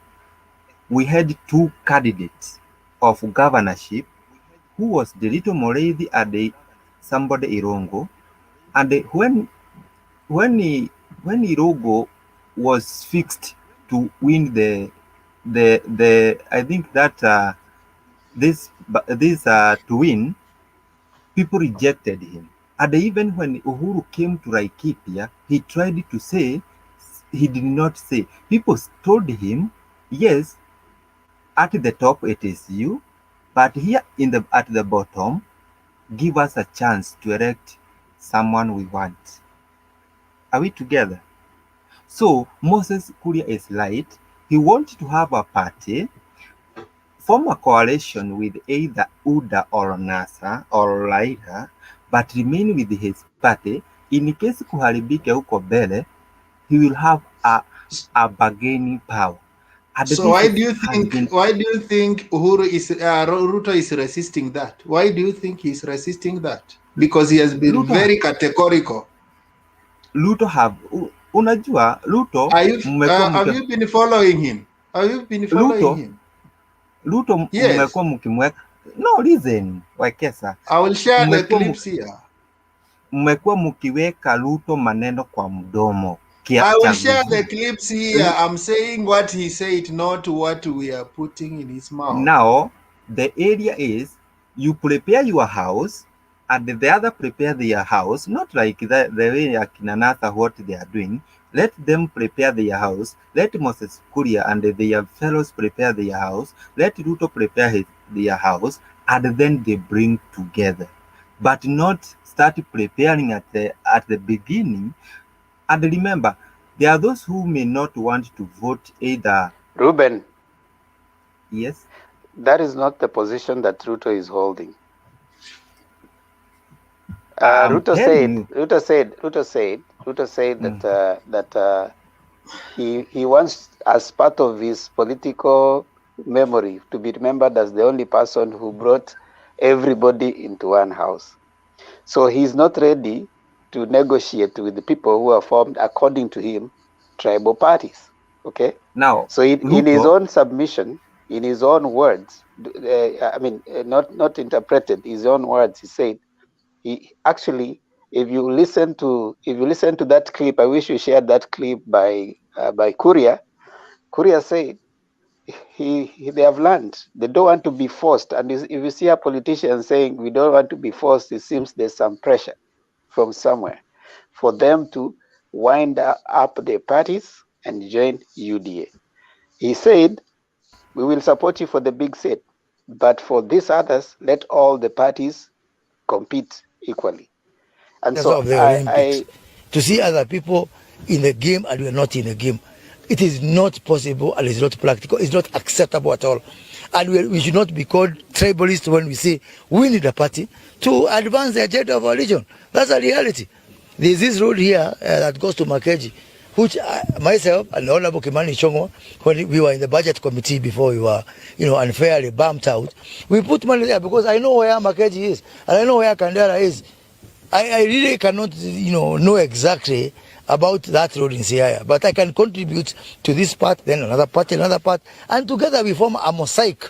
[SPEAKER 6] we had two candidates of governorship, who was the Little Moreithi and the somebody Irongo. And when Irongo was fixed to win the I think that this to win, people rejected him. And even when Uhuru came to Laikipia, he tried to say, he did not say. People told him, yes, at the top it is you, but here at the bottom, give us a chance to elect someone we want. Are we together? So Moses Kuria is right. He wanted to have a party, form a coalition with either UDA or NASA or Raila, but remain with his party. In case kuharibike huko mbele, he will have a bargaining power. And
[SPEAKER 1] so why do you think Ruto is resisting that? Why do you think he's resisting that? Because he has been very categorical.
[SPEAKER 6] Ruto unajua Ruto
[SPEAKER 1] have you been following him? Have you been following him?
[SPEAKER 6] Ruto
[SPEAKER 1] yes.
[SPEAKER 6] Mmekuwa mkimweka. No, listen, Wekesa.
[SPEAKER 1] I will share the clips here.
[SPEAKER 6] Mmekuwa mkiweka Ruto maneno kwa mdomo.
[SPEAKER 1] I will share the clips here. I'm saying what he said, not what we are putting in his mouth.
[SPEAKER 6] Now, the area is you prepare your house and the other prepare their house, not like the way Akinanatha what they are doing. Let them prepare their house. Let Moses Kuria and their fellows prepare their house. Let Ruto prepare their house, and then they bring together. But not start preparing at the beginning. And remember, there are those who may not want to vote either.
[SPEAKER 11] Ruben.
[SPEAKER 6] Yes.
[SPEAKER 11] That is not the position that Ruto is holding. Ruto said that he wants, as part of his political memory, to be remembered as the only person who brought everybody into one house. So he's not ready to negotiate with the people who are formed, according to him, tribal parties. Okay.
[SPEAKER 6] Now,
[SPEAKER 11] so in his own submission, in his own words, not interpreted, his own words, he said, he actually, if you listen to that clip, I wish you shared that clip by Kuria. Kuria said they have learned. They don't want to be forced. And if you see a politician saying we don't want to be forced, it seems there's some pressure from somewhere for them to wind up their parties and join UDA. He said, we will support you for the big seat, but for these others, let all the parties compete equally. And so
[SPEAKER 13] of the Olympics, to see other people in the game and we're not in the game, it is not possible and it's not practical. It's not acceptable at all. And we should not be called tribalists when we say we need a party to advance the agenda of our region. That's a reality. There's this road here that goes to Makeji, which myself and the Honorable Kimani Chongo, when we were in the budget committee before we were, unfairly bumped out, we put money there because I know where Makeji is and I know where Kandara is. I really cannot, know exactly about that road in Siaya, but I can contribute to this part, then another part, and together we form a mosaic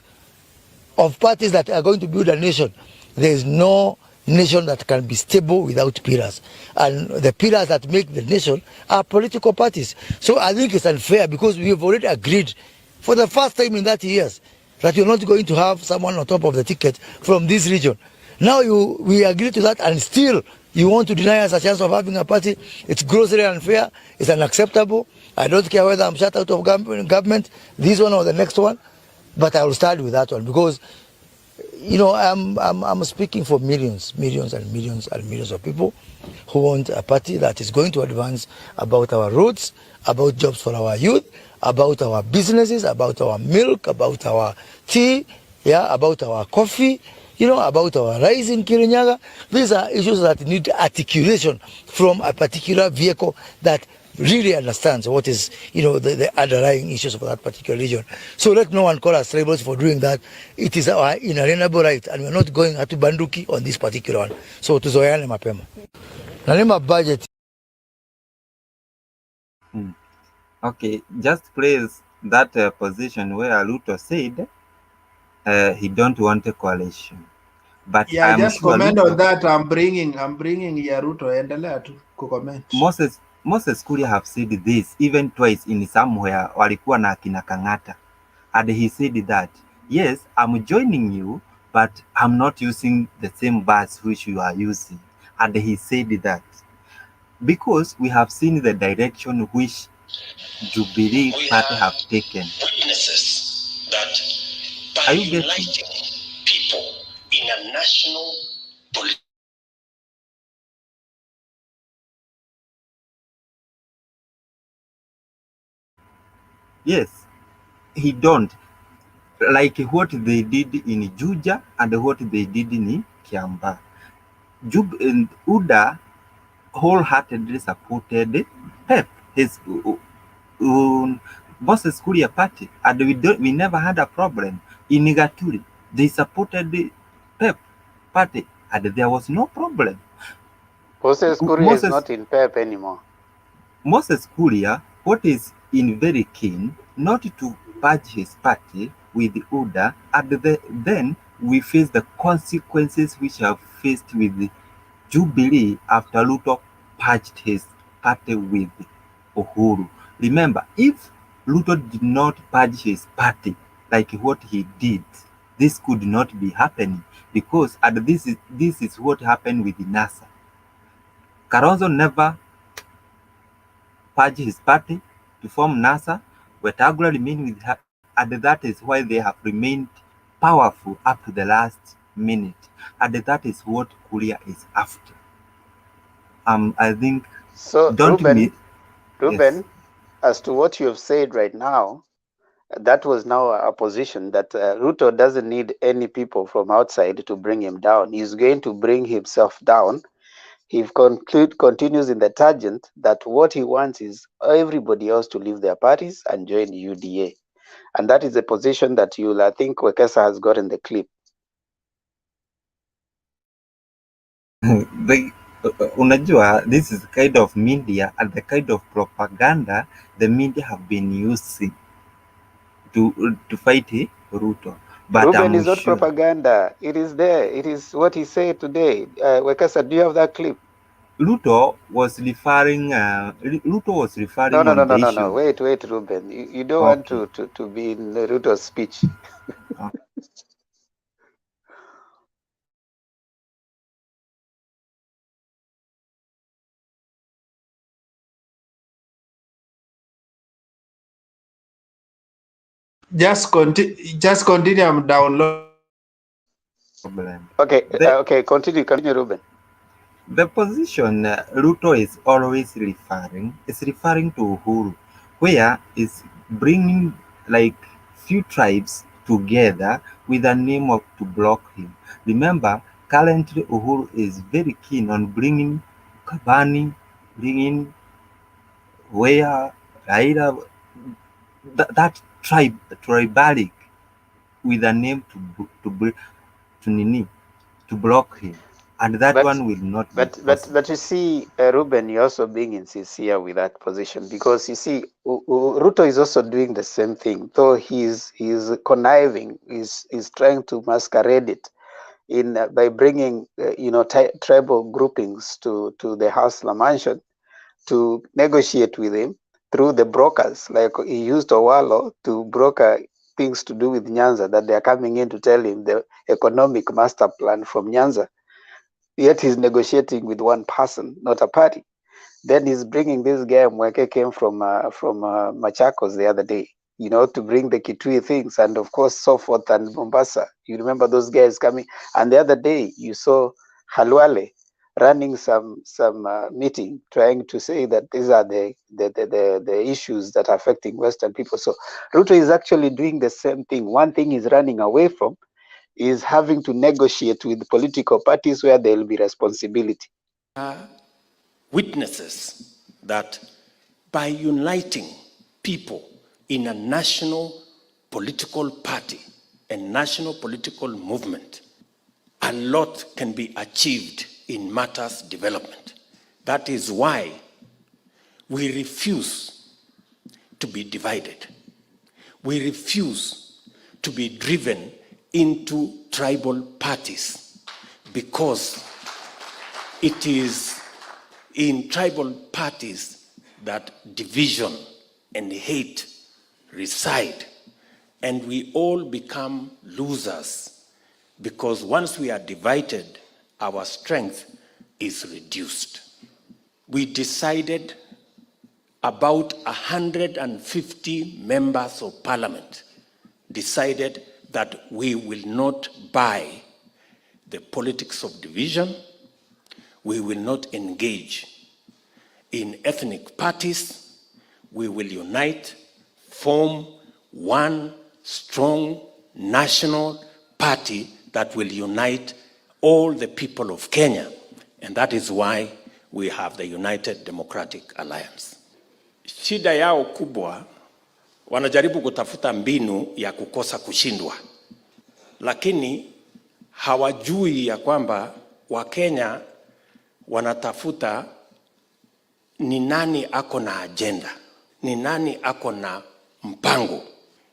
[SPEAKER 13] of parties that are going to build a nation. There is no nation that can be stable without pillars. And the pillars that make the nation are political parties. So I think it's unfair because we have already agreed for the first time in 30 years that you're not going to have someone on top of the ticket from this region. Now we agree to that, and still you want to deny us a chance of having a party. It's grossly unfair. It's unacceptable. I don't care whether I'm shut out of government, this one or the next one, but I will start with that one because, you know, I'm speaking for millions and millions of people who want a party that is going to advance about our roads, about jobs for our youth, about our businesses, about our milk, about our tea, yeah, about our coffee, you know, about our rice in Kirinyaga. These are issues that need articulation from a particular vehicle that really understands what is, you know, the underlying issues of that particular region. So let no one call us rebels for doing that. It is our inalienable right, and we're not going to banduki on this particular one. So tuzoeane mapema. Nalima budget.
[SPEAKER 6] Okay, just place that position where Ruto said he don't want a coalition. But
[SPEAKER 1] Yeah,
[SPEAKER 6] I'm
[SPEAKER 1] just
[SPEAKER 6] sure
[SPEAKER 1] comment on
[SPEAKER 6] Ruto,
[SPEAKER 1] that. I'm bringing Yaruto. Endelea tu comment.
[SPEAKER 6] Moses Kuria have said this even twice in somewhere walikuwa na akina Kang'ata. And he said that, yes, I'm joining you, but I'm not using the same bus which you are using. And he said that because we have seen the direction which Jubilee Party have taken.
[SPEAKER 14] Witnesses that
[SPEAKER 6] Are
[SPEAKER 14] by
[SPEAKER 6] you getting?
[SPEAKER 14] uniting people in a national political
[SPEAKER 6] Yes, he don't. Like what they did in Juja and what they did in Kiamba. And Uda wholeheartedly supported Pep, his Moses Kuria party, and we never had a problem. In Igaturi, they supported the Pep party, and there was no problem.
[SPEAKER 11] Moses Kuria is
[SPEAKER 6] Moses
[SPEAKER 11] not in PEP anymore.
[SPEAKER 6] Moses Kuria, what is in very keen not to purge his party with Uda, and then we face the consequences which have faced with Jubilee after Ruto purged his party with Uhuru. Remember, if Ruto did not purge his party like what he did, this could not be happening because and this is what happened with NASA. Kalonzo never purged his party to form NASA. Wetangula remained with her, and that is why they have remained powerful up to the last minute, and that is what Kuria is after. I think
[SPEAKER 11] So
[SPEAKER 6] don't me. Yes.
[SPEAKER 11] Ruben, as to what you have said right now, that was now a position that Ruto doesn't need any people from outside to bring him down. He's going to bring himself down. He continues in the tangent that what he wants is everybody else to leave their parties and join UDA. And that is a position that I think Wekesa has got in the clip.
[SPEAKER 6] Unajua, this is kind of media and the kind of propaganda the media have been using to fight Ruto. But
[SPEAKER 11] Ruben
[SPEAKER 6] I'm
[SPEAKER 11] is not
[SPEAKER 6] sure
[SPEAKER 11] propaganda. It is there. It is what he said today. Wekesa, do you have that clip?
[SPEAKER 6] Ruto was referring. Ruto was referring on the issue.
[SPEAKER 11] No. Wait, Ruben. You don't want
[SPEAKER 6] Okay.
[SPEAKER 11] to be in Ruto's speech.
[SPEAKER 1] Just continue. I'm downloading.
[SPEAKER 6] Problem.
[SPEAKER 11] Okay. Continue, Ruben.
[SPEAKER 6] The position Ruto is always referring to Uhuru, where is bringing like few tribes together with a name of to block him. Remember, currently Uhuru is very keen on bringing Kabani, bringing where Raila, that tribalic with a name to block him. and that one will not be possible.
[SPEAKER 11] But you see, Ruben, you're also being insincere with that position, because you see, Ruto is also doing the same thing, though he's conniving, is trying to masquerade it in by bringing tribal groupings to the Hustler mansion to negotiate with him through the brokers. Like he used Owalo to broker things to do with Nyanza, that they are coming in to tell him the economic master plan from Nyanza. Yet he's negotiating with one person, not a party. Then he's bringing this guy Mweke came from Machakos the other day, to bring the Kitui things, and of course so forth, and Mombasa. You remember those guys coming, and the other day you saw Halwale running some meeting, trying to say that these are the issues that are affecting Western people. So Ruto is actually doing the same thing. One thing he's running away from is having to negotiate with political parties where there will be responsibility.
[SPEAKER 14] Witnesses that by uniting people in a national political party and national political movement, a lot can be achieved in matters development. That is why we refuse to be divided. We refuse to be driven into tribal parties, because it is in tribal parties that division and hate reside, and we all become losers, because once we are divided, our strength is reduced. We decided about 150 members of parliament decided that we will not buy the politics of division. We will not engage in ethnic parties. We will unite, form one strong national party that will unite all the people of Kenya. And that is why we have the United Democratic Alliance. Shida yao kubwa, wanajaribu kutafuta mbinu ya kukosa kushindwa, lakini hawajui ya kwamba Wakenya wanatafuta ni nani ako na agenda, ni nani ako na mpango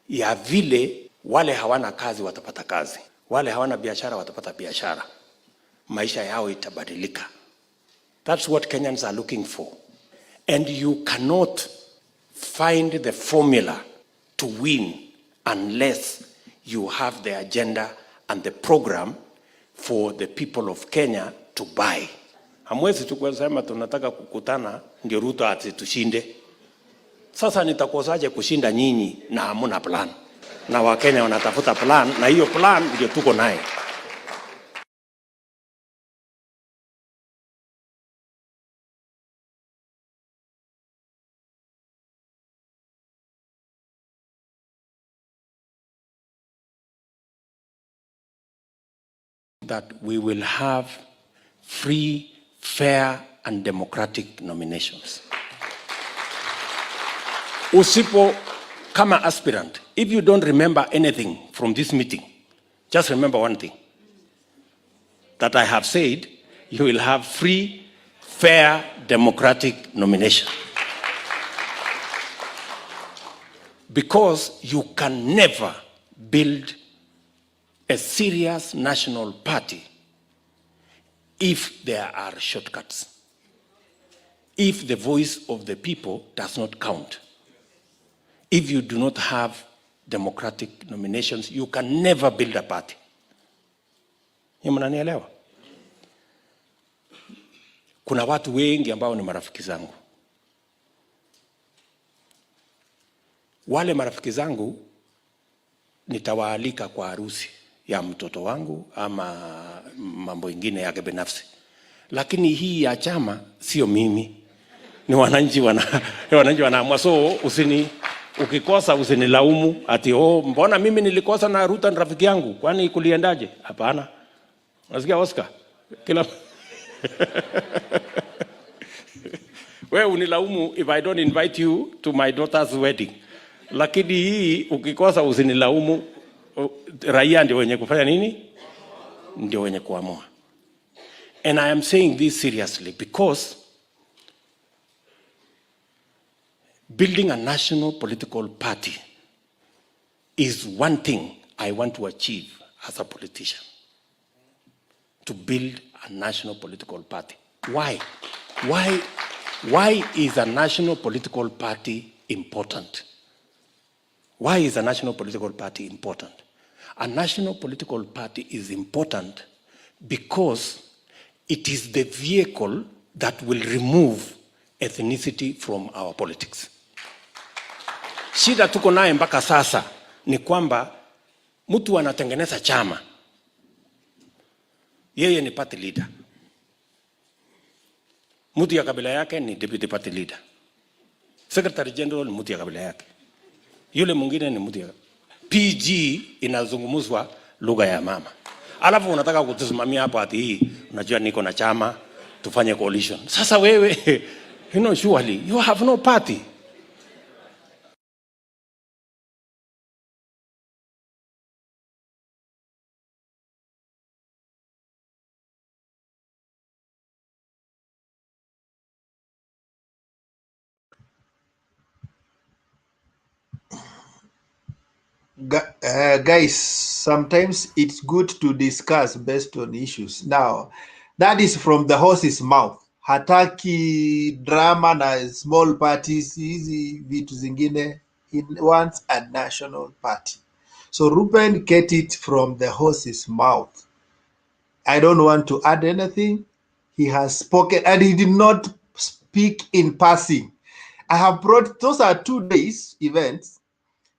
[SPEAKER 14] ya vile wale hawana kazi watapata kazi, wale hawana biashara watapata biashara, maisha yao itabadilika. That's what Kenyans are looking for. And you cannot find the formula to win unless you have the agenda and the program for the people of Kenya to buy. Hamwezi tu kusema tunataka kukutana ndio Ruto ati tushinde. Sasa nitakosaje kushinda nyinyi na hamuna plan? Na Wakenya wanatafuta plan, na hiyo plan ndio tuko naye. That we will have free, fair and democratic nominations. Usipo kama aspirant, if you don't remember anything from this meeting, just remember one thing, that I have said, you will have free, fair, democratic nomination. Because you can never build a serious national party if there are shortcuts, if the voice of the people does not count. If you do not have democratic nominations, you can never build a party. Mnanielewa? Kuna watu wengi ambao ni marafiki zangu. Wale marafiki zangu nitawaalika kwa harusi ya mtoto wangu ama mambo ingine yake binafsi. Lakini hii ya chama sio mimi. Ni wananchi wanaamua. So ukikosa usinilaumu ati mbona mimi nilikosa na Ruto ni rafiki yangu, kwani kuliendaje? Hapana. Unasikia Oscar? Kila wewe unilaumu if I don't invite you to my daughter's wedding. Lakini hii ukikosa usinilaumu, raia ndio wenye kufanya nini? Ndio wenye kuamua. And I am saying this seriously because building a national political party is one thing I want to achieve as a politician. To build a national political party. Why? Why is a national political party important? Why is a national political party important? A national political party is important because it is the vehicle that will remove ethnicity from our politics. Shida tuko naye mpaka sasa ni kwamba mtu anatengeneza chama, yeye ni party leader, mtu ya kabila yake ni deputy party leader, secretary general ni mtu ya kabila yake, yule mwingine ni mtu ya PG inazungumzwa lugha ya mama. Alafu unataka kutusimamia hapo ati hii unajua niko na chama tufanye coalition. Sasa wewe surely you have no party.
[SPEAKER 1] Guys, sometimes it's good to discuss based on issues. Now, that is from the horse's mouth. Hataki drama na small parties, hizi vitu zingine. He wants a national party. So Ruben get it from the horse's mouth. I don't want to add anything. He has spoken and he did not speak in passing. I have brought, those are 2 days events.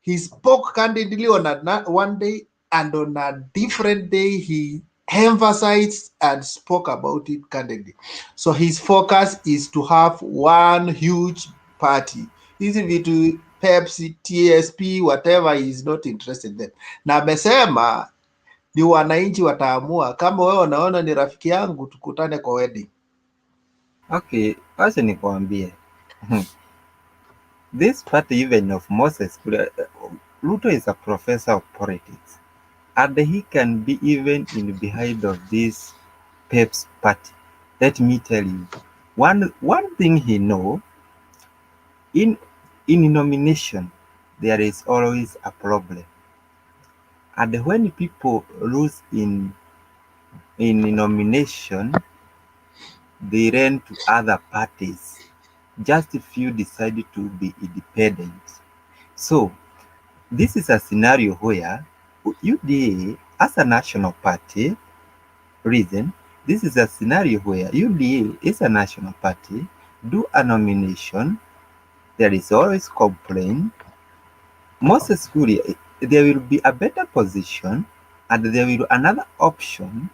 [SPEAKER 1] He spoke candidly on one day, and on a different day, he emphasized and spoke about it candidly. So his focus is to have one huge party. Hizi vitu Pepsi, TSP, whatever, he is not interested in them. Na amesema ni wananchi wataamua. Kama wewe unaona ni rafiki yangu, tukutane kwa wedding.
[SPEAKER 6] Okay, acha nikwambie. This party even of Moses, Ruto is a professor of politics, and he can be even in behind of this Pep's party. Let me tell you, one thing he know, in nomination, there is always a problem. And when people lose in nomination, they run to other parties. Just a few decided to be independent. So this is a scenario where UDA, as a national party, this is a scenario where UDA is a national party, do a nomination, there is always complaint. Moses Kuria, there will be a better position, and there will be another option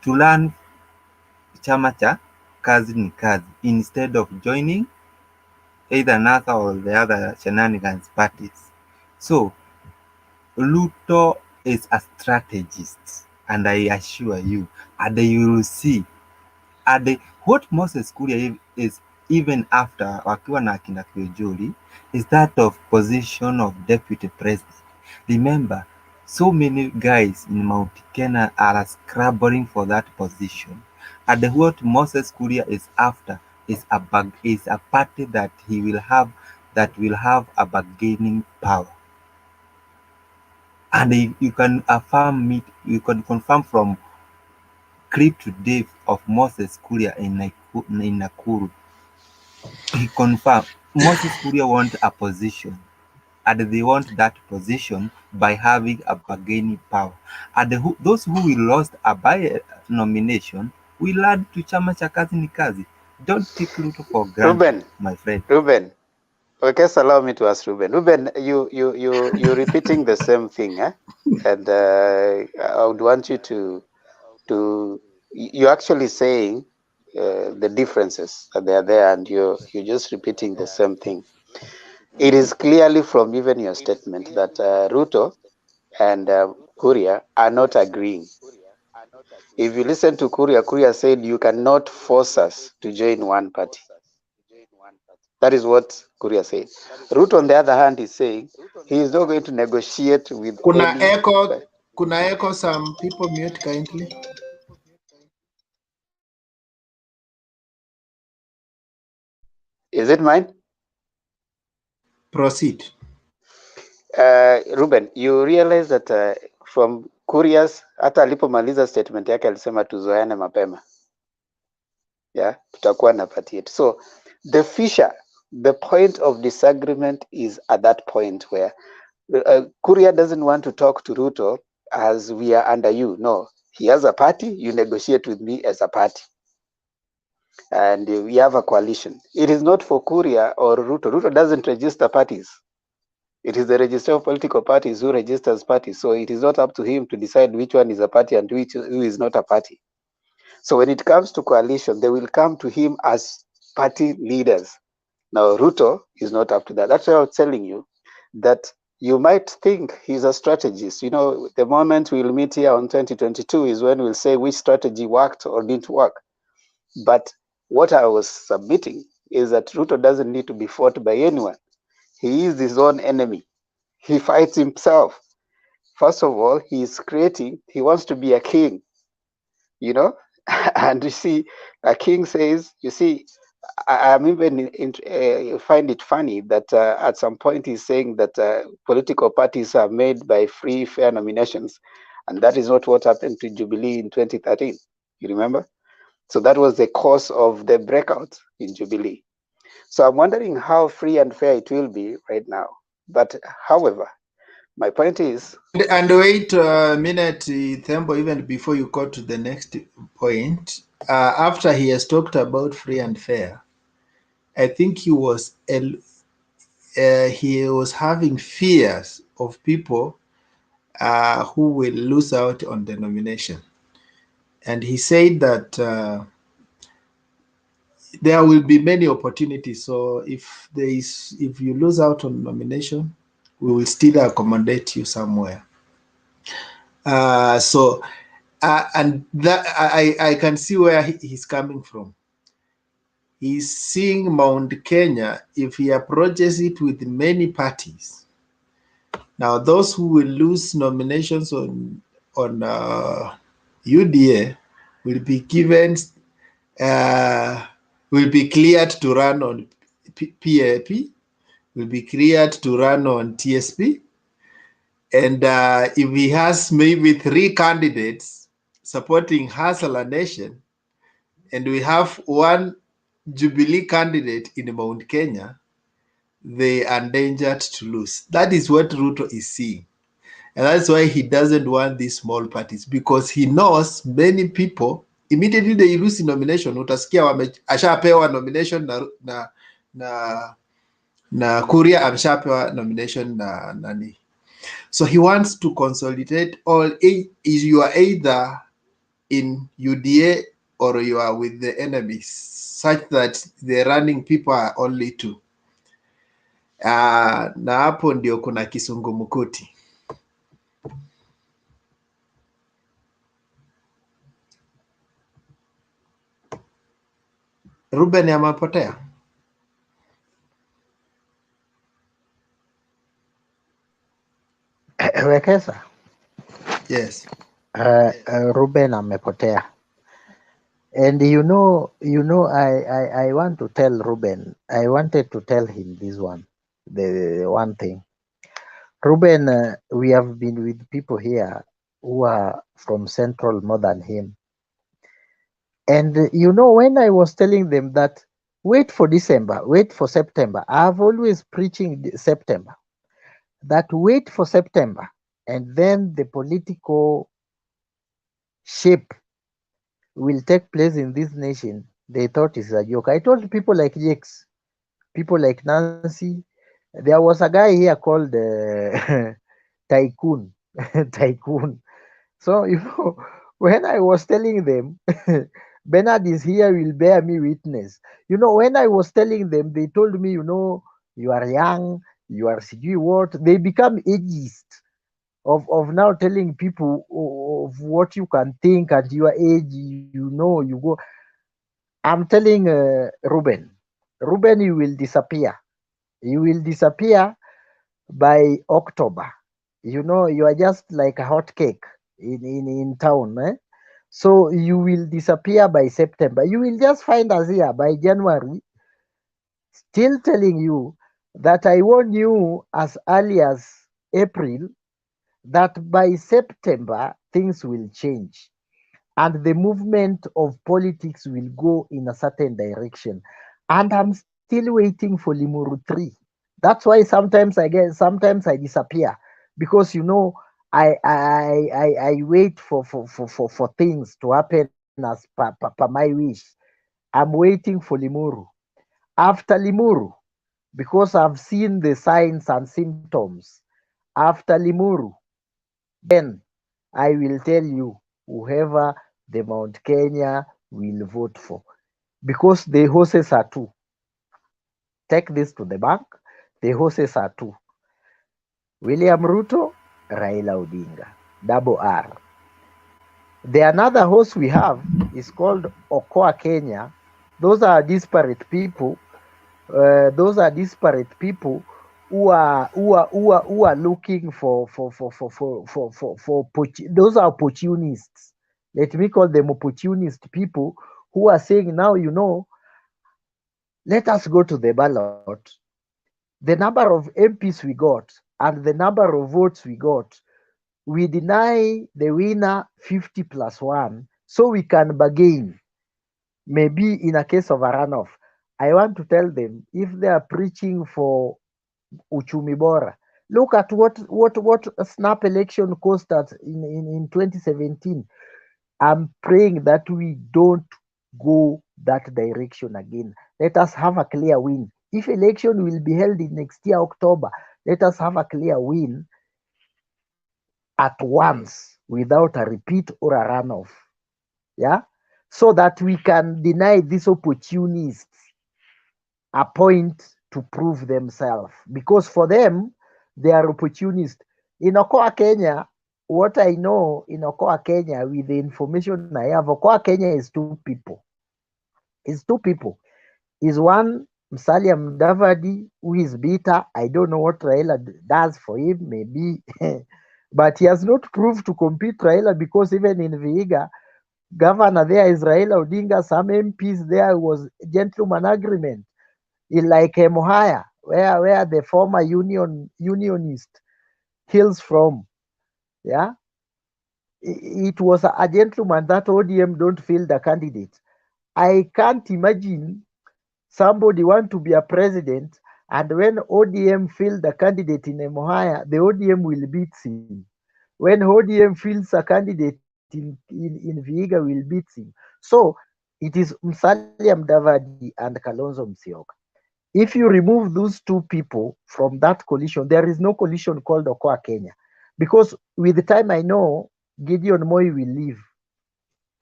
[SPEAKER 6] to learn chama cha kazi ni kazi instead of joining either NASA or the other shenanigans parties. So Ruto is a strategist, and I assure you, and you will see, and what Moses Kuria is even after wakiwa na akina Kiojuri is that of position of deputy president. Remember, so many guys in Mount Kenya are scrabbling for that position, and what Moses Kuria is after is a party that he will have a bargaining power. And you can affirm it, you can confirm from clip today of Moses Kuria in Nakuru. He confirmed Moses Kuria want a position, and they want that position by having a bargaining power. And those who will lost a by nomination will add to chama cha kazi ni kazi. Don't take Ruto for granted,
[SPEAKER 11] Ruben,
[SPEAKER 6] my friend.
[SPEAKER 11] Ruben, okay, so allow me to ask Ruben. Ruben, you're repeating the same thing, eh? And I would want you to you're actually saying the differences that they are there, and you're just repeating the same thing. It is clearly from even your statement that Ruto and Kuria are not agreeing. If you listen to Kuria, Kuria said you cannot force us to join one party. That is what Kuria said. Ruto, on the other hand, is saying he is not going to negotiate with
[SPEAKER 1] Kuna echo, some people mute kindly.
[SPEAKER 11] Is it mine?
[SPEAKER 1] Proceed.
[SPEAKER 11] Ruben, you realize that from Kurias hata alipomaliza statement yake alisema tuzoeane mapema. Yeah, tutakuwa na party yetu. So the fissure, the point of disagreement is at that point where Kuria doesn't want to talk to Ruto as we are under you. No, he has a party, you negotiate with me as a party. And we have a coalition. It is not for Kuria or Ruto. Ruto doesn't register parties. It is the register of political parties who registers parties. So it is not up to him to decide which one is a party and who is not a party. So when it comes to coalition, they will come to him as party leaders. Now, Ruto is not up to that. That's why I was telling you that you might think he's a strategist. You know, the moment we'll meet here on 2022 is when we'll say which strategy worked or didn't work. But what I was submitting is that Ruto doesn't need to be fought by anyone. He is his own enemy. He fights himself. First of all, he wants to be a king, you know? And you see, a king says, you see, I'm even find it funny that at some point he's saying that political parties are made by free, fair nominations. And that is not what happened to Jubilee in 2013. You remember? So that was the cause of the breakout in Jubilee. So I'm wondering how free and fair it will be right now. But however, my point is...
[SPEAKER 1] And wait a minute, Thembo, even before you go to the next point, after he has talked about free and fair, I think he was having fears of people who will lose out on the nomination. And he said that there will be many opportunities. So if you lose out on nomination, we will still accommodate you somewhere. And that I can see where he's coming from. He's seeing Mount Kenya, if he approaches it with many parties. Now, those who will lose nominations on UDA will be given, will be cleared to run on PAP, will be cleared to run on TSP. And if he has maybe 3 candidates supporting Hustler Nation, and we have 1 Jubilee candidate in Mount Kenya, they are endangered to lose. That is what Ruto is seeing. And that's why he doesn't want these small parties, because he knows many people, immediately they lose nomination, utasikia ashapewa nomination na Kuria ameshapewa nomination na nani. So he wants to consolidate all. You are either in UDA or you are with the enemies, such that the running people are only 2. Na hapo ndio kuna kisungumukuti. Ruben amepotea.
[SPEAKER 12] Wekesa.
[SPEAKER 1] Yes.
[SPEAKER 12] Ruben amepotea. And you know, I want to tell Ruben, I wanted to tell him this one, the one thing. Ruben, we have been with people here who are from Central more than him. And you know, when I was telling them that, wait for December, wait for September, I've always preaching September, that wait for September, and then the political shape will take place in this nation. They thought it's a joke. I told people like Jakes, people like Nancy, there was a guy here called Tycoon. Tycoon. So, you know, when I was telling them, Bernard is here, will bear me witness. You know, when I was telling them, they told me, you know, you are young, you are sijui what. They become ageist of now telling people of what you can think at your age, you know, you go. I'm telling Ruben, you will disappear. You will disappear by October. You know, you are just like a hot cake in town. So you will disappear by September. You will just find us here by January. Still telling you that I warn you as early as April that by September things will change and the movement of politics will go in a certain direction. And I'm still waiting for Limuru 3. That's why sometimes I disappear because I wait for things to happen as per my wish. I'm waiting for Limuru. After Limuru, because I've seen the signs and symptoms, after Limuru, then I will tell you whoever the Mount Kenya will vote for. Because the horses are two. Take this to the bank. The horses are two. William Ruto, Raila Odinga. Double R. The another horse we have is called Okoa Kenya. Those are disparate people. Who are looking those are opportunists. Let me call them opportunist people who are saying now, let us go to the ballot. The number of MPs we got and the number of votes we got, we deny the winner 50 plus 1 so we can bargain. Maybe in a case of a runoff, I want to tell them if they are preaching for uchumi bora, look at what a snap election cost us in 2017. I'm praying that we don't go that direction again. Let us have a clear win. If election will be held in next year, October, let us have a clear win at once without a repeat or a runoff. Yeah? So that we can deny these opportunists a point to prove themselves. Because for them, they are opportunists. In Okoa, Kenya, what I know in Okoa, Kenya, with the information I have, Okoa, Kenya is two people. It's two people. Is one Musalia Mudavadi who is bitter. I don't know what Raila does for him, maybe. But he has not proved to compete Raila because even in Vihiga, governor there is Raila Odinga. Some MPs there was gentleman agreement. Like Mohaya, where the former unionist hails from. Yeah, it was a gentleman that ODM don't field the candidate. I can't imagine somebody want to be a president and when ODM field the candidate in Mohaya, the ODM will beat him. When ODM fields a candidate in Vihiga will beat him. So it is Musalia Mudavadi and Kalonzo Musyoka. If you remove those two people from that coalition, there is no coalition called Okoa Kenya. Because with the time I know Gideon Moi will leave.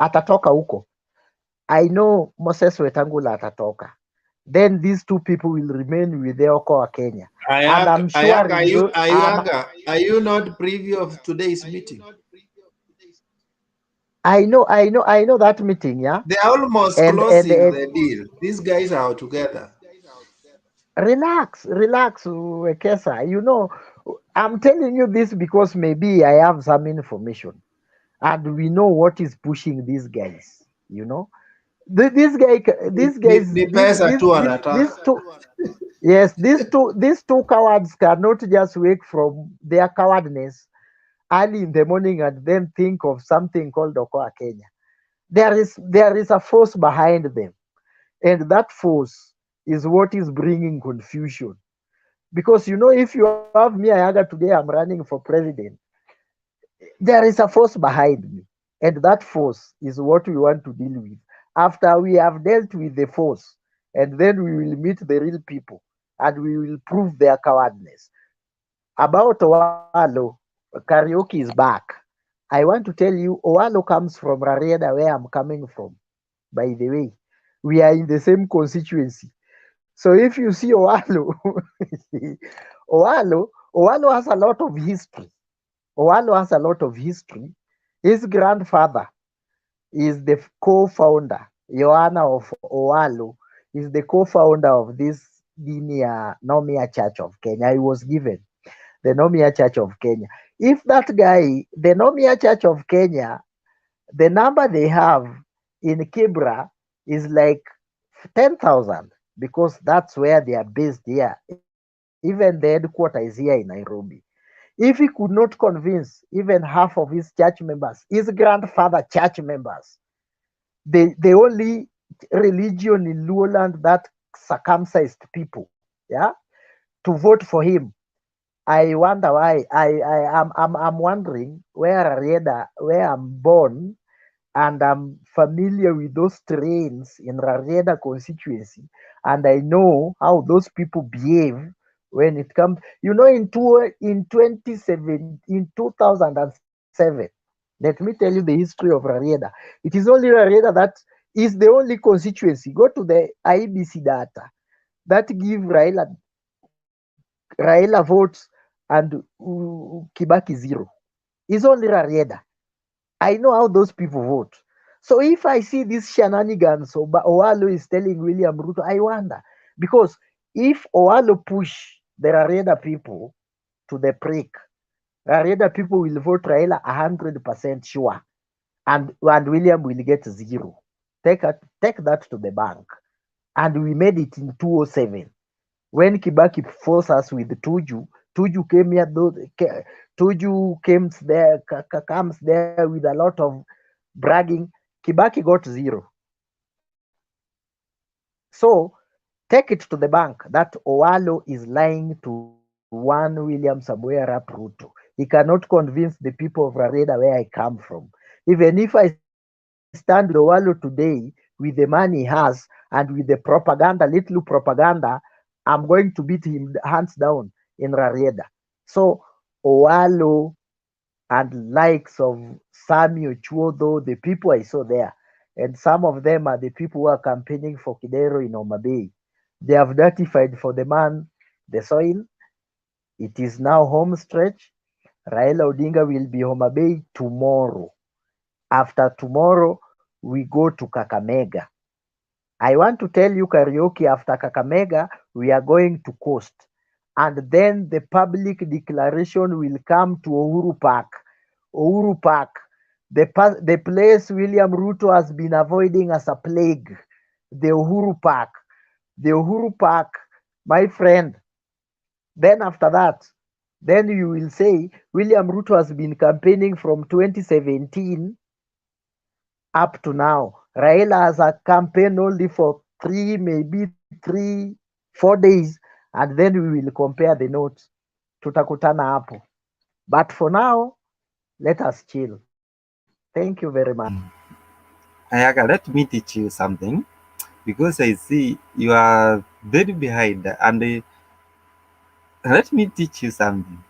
[SPEAKER 12] Atatoka huko. I know Moses Wetangula atatoka. Then these two people will remain with the Okoa Kenya. And I'm sure
[SPEAKER 1] are you not preview of today's meeting?
[SPEAKER 12] I know that meeting, yeah.
[SPEAKER 1] They're almost closing the deal. These guys are together.
[SPEAKER 12] Relax, Wekesa. I'm telling you this because maybe I have some information, and we know what is pushing these guys. These two. Yes, these two cowards cannot just wake from their cowardness early in the morning and then think of something called Okoa Kenya. There is a force behind them, and that force is what is bringing confusion. Because if you have me Ayaga today, I'm running for president. There is a force behind me, and that force is what we want to deal with. After we have dealt with the force, and then we will meet the real people, and we will prove their cowardness. About Owalo, karaoke is back. I want to tell you, Owalo comes from Rarieda, where I'm coming from. By the way, we are in the same constituency. So if you see Owalo, Owalo has a lot of history. Owalo has a lot of history. His grandfather is the co-founder, Joanna of Owalo, is the co-founder of this Nomia Church of Kenya. He was given the Nomia Church of Kenya. If that guy, the Nomia Church of Kenya, the number they have in Kibra is like 10,000. because that's where they are based here. Even the headquarters is here in Nairobi. If he could not convince even half of his church members, his grandfather church members, the only religion in Luoland that circumcised people, yeah, to vote for him. I wonder why. I'm wondering where Rarieda, where I'm born, and I'm familiar with those terrains in Rarieda constituency, and I know how those people behave when it comes. In 2007, let me tell you the history of Rarieda. It is only Rarieda that is the only constituency. Go to the IBC data that give Raila votes and Kibaki zero. It's only Rarieda. I know how those people vote. So if I see these shenanigans, Owalo is telling William Ruto, I wonder. Because if Owalo push the Rarieda people to the prick, Rarieda people will vote Raila 100% sure. And William will get zero. Take that to the bank. And we made it in 2007. When Kibaki forced us with Tuju, Tuju came here. Tuju comes there with a lot of bragging. Kibaki got zero. So take it to the bank that Owalo is lying to one William Samuel Arap Ruto. He cannot convince the people of Rarieda where I come from. Even if I stand with Owalo today with the money he has and with the propaganda, little propaganda, I'm going to beat him hands down in Rarieda. So Owalo and likes of Samuel Chuodo, the people I saw there, and some of them are the people who are campaigning for Kidero in Homa Bay. They have notified for the man the soil. It is now home stretch. Raila Odinga will be Homa Bay tomorrow. After tomorrow, we go to Kakamega. I want to tell you, karaoke, after Kakamega, we are going to Coast. And then the public declaration will come to Uhuru Park. Uhuru Park, the place William Ruto has been avoiding as a plague. The Uhuru Park. The Uhuru Park, my friend. Then after that, then you will say William Ruto has been campaigning from 2017 up to now. Raila has a campaign only for maybe 4 days, and then we will compare the notes. Tutakutana hapo. But for now, let us chill. Thank you very much.
[SPEAKER 6] Ayaga, let me teach you something because I see you are very behind. And let me teach you something.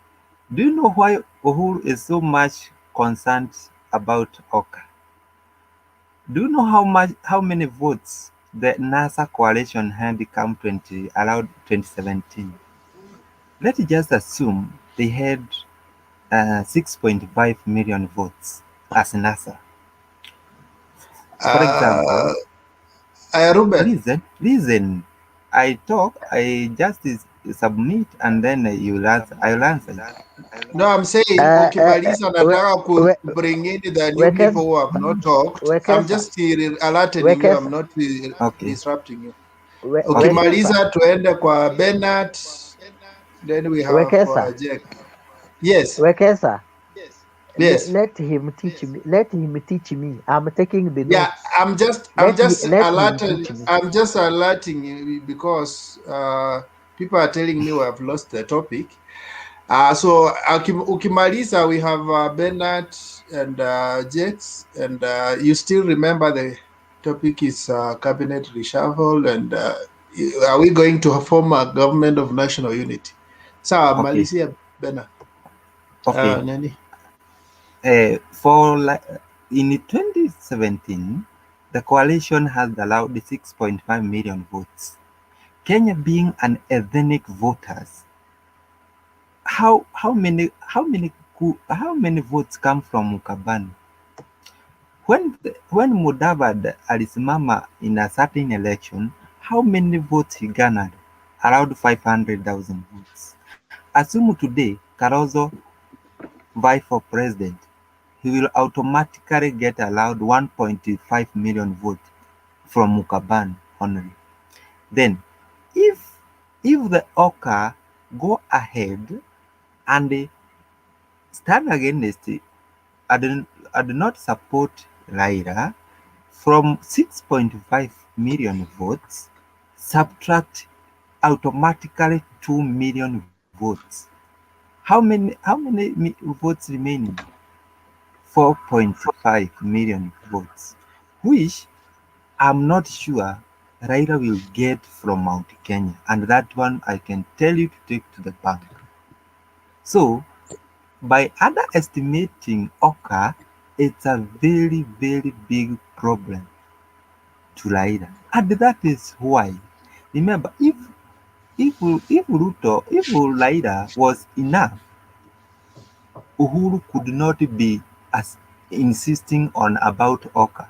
[SPEAKER 6] Do you know why Uhuru is so much concerned about Oka? Do you know how many votes the NASA coalition had come 20 allowed 2017? Let's just assume they had 6.5 million votes as NASA. For example,
[SPEAKER 1] Ruben.
[SPEAKER 6] listen. I talk, I just submit, and then you'll answer. I'll answer.
[SPEAKER 1] No, I'm saying ukimaliza nataka bring in the new people who have not talked. I'm just alerting you, I'm not disrupting you. Ukimaliza tuende kwa Bernard, then we have Jack. Yes.
[SPEAKER 12] Wekesa.
[SPEAKER 1] Yes.
[SPEAKER 12] Let him teach me. Let him teach me. I'm taking the
[SPEAKER 1] Yeah,
[SPEAKER 12] notes.
[SPEAKER 1] I'm just alerting you because people are telling me we have lost the topic. So ukimaliza, we have Bernard and Jakes, and you still remember the topic is cabinet reshuffle, and are we going to form a government of national unity? So Malaysia Bernard.
[SPEAKER 6] Okay. In 2017, the coalition has allowed 6.5 million votes. Kenya being an ethnic voters, how many votes come from Mukabani? When Mudavadi alisimama in a certain election, how many votes he garnered? Around 500,000 votes. Assume today Kalonzo vie for president, he will automatically get allowed 1.5 million votes from Mukabani only. Then if the Oka go ahead and stand against it, I do not support Raila, from 6.5 million votes, subtract automatically 2 million votes. How many votes remaining? 4.5 million votes, which I'm not sure Raila will get from Mount Kenya, and that one I can tell you to take to the bank. So, by underestimating Oka, it's a very, very big problem to Raila, and that is why. Remember, if Raila was enough, Uhuru could not be as insisting on about Oka.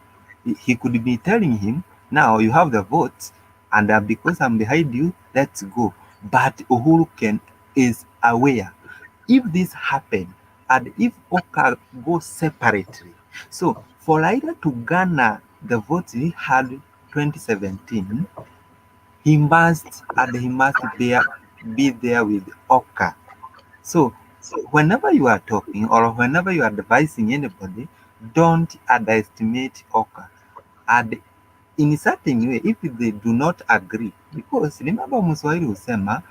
[SPEAKER 6] He could be telling him, now you have the votes, and because I'm behind you, let's go. But Uhuru is aware if this happened and if Oka goes separately. So for Raila to garner the votes he had 2017, he must be there with Oka. So whenever you are talking or whenever you are advising anybody, don't underestimate Oka. And in a certain way, if they do not agree, because remember Mswahili husema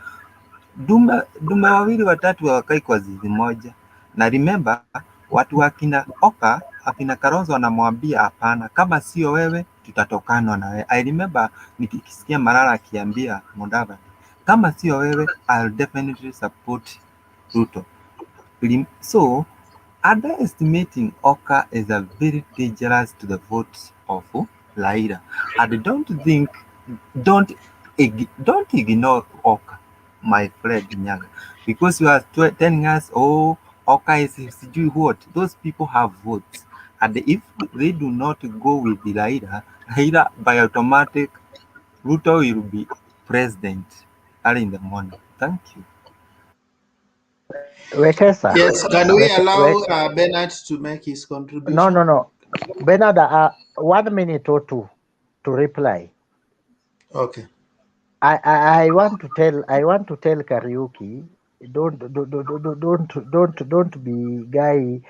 [SPEAKER 6] dume wawili watatu hawakai kwa zizi moja. Na remember watu wakina Oka, akina Kalonzo wanamwambia hapana, kama sio wewe tutatokana na wewe. I remember nikisikia Malala akiambia Mudavadi, kama sio wewe I'll definitely support Ruto. So, underestimating Oka is a very dangerous to the votes of Raila. And don't don't ignore Oka, my friend Nyaga, because you are telling us, oh, Oka is sijui what. Those people have votes, and if they do not go with the Raila by automatic, Ruto will be president early in the morning. Thank you.
[SPEAKER 12] Wekesa.
[SPEAKER 1] Yes, can we allow
[SPEAKER 12] Wek,
[SPEAKER 1] Bernard to make his
[SPEAKER 12] no,
[SPEAKER 1] contribution?
[SPEAKER 12] no, no. Bernard, 1 minute or two to reply.
[SPEAKER 1] Okay.
[SPEAKER 12] I want to tell Karaoke, don't be guy.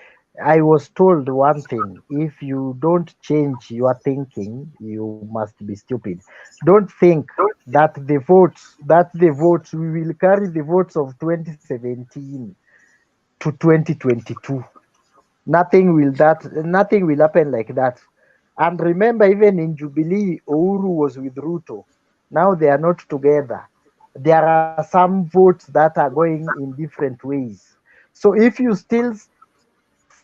[SPEAKER 12] I was told one thing: if you don't change your thinking, you must be stupid. Don't think that the votes we will carry the votes of 2017 to 2022. Nothing will happen like that. And remember, even in Jubilee, Ouru was with Ruto. Now they are not together. There are some votes that are going in different ways. So if you still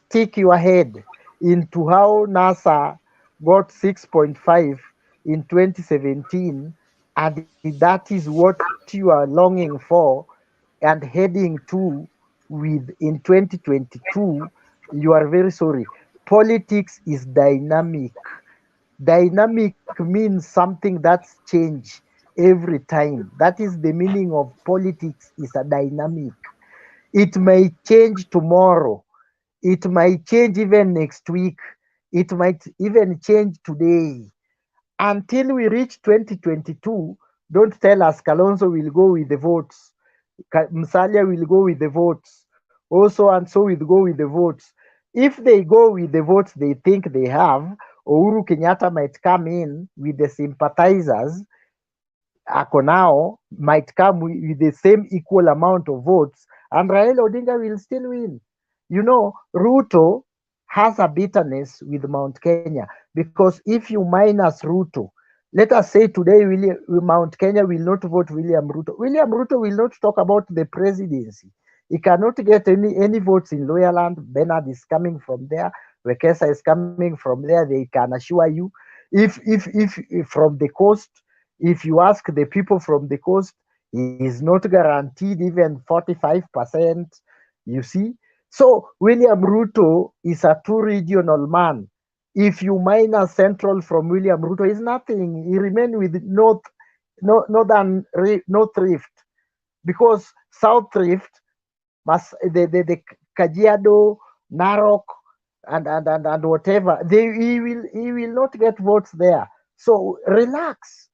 [SPEAKER 12] stick your head into how NASA got 6.5 in 2017, and that is what you are longing for and heading to with in 2022, you are very sorry. Politics is dynamic. Dynamic means something that's change every time. That is the meaning of politics is a dynamic. It may change tomorrow. It might change even next week. It might even change today. Until we reach 2022, don't tell us Kalonzo will go with the votes. Musalia will go with the votes. Also and so will go with the votes. If they go with the votes they think they have, Uhuru Kenyatta might come in with the sympathizers ako now, might come with the same equal amount of votes, and Raila Odinga will still win. You know, Ruto has a bitterness with Mount Kenya because if you minus Ruto, let us say today Mount Kenya will not vote William Ruto. William Ruto will not talk about the presidency. He cannot get any votes in Lower Land. Bernard is coming from there. Wekesa is coming from there. They can assure you. If from the coast, if you ask the people from the coast, he is not guaranteed even 45%. You see? So William Ruto is a true regional man. If you minus Central from William Ruto, is nothing. He remained with North Rift because South Rift must the Kajiado, Narok, and whatever. He will not get votes there. So relax.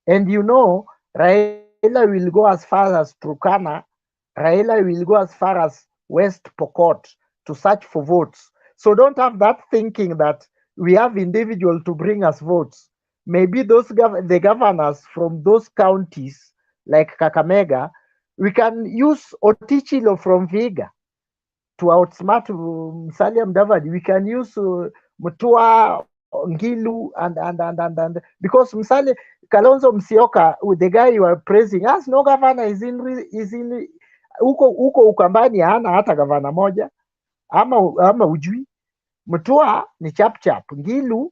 [SPEAKER 12] And you know, Raila will go as far as Turkana, Raila will go as far as West Pokot to search for votes. So don't have that thinking that we have individual to bring us votes. Maybe the governors from those counties like Kakamega, we can use Otichilo from Viga to outsmart Musalia Mudavadi. We can use Mutua, Ngilu, and because Musalia Kalonzo Musyoka, with the guy you are praising, has no governor, is in huko Ukambani hana hata gavana moja, ama ujui. Mutua ni chap. Ngilu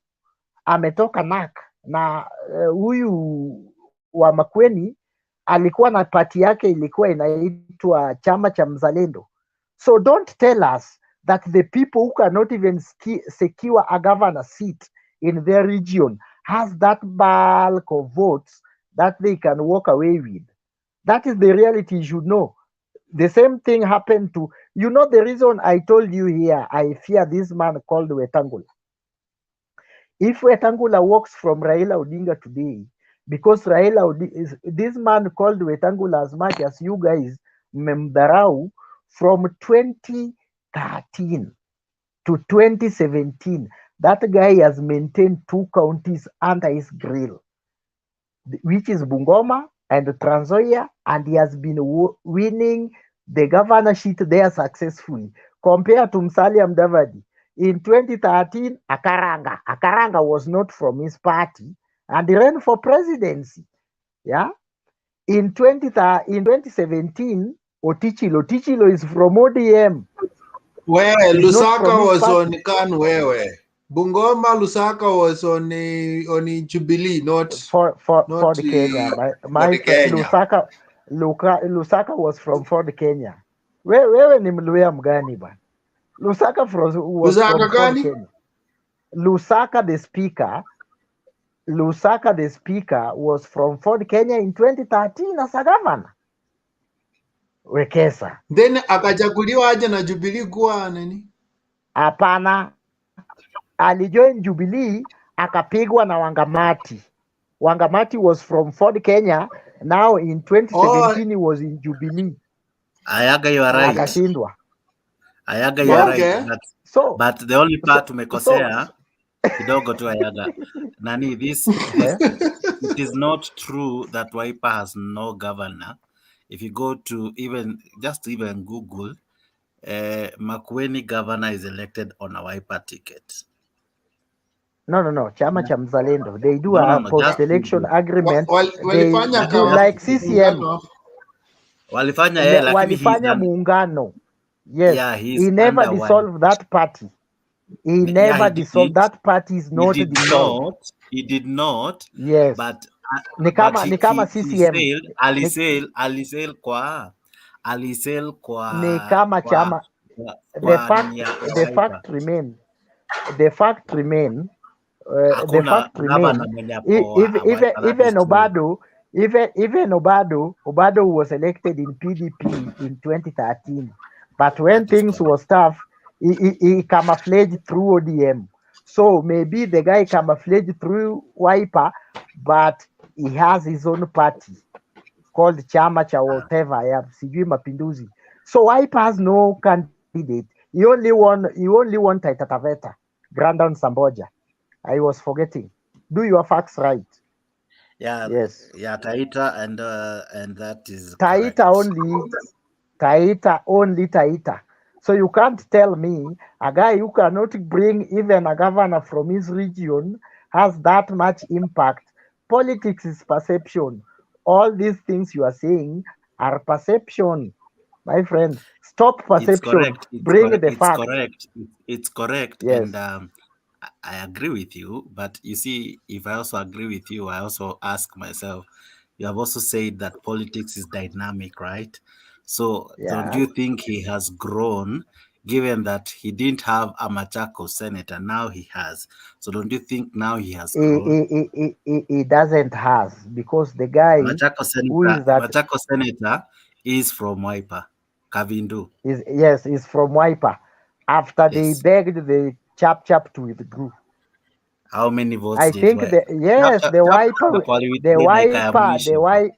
[SPEAKER 12] ametoka NAK na huyu wa Makueni alikuwa na pati yake ilikuwa inaitwa chama cha Mzalendo. So don't tell us that the people who cannot even secure a governor seat in their region has that bulk of votes that they can walk away with. That is the reality you should know. The same thing happened to, the reason I told you here, I fear this man called Wetangula. If Wetangula walks from Raila Odinga today, because this man called Wetangula, as much as you guys memdarau, from 2013 to 2017, that guy has maintained 2 counties under his grill, which is Bungoma and Trans Nzoia, and he has been winning the governorship there successfully. Compared to Musalia Mudavadi, in 2013, Akaranga was not from his party, and he ran for presidency. Yeah. In 2017, Otichilo is from ODM.
[SPEAKER 1] Where
[SPEAKER 12] He's not
[SPEAKER 1] Lusaka
[SPEAKER 12] from his
[SPEAKER 1] was
[SPEAKER 12] party.
[SPEAKER 1] on Kanwewe. Bungoma, Lusaka was on Jubilee, not
[SPEAKER 12] For the Kenya. My friend,
[SPEAKER 1] Kenya.
[SPEAKER 12] Lusaka was from Ford Kenya. Wewe ni Mluya mgani bwana? Lusaka was
[SPEAKER 1] Lusaka
[SPEAKER 12] from Ford
[SPEAKER 1] gani?
[SPEAKER 12] Kenya. Lusaka the speaker was from Ford Kenya in 2013 as a governor. Wekesa.
[SPEAKER 1] Then akachaguliwa aje na Jubilee kuwa nini?
[SPEAKER 12] Hapana. Alijoin Jubilee akapigwa na Wangamati. Wangamati was from Ford Kenya. Now in 2017 he was in Jubilee.
[SPEAKER 15] Ayaga, you are right.
[SPEAKER 12] Akashindwa.
[SPEAKER 15] Ayaga, you are right. But the only part tumekosea kidogo tu Ayaga. Nani, it is not true that Wiper has no governor. If you go to even Google, Makueni governor is elected on a Wiper ticket.
[SPEAKER 12] No. Chama cha Mzalendo. They do a post-election agreement. They do like CCM. Walifanya muungano. Yes.
[SPEAKER 15] Yeah,
[SPEAKER 12] he never dissolved that party. He never dissolved. That party is not dissolved.
[SPEAKER 15] He did not.
[SPEAKER 12] Yes.
[SPEAKER 15] But
[SPEAKER 12] ni kama CCM.
[SPEAKER 15] Alisell kwa
[SPEAKER 12] ni kama chama. The fact remain. Even Obado was elected in PDP in 2013. But when things were tough, he camouflaged through ODM. So maybe the guy camouflaged through Wiper, but he has his own party called Chama cha whatever, sijui Mapinduzi. So Wiper has no candidate. He only won Taita Taveta, Brandon Samboja. I was forgetting. Do your facts right.
[SPEAKER 15] Yeah.
[SPEAKER 12] Yes.
[SPEAKER 15] Yeah, Taita and that is
[SPEAKER 12] Taita
[SPEAKER 15] correct.
[SPEAKER 12] only Taita. So you can't tell me a guy who cannot bring even a governor from his region has that much impact. Politics is perception. All these things you are saying are perception. My friend, stop perception. Bring the facts.
[SPEAKER 15] It's correct.
[SPEAKER 12] Yes.
[SPEAKER 15] And I agree with you. But you see, if I also agree with you, I also ask myself, you have also said that politics is dynamic, right? So don't you think he has grown, given that he didn't have a Machakos senator, now he has? So don't you think now he has grown?
[SPEAKER 12] He doesn't have, because the guy
[SPEAKER 15] Machakos senator is from Wiper, Kavindu.
[SPEAKER 12] Is from Wiper. After they begged the chap to withdraw.
[SPEAKER 15] How many votes
[SPEAKER 12] I
[SPEAKER 15] did
[SPEAKER 12] think the yes, the wiper,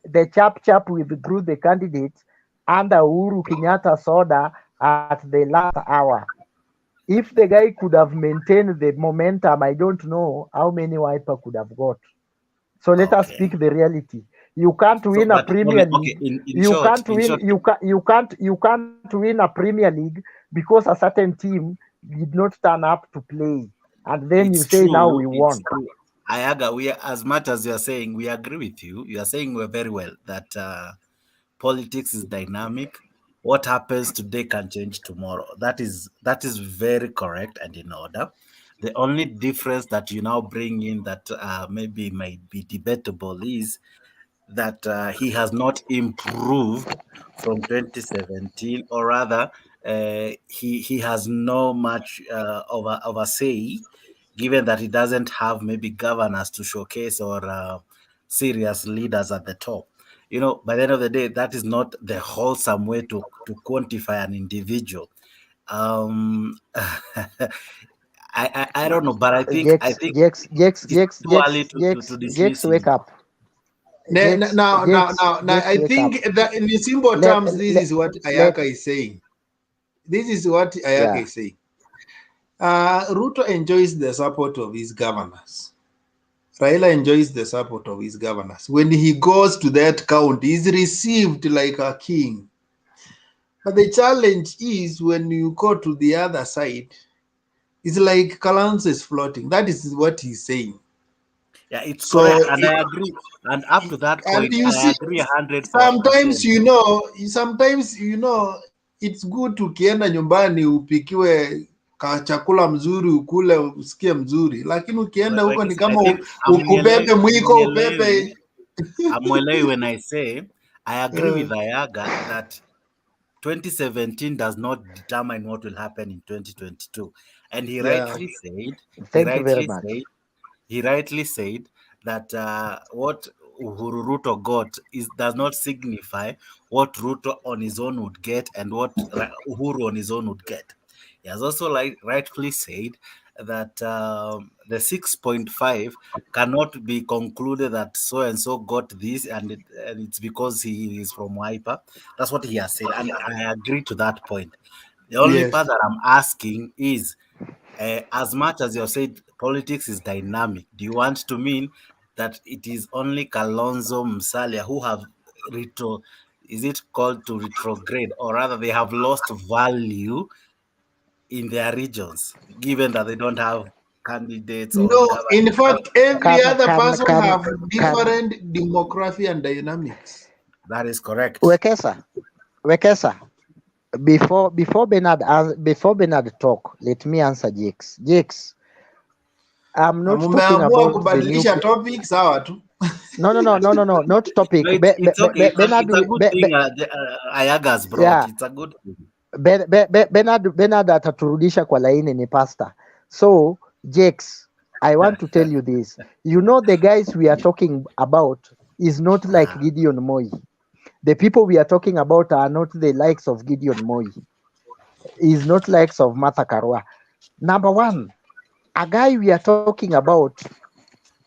[SPEAKER 12] the chap withdrew the candidate under Uhuru Kenyatta soda at the last hour. If the guy could have maintained the momentum, I don't know how many wiper could have got. So let us speak the reality. You can't win a Premier League. You can't win a Premier League because a certain team did not turn up to play, and then you say now we won.
[SPEAKER 15] It's true. Ayaga, we are, as much as you are saying, we agree with you. You are saying we're very well that politics is dynamic. What happens today can change tomorrow. That is very correct and in order. The only difference that you now bring in that maybe might be debatable is that he has not improved from 2017, or rather, he has no much of a say, given that he doesn't have maybe governors to showcase or serious leaders at the top. You know, by the end of the day, that is not the wholesome way to quantify an individual. I don't know, but I think it's too early to dismiss him.
[SPEAKER 12] Wake up.
[SPEAKER 1] Now, I think that in simple terms, this is what Ayaka is saying. This is what Ayaka is saying. Ruto enjoys the support of his governors. Raila enjoys the support of his governors. When he goes to that count, he's received like a king. But the challenge is when you go to the other side, it's like Kalonzo is floating. That is what he's saying.
[SPEAKER 15] Yeah, it's correct, and I agree. And up to that point, I agree 100%.
[SPEAKER 1] Sometimes it's good ukienda nyumbani upikiwe chakula mzuri ukule usikie mzuri, lakini ukienda huko ni kama ukubebe mwiko ubebe.
[SPEAKER 15] Amwelewi when I say I agree with Ayaga that 2017 does not determine what will happen in 2022, and he rightly said. He rightly said that what Uhuru Ruto got does not signify what Ruto on his own would get and what Uhuru on his own would get. He has also rightfully said that the 6.5 cannot be concluded that so and so got this and it's because he is from Wiper. That's what he has said, and I agree to that point. The only part that I'm asking is, as much as you said politics is dynamic, do you want to mean that it is only Kalonzo Musalia who have retrograde, or rather they have lost value in their regions, given that they don't have candidates or
[SPEAKER 1] No, in fact, every other person have different demography and dynamics.
[SPEAKER 15] That is correct.
[SPEAKER 12] Wekesa. Before Bernard talk, let me answer Jakes. Jakes, I'm not talking about the new
[SPEAKER 1] topic.
[SPEAKER 12] No, not topic.
[SPEAKER 15] It's okay. It's a good thing Ayaga's brought. Yeah. It's a good thing.
[SPEAKER 12] Bernard ataturudisha kwa laini ni pastor. So, Jakes, I want to tell you this. You know the guys we are talking about is not like Gideon Moi. The people we are talking about are not the likes of Gideon Moi. Is not likes of Martha Karua. Number one, a guy we are talking about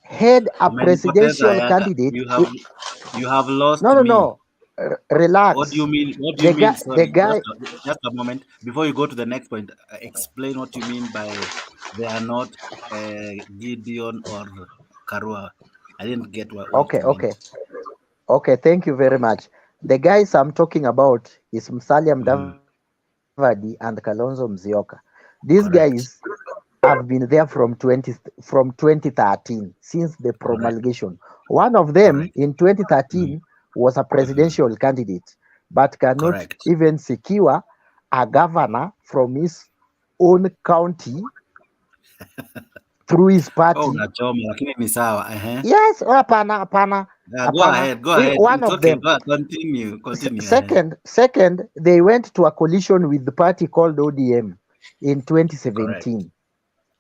[SPEAKER 12] had a presidential candidate.
[SPEAKER 15] You have lost
[SPEAKER 12] No. Relax.
[SPEAKER 15] What do you mean? Sorry, just a moment. Before you go to the next point, explain what you mean by they are not Gideon or Karua. I didn't get what you mean.
[SPEAKER 12] Okay, thank you very much. The guys I'm talking about is Musalia Mudavadi and Kalonzo Musyoka. These guys have been there from 2013, since the promulgation. One of them in 2013 was a presidential candidate, but cannot even secure a governor from his own county through his party. Yes, hapana.
[SPEAKER 15] Go ahead.
[SPEAKER 12] One of them.
[SPEAKER 15] Continue.
[SPEAKER 12] Second, they went to a coalition with the party called ODM in 2017.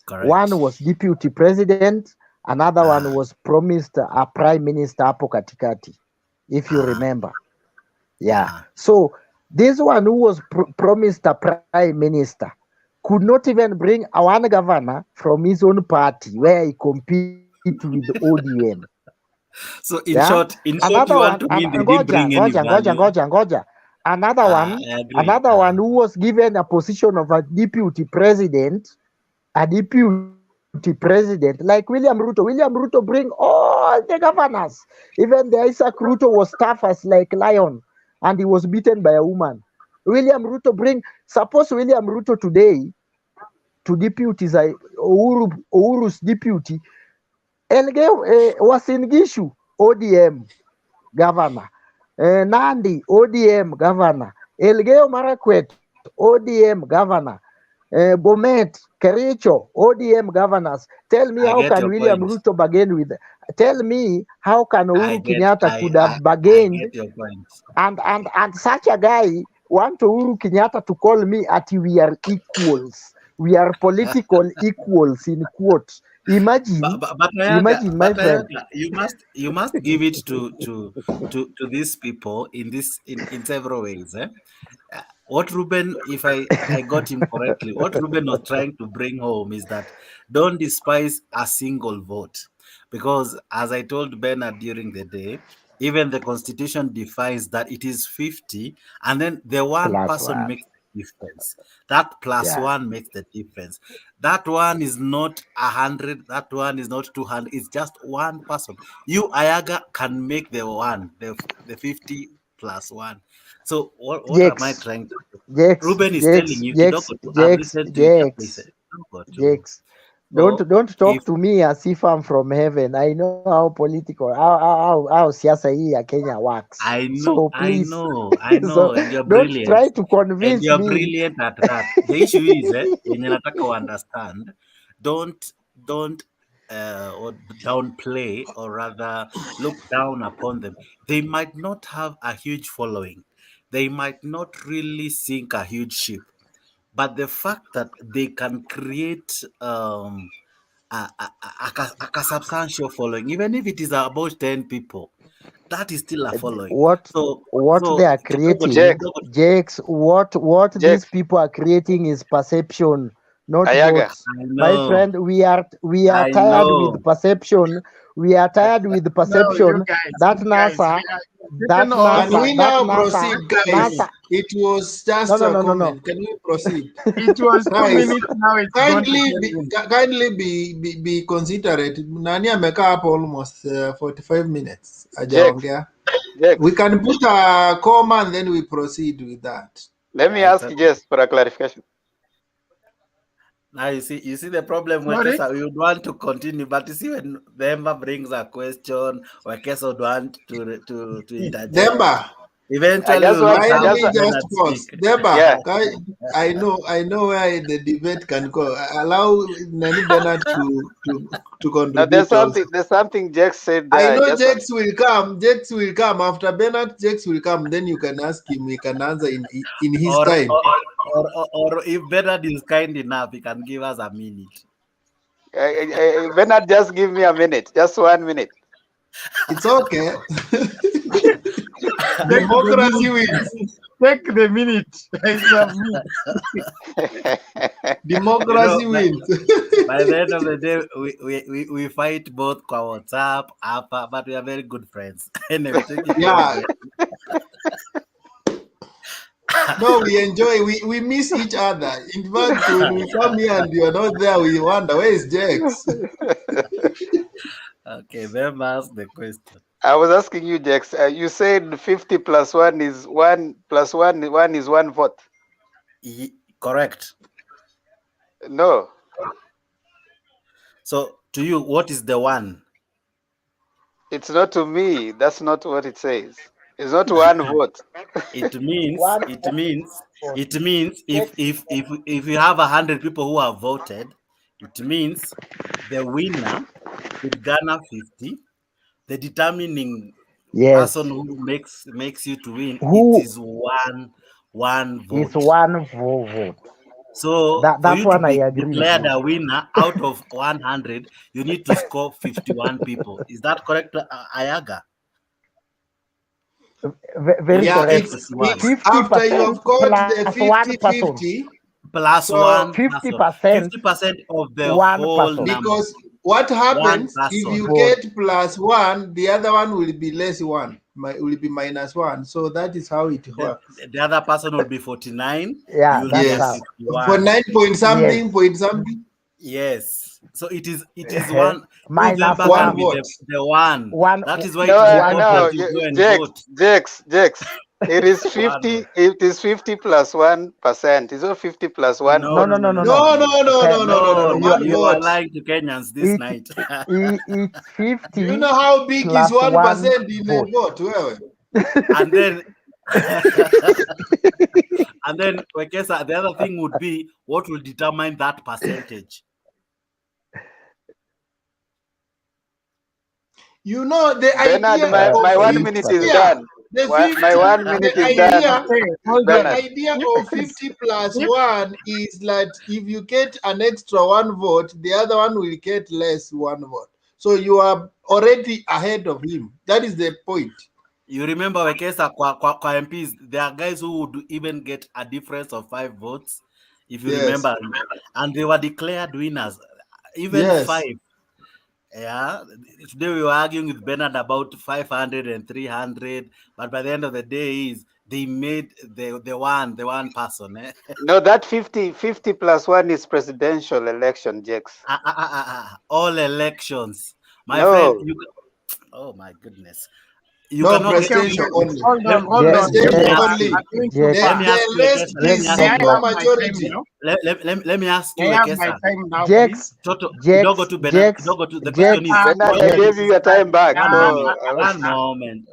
[SPEAKER 15] Correct.
[SPEAKER 12] One was deputy president, another one was promised a prime minister hapo katikati, if you remember. Yeah. So this one who was promised a prime minister could not even bring a one governor from his own party where he compete with ODM.
[SPEAKER 15] So
[SPEAKER 12] Yeah.
[SPEAKER 15] in short,
[SPEAKER 12] Another
[SPEAKER 15] you
[SPEAKER 12] one,
[SPEAKER 15] want to
[SPEAKER 12] and
[SPEAKER 15] mean they didn't bring any value?
[SPEAKER 12] Another
[SPEAKER 15] I agree.
[SPEAKER 12] one who was given a position of a deputy president, like William Ruto. William Ruto bring all the governors. Even the Isaac Ruto was tough as like lion, and he was beaten by a woman. William Ruto bring. Suppose William Ruto today to deputy Uhuru's deputy. Elge was in Gishu, ODM governor. Nandi, ODM governor. Elgeyo Marakwet, ODM governor. Bomet, Kericho, ODM governors. Tell me
[SPEAKER 15] I
[SPEAKER 12] how
[SPEAKER 15] get
[SPEAKER 12] can
[SPEAKER 15] your
[SPEAKER 12] William
[SPEAKER 15] point.
[SPEAKER 12] Ruto bargain with? Tell me how can
[SPEAKER 15] I
[SPEAKER 12] Uhuru
[SPEAKER 15] get
[SPEAKER 12] Kenyatta
[SPEAKER 15] I
[SPEAKER 12] could have
[SPEAKER 15] I, I
[SPEAKER 12] bargained,
[SPEAKER 15] get your point.
[SPEAKER 12] and such a guy want Uhuru Kenyatta to call me at we are equals. We are political equals in quotes. Imagine, my friend.
[SPEAKER 15] Ayaga, you must give it to these people in several ways. What Ruben, if I got him correctly, what Ruben was trying to bring home is that don't despise a single vote, because as I told Bernard during the day, even the constitution defines that it is 50, and then the one
[SPEAKER 12] Plus
[SPEAKER 15] person
[SPEAKER 12] one.
[SPEAKER 15] makes the difference. That plus
[SPEAKER 12] Yeah.
[SPEAKER 15] one makes the difference. That one is not 100. That one is not 200. It's just one person. You Ayaga can make the one, the 50 plus one. So what am I
[SPEAKER 12] Jakes,
[SPEAKER 15] trying to do?
[SPEAKER 12] Jakes,
[SPEAKER 15] Ruben is telling
[SPEAKER 12] Jakes,
[SPEAKER 15] you,
[SPEAKER 12] Jakes,
[SPEAKER 15] Kidogo, to I've
[SPEAKER 12] Jakes,
[SPEAKER 15] listened to you.
[SPEAKER 12] Jakes,
[SPEAKER 15] Kidogo to.
[SPEAKER 12] Jakes.
[SPEAKER 15] So
[SPEAKER 12] Don't
[SPEAKER 15] if
[SPEAKER 12] talk to me as if I'm from heaven. I know how political, how siasa hii ya Kenya works. So please,
[SPEAKER 15] I
[SPEAKER 12] so
[SPEAKER 15] know, and you're
[SPEAKER 12] don't
[SPEAKER 15] brilliant.
[SPEAKER 12] try to
[SPEAKER 15] And
[SPEAKER 12] convince
[SPEAKER 15] you're
[SPEAKER 12] me.
[SPEAKER 15] brilliant at that. The issue is, yenye nataka understand, don't or downplay or rather look down upon them. They might not have a huge following. They might not really sink a huge ship. But the fact that they can create a substantial following, even if it is about 10 people, that is still a following.
[SPEAKER 12] what
[SPEAKER 15] So
[SPEAKER 12] what they are creating, Jakes, what these people are creating is perception, not
[SPEAKER 11] Ayaga.
[SPEAKER 12] votes.
[SPEAKER 15] I
[SPEAKER 12] My
[SPEAKER 15] know.
[SPEAKER 12] friend, we are
[SPEAKER 15] I
[SPEAKER 12] tired
[SPEAKER 15] know.
[SPEAKER 12] with perception. We are tired with perception. That NASA, that
[SPEAKER 1] Can
[SPEAKER 12] NASA,
[SPEAKER 1] we
[SPEAKER 12] that
[SPEAKER 1] now
[SPEAKER 12] NASA,
[SPEAKER 1] proceed, guys?
[SPEAKER 12] NASA.
[SPEAKER 1] It was
[SPEAKER 12] No,
[SPEAKER 1] just
[SPEAKER 12] no,
[SPEAKER 1] a
[SPEAKER 12] no, no, no.
[SPEAKER 1] comment. Can we proceed?
[SPEAKER 16] It was 2
[SPEAKER 1] Guys,
[SPEAKER 16] minutes, now it's gone to 10 minutes.
[SPEAKER 1] kindly be considerate. Nani amekaa hapo almost 45 minutes. Hajaongea. We can put a comma and then we proceed with that.
[SPEAKER 11] Let me ask Jess for a clarification.
[SPEAKER 15] Now you see the problem.
[SPEAKER 16] Sorry?
[SPEAKER 15] Wekesa, we would want to continue, but you see when Demba brings a question, Wekesa would want to interject.
[SPEAKER 1] Demba,
[SPEAKER 15] Eventually, we will
[SPEAKER 1] kindly
[SPEAKER 15] have
[SPEAKER 1] just
[SPEAKER 15] Bernard
[SPEAKER 1] pause.
[SPEAKER 15] speak.
[SPEAKER 1] Demba, I know where the debate can go. Allow Nani Bernard to contribute.
[SPEAKER 11] Now there's something Jack said there.
[SPEAKER 1] I know Jakes will come. Jakes will come after Bernard. Jakes will come. Then you can ask him. He can answer in his time.
[SPEAKER 15] Or if Bernard is kind enough, he can give us a minute.
[SPEAKER 11] Bernard, just give me a minute. Just 1 minute.
[SPEAKER 1] It's okay. Democracy wins.
[SPEAKER 16] Take the minute.
[SPEAKER 1] Democracy wins.
[SPEAKER 15] By the end of the day, we fight both kwa WhatsApp, but we are very good friends. Anyway, take it
[SPEAKER 1] Yeah. No, we enjoy. We miss each other. In fact, when we come here and you are not there, we wonder where is Jax.
[SPEAKER 15] Okay, then ask the question.
[SPEAKER 11] I was asking you, Jax. You said 50 plus 1 is 1 plus 1. 1 is 1 vote.
[SPEAKER 15] Correct.
[SPEAKER 11] No.
[SPEAKER 15] So to you, what is the one?
[SPEAKER 11] It's not to me. That's not what it says. It's not 1 vote.
[SPEAKER 15] It means if you have 100 people who have voted, it means the winner should garner 50. The determining person who makes you to win, it is one vote.
[SPEAKER 12] It's one vote.
[SPEAKER 15] So
[SPEAKER 12] that
[SPEAKER 15] for you to
[SPEAKER 12] one
[SPEAKER 15] be
[SPEAKER 12] I agree
[SPEAKER 15] declared
[SPEAKER 12] with
[SPEAKER 15] a winner out of 100, you need to score 51 people. Is that correct, Ayaga?
[SPEAKER 12] Very correct.
[SPEAKER 1] It's after you have got the 50-50,
[SPEAKER 15] plus
[SPEAKER 12] So
[SPEAKER 15] one
[SPEAKER 12] 50%,
[SPEAKER 15] 50% of the
[SPEAKER 12] one
[SPEAKER 15] whole
[SPEAKER 12] person.
[SPEAKER 15] number.
[SPEAKER 1] Because what happens
[SPEAKER 15] One
[SPEAKER 1] if
[SPEAKER 15] person.
[SPEAKER 1] you
[SPEAKER 12] Vote.
[SPEAKER 1] get plus one, the other one will be less one, will be minus one. So that is how it works.
[SPEAKER 15] The other person will be 49.
[SPEAKER 12] Yeah,
[SPEAKER 15] You'll
[SPEAKER 12] that's
[SPEAKER 15] be
[SPEAKER 12] how.
[SPEAKER 15] 51.
[SPEAKER 1] For 9 point something,
[SPEAKER 12] Yes.
[SPEAKER 1] point something.
[SPEAKER 15] Yes. So it is one. Two
[SPEAKER 12] Minus
[SPEAKER 15] member
[SPEAKER 1] one
[SPEAKER 15] can be
[SPEAKER 1] vote.
[SPEAKER 15] the one.
[SPEAKER 12] One.
[SPEAKER 15] That is why
[SPEAKER 11] No,
[SPEAKER 15] it is
[SPEAKER 12] one.
[SPEAKER 15] important you go and vote.
[SPEAKER 11] Jex. It is
[SPEAKER 15] One
[SPEAKER 11] 50.
[SPEAKER 15] vote.
[SPEAKER 11] It is 50 plus 1%. It's not 50 plus 1
[SPEAKER 15] No,
[SPEAKER 11] vote.
[SPEAKER 15] no, no, no,
[SPEAKER 1] No,
[SPEAKER 15] no.
[SPEAKER 1] no, no, no, no, no, no, no. One
[SPEAKER 15] You are
[SPEAKER 1] vote.
[SPEAKER 15] lying to Kenyans this night.
[SPEAKER 12] It's 50.
[SPEAKER 1] Do you know how big is
[SPEAKER 12] plus
[SPEAKER 1] 1% in a
[SPEAKER 12] vote.
[SPEAKER 1] vote? Well,
[SPEAKER 15] And then and then Wekesa, the other thing would be what will determine that percentage.
[SPEAKER 1] you know the
[SPEAKER 11] Bernard,
[SPEAKER 1] idea
[SPEAKER 11] my
[SPEAKER 1] of
[SPEAKER 11] 1
[SPEAKER 1] 50,
[SPEAKER 11] minute is
[SPEAKER 1] yeah,
[SPEAKER 11] done.
[SPEAKER 1] the
[SPEAKER 11] My 1 minute is done.
[SPEAKER 16] Hold
[SPEAKER 1] the
[SPEAKER 16] on.
[SPEAKER 11] Bernard.
[SPEAKER 1] idea of 50 plus one is that if you get an extra one vote, the other one will get less one vote. So you are already ahead of him. That is the point.
[SPEAKER 15] You remember Wekesa kwa MPs, there are guys who would even get a difference of 5 votes, if you remember, and they were declared winners, even 5. Yeah, today we were arguing with Bernard about 500 and 300, but by the end of the day, they made the one person.
[SPEAKER 11] No, that 50 plus 1 is presidential election, Jex.
[SPEAKER 15] All elections, my
[SPEAKER 11] No.
[SPEAKER 15] friend. Oh my goodness. You cannot
[SPEAKER 1] presidential only.
[SPEAKER 16] Hold on.
[SPEAKER 1] Presidential only.
[SPEAKER 15] Let me ask you,
[SPEAKER 1] The rest is simple majority.
[SPEAKER 15] Let me ask you,
[SPEAKER 16] I have my
[SPEAKER 15] Wekesa.
[SPEAKER 16] time now,
[SPEAKER 12] Jex,
[SPEAKER 15] Toto,
[SPEAKER 12] Jex,
[SPEAKER 15] Kidogo to Bernard,
[SPEAKER 12] Jex,
[SPEAKER 15] Kidogo to the
[SPEAKER 12] Jex.
[SPEAKER 15] question is.
[SPEAKER 11] Bernard, I gave you your time back.
[SPEAKER 15] One moment.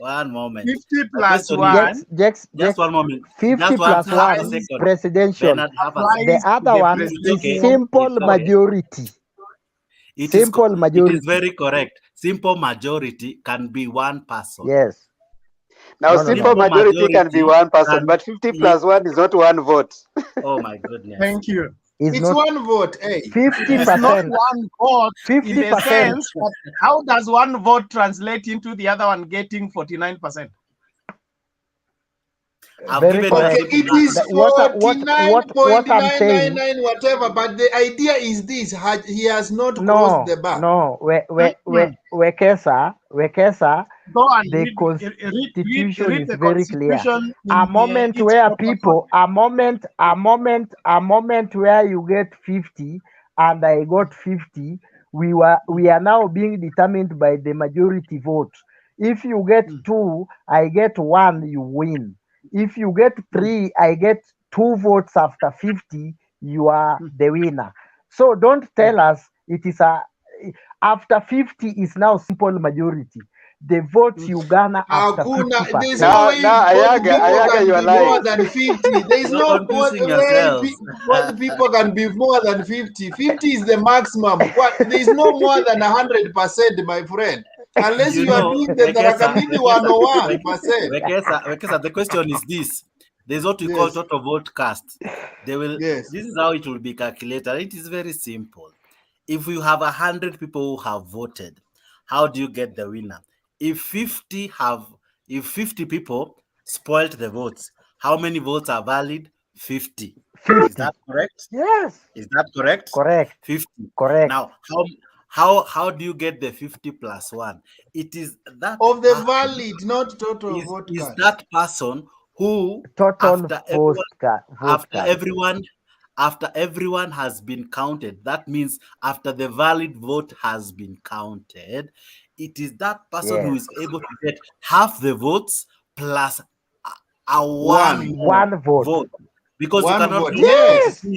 [SPEAKER 16] 50
[SPEAKER 15] The
[SPEAKER 16] plus
[SPEAKER 15] question
[SPEAKER 16] 1.
[SPEAKER 15] is,
[SPEAKER 12] Jex,
[SPEAKER 15] just one moment.
[SPEAKER 12] 50
[SPEAKER 15] Just
[SPEAKER 12] plus
[SPEAKER 15] half a
[SPEAKER 12] 1
[SPEAKER 15] second.
[SPEAKER 12] presidential.
[SPEAKER 15] Bernard, have a
[SPEAKER 12] The
[SPEAKER 15] second.
[SPEAKER 12] other one
[SPEAKER 15] It's
[SPEAKER 12] is
[SPEAKER 15] okay.
[SPEAKER 12] simple
[SPEAKER 15] It's okay.
[SPEAKER 12] majority.
[SPEAKER 15] It is
[SPEAKER 12] Simple majority.
[SPEAKER 15] It is very correct. Simple majority can be one person.
[SPEAKER 12] Yes.
[SPEAKER 11] Now, simple majority can be one person, but 50 plus 1 is not one vote.
[SPEAKER 15] Oh my goodness.
[SPEAKER 16] Thank you.
[SPEAKER 1] It's one vote,
[SPEAKER 12] 50%.
[SPEAKER 16] It's not one vote in the
[SPEAKER 12] 50%.
[SPEAKER 16] sense that how does one vote translate into the other one getting 49%?
[SPEAKER 12] Very correct.
[SPEAKER 1] Okay, it is 49.999 whatever, but the idea is this: he has not crossed the bar.
[SPEAKER 12] No, Wekesa, the constitution is very clear. A moment where people, a moment where you get 50 and I got 50, we are now being determined by the majority vote. If you get 2, I get 1, you win. If you get 3, I get 2 votes after 50, you are the winner. So don't tell us it is after 50 is now simple majority. The votes you garner after 50%.
[SPEAKER 1] There's no way
[SPEAKER 11] Ayaga,
[SPEAKER 1] can
[SPEAKER 11] you are
[SPEAKER 1] be
[SPEAKER 11] lying.
[SPEAKER 1] more than 50. There's
[SPEAKER 15] You're
[SPEAKER 1] no
[SPEAKER 15] confusing
[SPEAKER 1] way
[SPEAKER 15] yourselves.
[SPEAKER 1] people can be more than 50. 50 is the maximum. There's no more than 100%, my friend. Unless you are doing the Tarakanini 101%.
[SPEAKER 15] Wekesa, the question is this. There's what we call total vote cast. This is how it will be calculated. It is very simple. If you have 100 people who have voted, how do you get the winner? If 50 people spoiled the votes, how many votes are valid? 50. Is that correct?
[SPEAKER 12] Yes.
[SPEAKER 15] Is that correct?
[SPEAKER 12] Correct.
[SPEAKER 15] 50.
[SPEAKER 12] Correct.
[SPEAKER 15] Now, how do you get the 50 plus 1? It is that
[SPEAKER 1] of the valid, not total vote
[SPEAKER 15] is
[SPEAKER 1] cast.
[SPEAKER 15] that person who
[SPEAKER 12] total
[SPEAKER 15] after everyone has been counted, that means after the valid vote has been counted, it is that person who is able to get half the votes plus a one vote. Because you cannot do 6,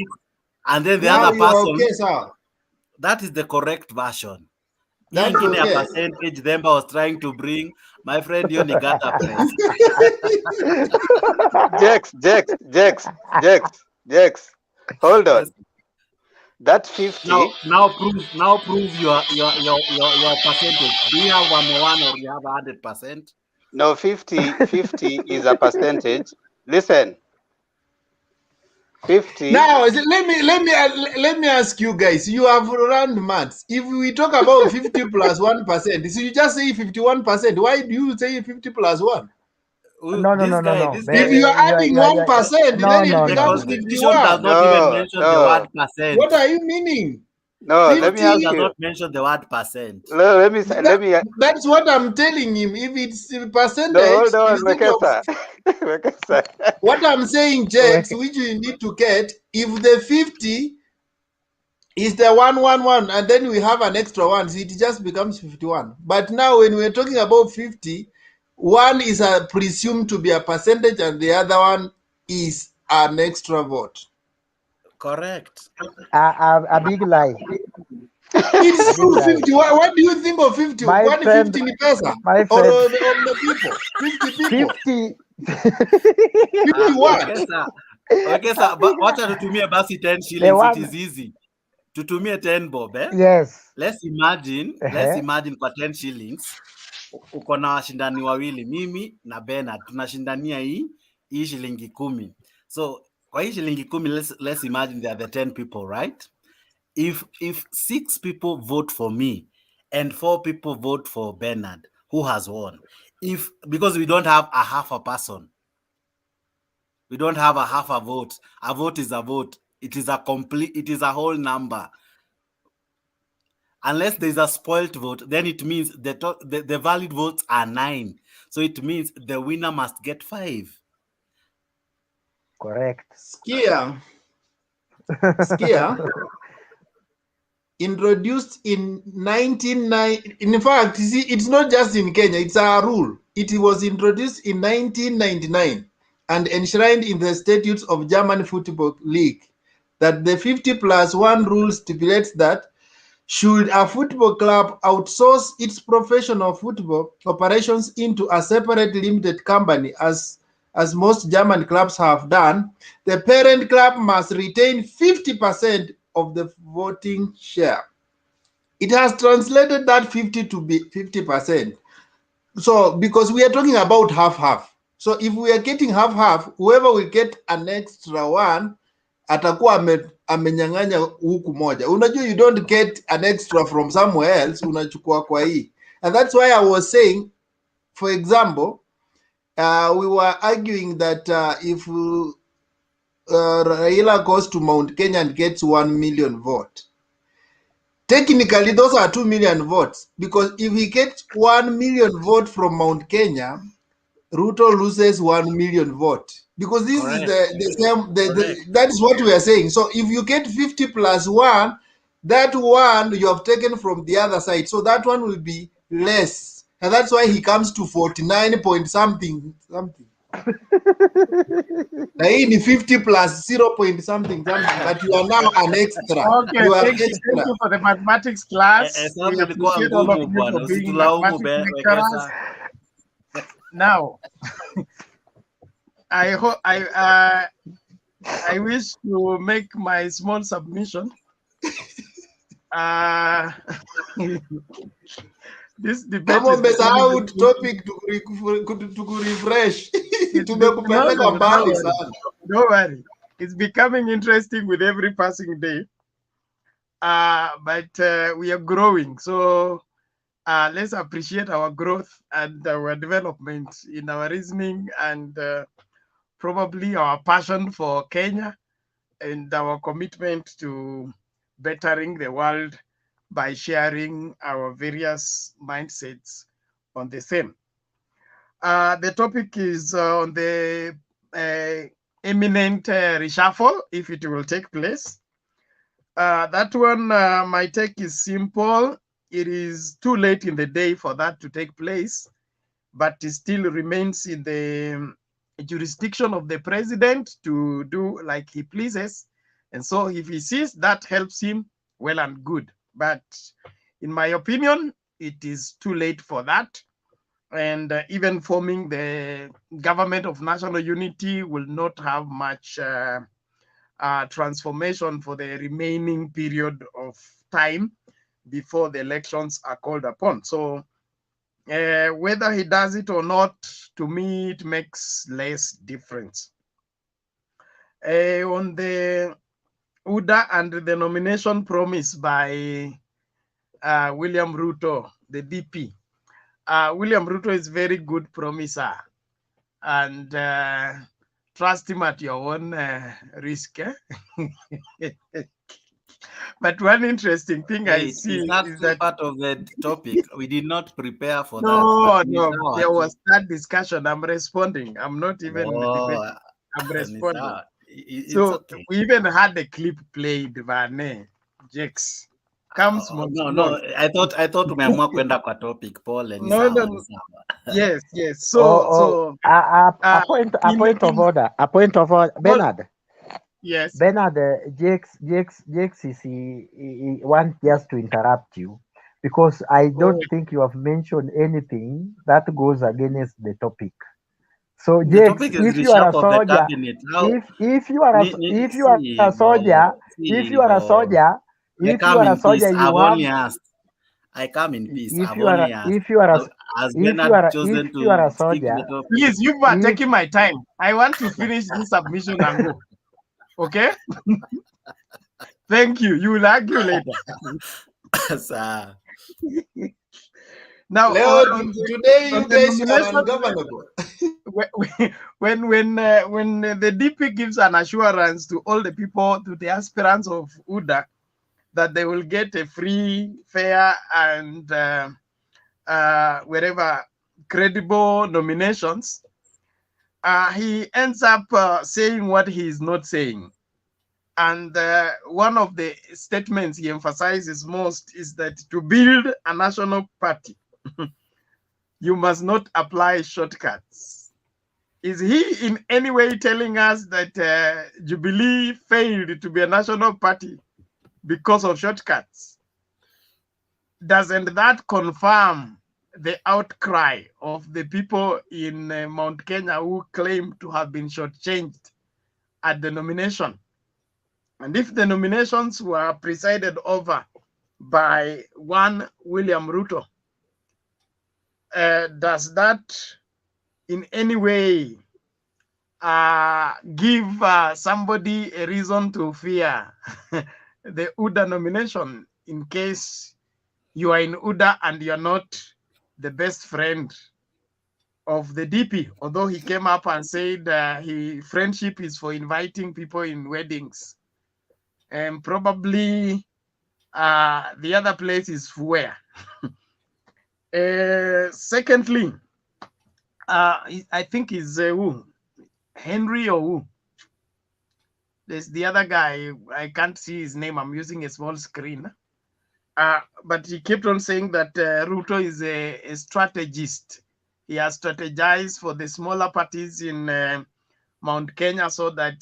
[SPEAKER 15] and then the other person. That is the correct version.
[SPEAKER 1] That's
[SPEAKER 15] a percentage Demba was trying to bring, my friend Yonigata press.
[SPEAKER 11] Jex. Hold on. That 50.
[SPEAKER 15] Now prove your percentage. Do you have 101 or you have 100%?
[SPEAKER 11] No, 50 is a percentage. Listen. 50.
[SPEAKER 1] Now let me ask you guys. You have run maths. If we talk about 50 plus 1%, so you just say 51%. Why do you say 50 plus 1?
[SPEAKER 12] No.
[SPEAKER 1] If you are adding 1%, then it
[SPEAKER 15] The
[SPEAKER 1] becomes
[SPEAKER 15] Constitution does
[SPEAKER 1] 51.
[SPEAKER 15] not even mention the word percent.
[SPEAKER 1] What are you meaning?
[SPEAKER 11] No, let me ask
[SPEAKER 15] does
[SPEAKER 11] you.
[SPEAKER 15] not mention the word percent.
[SPEAKER 11] Let me.
[SPEAKER 1] That's what I'm telling him. If it's a
[SPEAKER 11] No,
[SPEAKER 1] percentage,
[SPEAKER 11] hold on,
[SPEAKER 1] instead of
[SPEAKER 11] Wekesa.
[SPEAKER 1] what I'm saying, James, which you need to get, if the 50 is the 111, and then we have an extra one, so it just becomes 51. But now, when we're talking about 50, one is presumed to be a percentage, and the other one is an extra vote.
[SPEAKER 15] Correct.
[SPEAKER 12] A big lie.
[SPEAKER 1] It's true. 51. What do you think of 50?
[SPEAKER 12] My
[SPEAKER 1] One
[SPEAKER 12] friend,
[SPEAKER 1] 50 in Pesa?
[SPEAKER 12] my
[SPEAKER 1] Or
[SPEAKER 12] friend.
[SPEAKER 1] the people? 50 people.
[SPEAKER 12] 50.
[SPEAKER 1] 51.
[SPEAKER 15] Okay, sir. Wacha tutumie basi 10 shillings. It is easy. Tutumie 10 bob, eh?
[SPEAKER 12] Yes.
[SPEAKER 15] Let's imagine kwa 10 shillings uko na washindani wawili, mimi na Bernard, tunashindania hii shilingi 10. So kwa hii shilingi 10, let's imagine they are the 10 people, right? If 6 people vote for me and 4 people vote for Bernard, who has won? Because we don't have a half a person. We don't have a half a vote. A vote is a vote. It is a whole number. Unless there's a spoiled vote, then it means the valid votes are 9. So it means the winner must get 5.
[SPEAKER 12] Correct.
[SPEAKER 1] Skia introduced in 1990. In fact, see, it's not just in Kenya, it's a rule. It was introduced in 1999 and enshrined in the statutes of German Football League that the 50+1 rule stipulates that should a football club outsource its professional football operations into a separate limited company, as most German clubs have done, the parent club must retain 50% of the voting share. It has translated that 50 to be 50%. So, because we are talking about half-half. So, if we are getting half-half, whoever will get an extra one, atakuwa amenyang'anya huku moja. Unajua, you don't get an extra from somewhere else, unachukua kwa hii. And that's why I was saying, for example, we were arguing that if Raila goes to Mount Kenya and gets 1 million vote, technically those are 2 million votes, because if he gets 1 million vote from Mount Kenya, Ruto loses 1 million vote, because this
[SPEAKER 15] Correct.
[SPEAKER 1] is the same. That is what we are saying. So if you get 50+1, that one you have taken from the other side, so that one will be less, and that's why he comes to 49 point something. Now hii ni 50 plus 0 point something, but you are now an extra.
[SPEAKER 16] Okay,
[SPEAKER 1] You are
[SPEAKER 16] thank you for the mathematics class. We appreciate all of you for being mathematics lecturers. Now, I wish to make my small submission. This debate
[SPEAKER 1] kama
[SPEAKER 16] is
[SPEAKER 1] umesahau topic refresh. Tumekupeleka mbali sana.
[SPEAKER 16] Don't worry. It's becoming interesting with every passing day. But we are growing. So let's appreciate our growth and our development in our reasoning and probably our passion for Kenya and our commitment to bettering the world by sharing our various mindsets on the same. The topic is on the imminent reshuffle, if it will take place. That one, my take is simple. It is too late in the day for that to take place, but it still remains in the jurisdiction of the president to do like he pleases. And so if he sees that helps him, well and good. But in my opinion, it is too late for that. And even forming the government of national unity will not have much transformation for the remaining period of time before the elections are called upon. So whether he does it or not, to me, it makes less difference. On the UDA and the nomination promised by William Ruto, the DP. William Ruto is very good promiser. and trust him at your own risk. But one interesting thing I
[SPEAKER 15] Wait,
[SPEAKER 16] see
[SPEAKER 15] is that
[SPEAKER 16] is
[SPEAKER 15] still
[SPEAKER 16] that
[SPEAKER 15] part of the topic? We did not prepare for that, but
[SPEAKER 16] no,
[SPEAKER 15] ni sawa
[SPEAKER 16] there
[SPEAKER 15] tu.
[SPEAKER 16] was that discussion. I'm responding. I'm not even debating.
[SPEAKER 15] Oh,
[SPEAKER 16] I'm
[SPEAKER 15] ni
[SPEAKER 16] responding.
[SPEAKER 15] sawa. It's
[SPEAKER 16] So
[SPEAKER 15] okay.
[SPEAKER 16] we even had a clip played, Vane, Jex. Come small,
[SPEAKER 15] No,
[SPEAKER 16] small.
[SPEAKER 15] I thought tumeamua kwenda kwa topic. Pole, ni
[SPEAKER 16] No,
[SPEAKER 15] sawa,
[SPEAKER 16] no,
[SPEAKER 15] ni
[SPEAKER 16] no.
[SPEAKER 15] sawa.
[SPEAKER 16] Yes, yes.
[SPEAKER 12] Oh,
[SPEAKER 16] So,
[SPEAKER 12] a point of order. A point of order. Bernard.
[SPEAKER 16] Yes.
[SPEAKER 12] Bernard, Jakes is he want just to interrupt you because I don't think you have mentioned anything that goes against the topic. So
[SPEAKER 15] The
[SPEAKER 12] Jakes,
[SPEAKER 15] topic is
[SPEAKER 12] if you are a
[SPEAKER 15] reshuffle of the
[SPEAKER 12] soldier,
[SPEAKER 15] cabinet. How
[SPEAKER 12] if you are a if you are a soldier, if you are a soldier,
[SPEAKER 15] I
[SPEAKER 12] if you
[SPEAKER 15] come
[SPEAKER 12] are a
[SPEAKER 15] in peace.
[SPEAKER 12] soldier,
[SPEAKER 15] I've
[SPEAKER 12] you have
[SPEAKER 15] only asked. I come in peace.
[SPEAKER 12] if
[SPEAKER 15] I've
[SPEAKER 12] you are
[SPEAKER 15] only asked.
[SPEAKER 12] if you are a
[SPEAKER 15] Has
[SPEAKER 12] if you
[SPEAKER 15] Bernard
[SPEAKER 12] are
[SPEAKER 15] chosen
[SPEAKER 12] if you are
[SPEAKER 15] to
[SPEAKER 12] a
[SPEAKER 15] stick to
[SPEAKER 12] soldier,
[SPEAKER 15] the topic?
[SPEAKER 16] Please, you are
[SPEAKER 12] if
[SPEAKER 16] taking my time. I want to finish this submission and go. Okay? Thank you. You will argue later.
[SPEAKER 1] Sir.
[SPEAKER 16] Now,
[SPEAKER 1] Leo, today
[SPEAKER 16] on
[SPEAKER 1] you
[SPEAKER 16] the
[SPEAKER 1] guys are
[SPEAKER 16] nomination,
[SPEAKER 1] ungovernable.
[SPEAKER 16] when the DP gives an assurance to all the people, to the aspirants of UDA, that they will get a free, fair, and wherever credible nominations, he ends up saying what he is not saying. And one of the statements he emphasizes most is that to build a national party, you must not apply shortcuts. Is he in any way telling us that Jubilee failed to be a national party because of shortcuts? Doesn't that confirm the outcry of the people in Mount Kenya who claim to have been shortchanged at the nomination? And if the nominations were presided over by one William Ruto, does that in any way give somebody a reason to fear the UDA nomination in case you are in UDA and you're not the best friend of the DP? Although he came up and said friendship is for inviting people in weddings. And probably the other place is where. Secondly, I think is who? Henry or who? There's the other guy. I can't see his name. I'm using a small screen. But he kept on saying that Ruto is a strategist. He has strategized for the smaller parties in Mount Kenya so that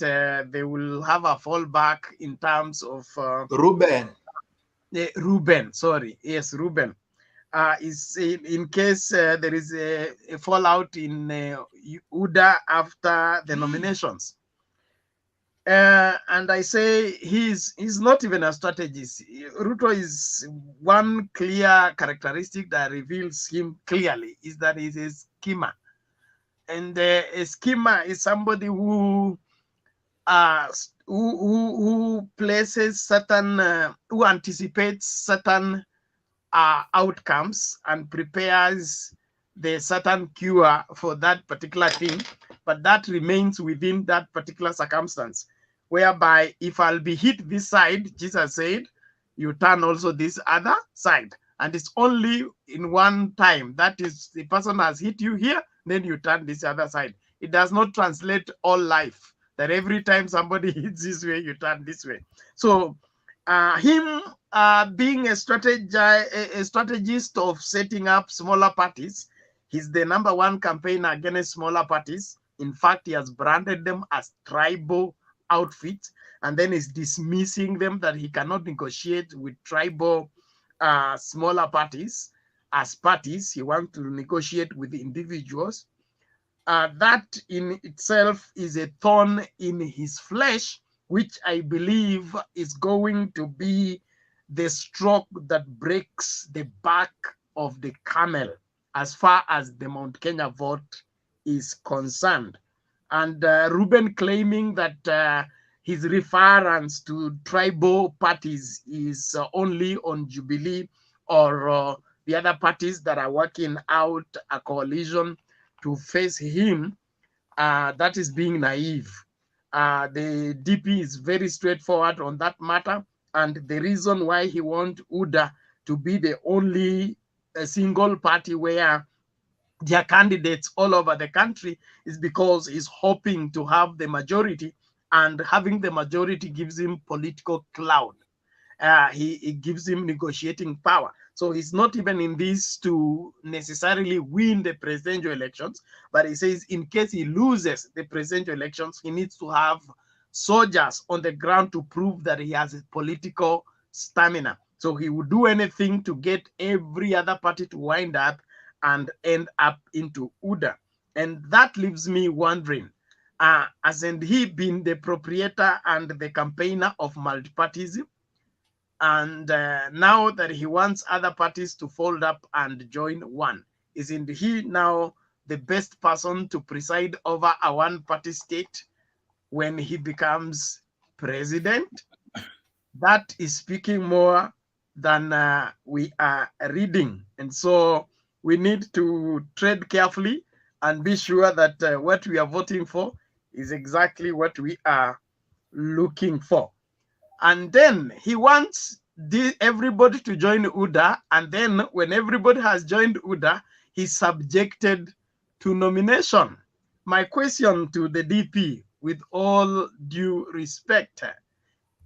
[SPEAKER 16] they will have a fallback in terms of
[SPEAKER 1] Ruben.
[SPEAKER 16] Ruben, sorry. Yes, Ruben. Is in case there is a fallout in UDA after the nominations. And I say he's not even a strategist. Ruto is one clear characteristic that reveals him clearly is that he's a schemer. And a schemer is somebody who places certain, who anticipates certain outcomes and prepares the certain cure for that particular thing, but that remains within that particular circumstance, whereby if I'll be hit this side, Jesus said, you turn also this other side. And it's only in one time. That is, the person has hit you here, then you turn this other side. It does not translate all life, that every time somebody hits this way, you turn this way. So him being a strategist of setting up smaller parties, he's the #1 campaigner against smaller parties. In fact, he has branded them as tribal outfits, and then is dismissing them that he cannot negotiate with tribal smaller parties as parties. He wants to negotiate with the individuals. That in itself is a thorn in his flesh, which I believe is going to be the stroke that breaks the back of the camel as far as the Mount Kenya vote is concerned. And Ruben claiming that his reference to tribal parties is only on Jubilee or the other parties that are working out a coalition to face him, that is being naive. The DP is very straightforward on that matter, and the reason why he wants UDA to be the only single party where there are candidates all over the country is because he's hoping to have the majority, and having the majority gives him political clout. He gives him negotiating power. So he's not even in this to necessarily win the presidential elections, but he says in case he loses the presidential elections, he needs to have soldiers on the ground to prove that he has a political stamina. So he would do anything to get every other party to wind up and end up into UDA. And that leaves me wondering, hasn't he been the proprietor and the campaigner of multipartyism? And now that he wants other parties to fold up and join one, isn't he now the best person to preside over a one-party state when he becomes president? That is speaking more than we are reading. And so we need to tread carefully and be sure that what we are voting for is exactly what we are looking for. And then he wants everybody to join UDA, and then when everybody has joined UDA, he's subjected to nomination. My question to the DP, with all due respect,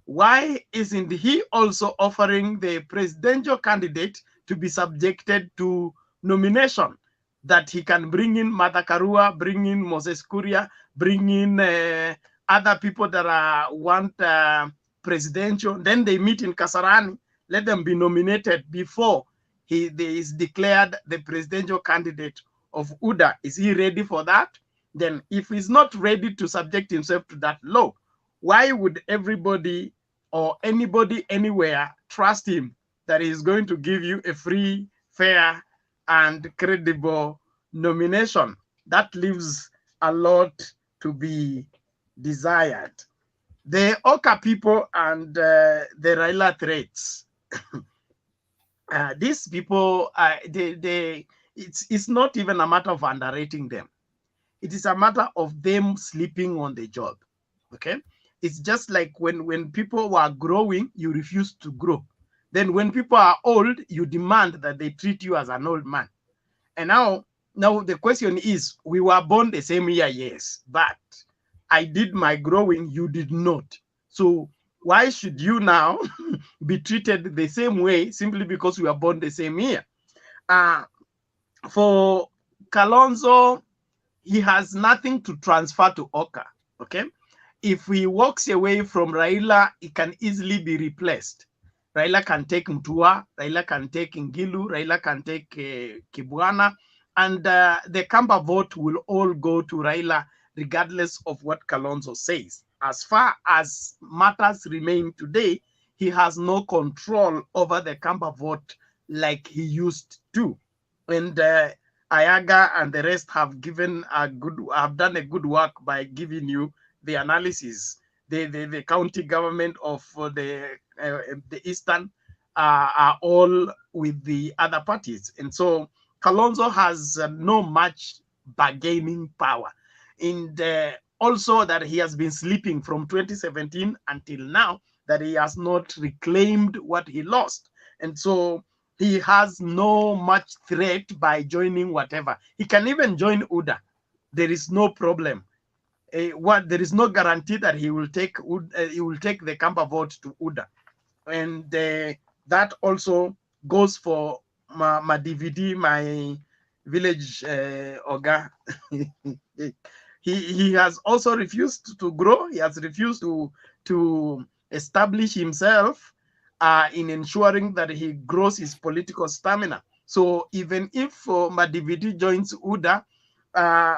[SPEAKER 16] why isn't he also offering the presidential candidate to be subjected to nomination? That he can bring in Martha Karua, bring in Moses Kuria, bring in other people that want presidential. Then they meet in Kasarani, let them be nominated before he is declared the presidential candidate of UDA. Is he ready for that? Then if he's not ready to subject himself to that law, why would everybody or anybody anywhere trust him that he's going to give you a free, fair, and credible nomination? That leaves a lot to be desired. The Oka people and the Raila threats. These people, it's not even a matter of underrating them. It is a matter of them sleeping on the job. Okay, it's just like when people were growing, you refuse to grow. Then when people are old, you demand that they treat you as an old man. And now the question is, we were born the same year, yes, but I did my growing, you did not. So why should you now be treated the same way simply because we were born the same year? For Kalonzo, he has nothing to transfer to Oka. Okay, if he walks away from Raila, he can easily be replaced. Raila can take Mtua, Raila can take Ngilu, Raila can take Kibwana, and the Kamba vote will all go to Raila regardless of what Kalonzo says. As far as matters remain today, he has no control over the Kamba vote like he used to. And Ayaga and the rest have done a good work by giving you the analysis. The county government of the Eastern are all with the other parties. And so Kalonzo has no much bargaining power. And also that he has been sleeping from 2017 until now, that he has not reclaimed what he lost. And so he has no much threat by joining whatever. He can even join UDA. There is no problem. There is no guarantee that he will take the Kamba vote to UDA. And that also goes for my DVD, my village Oga. He has also refused to grow. He has refused to establish himself in ensuring that he grows his political stamina. So even if Madividi joins UDA,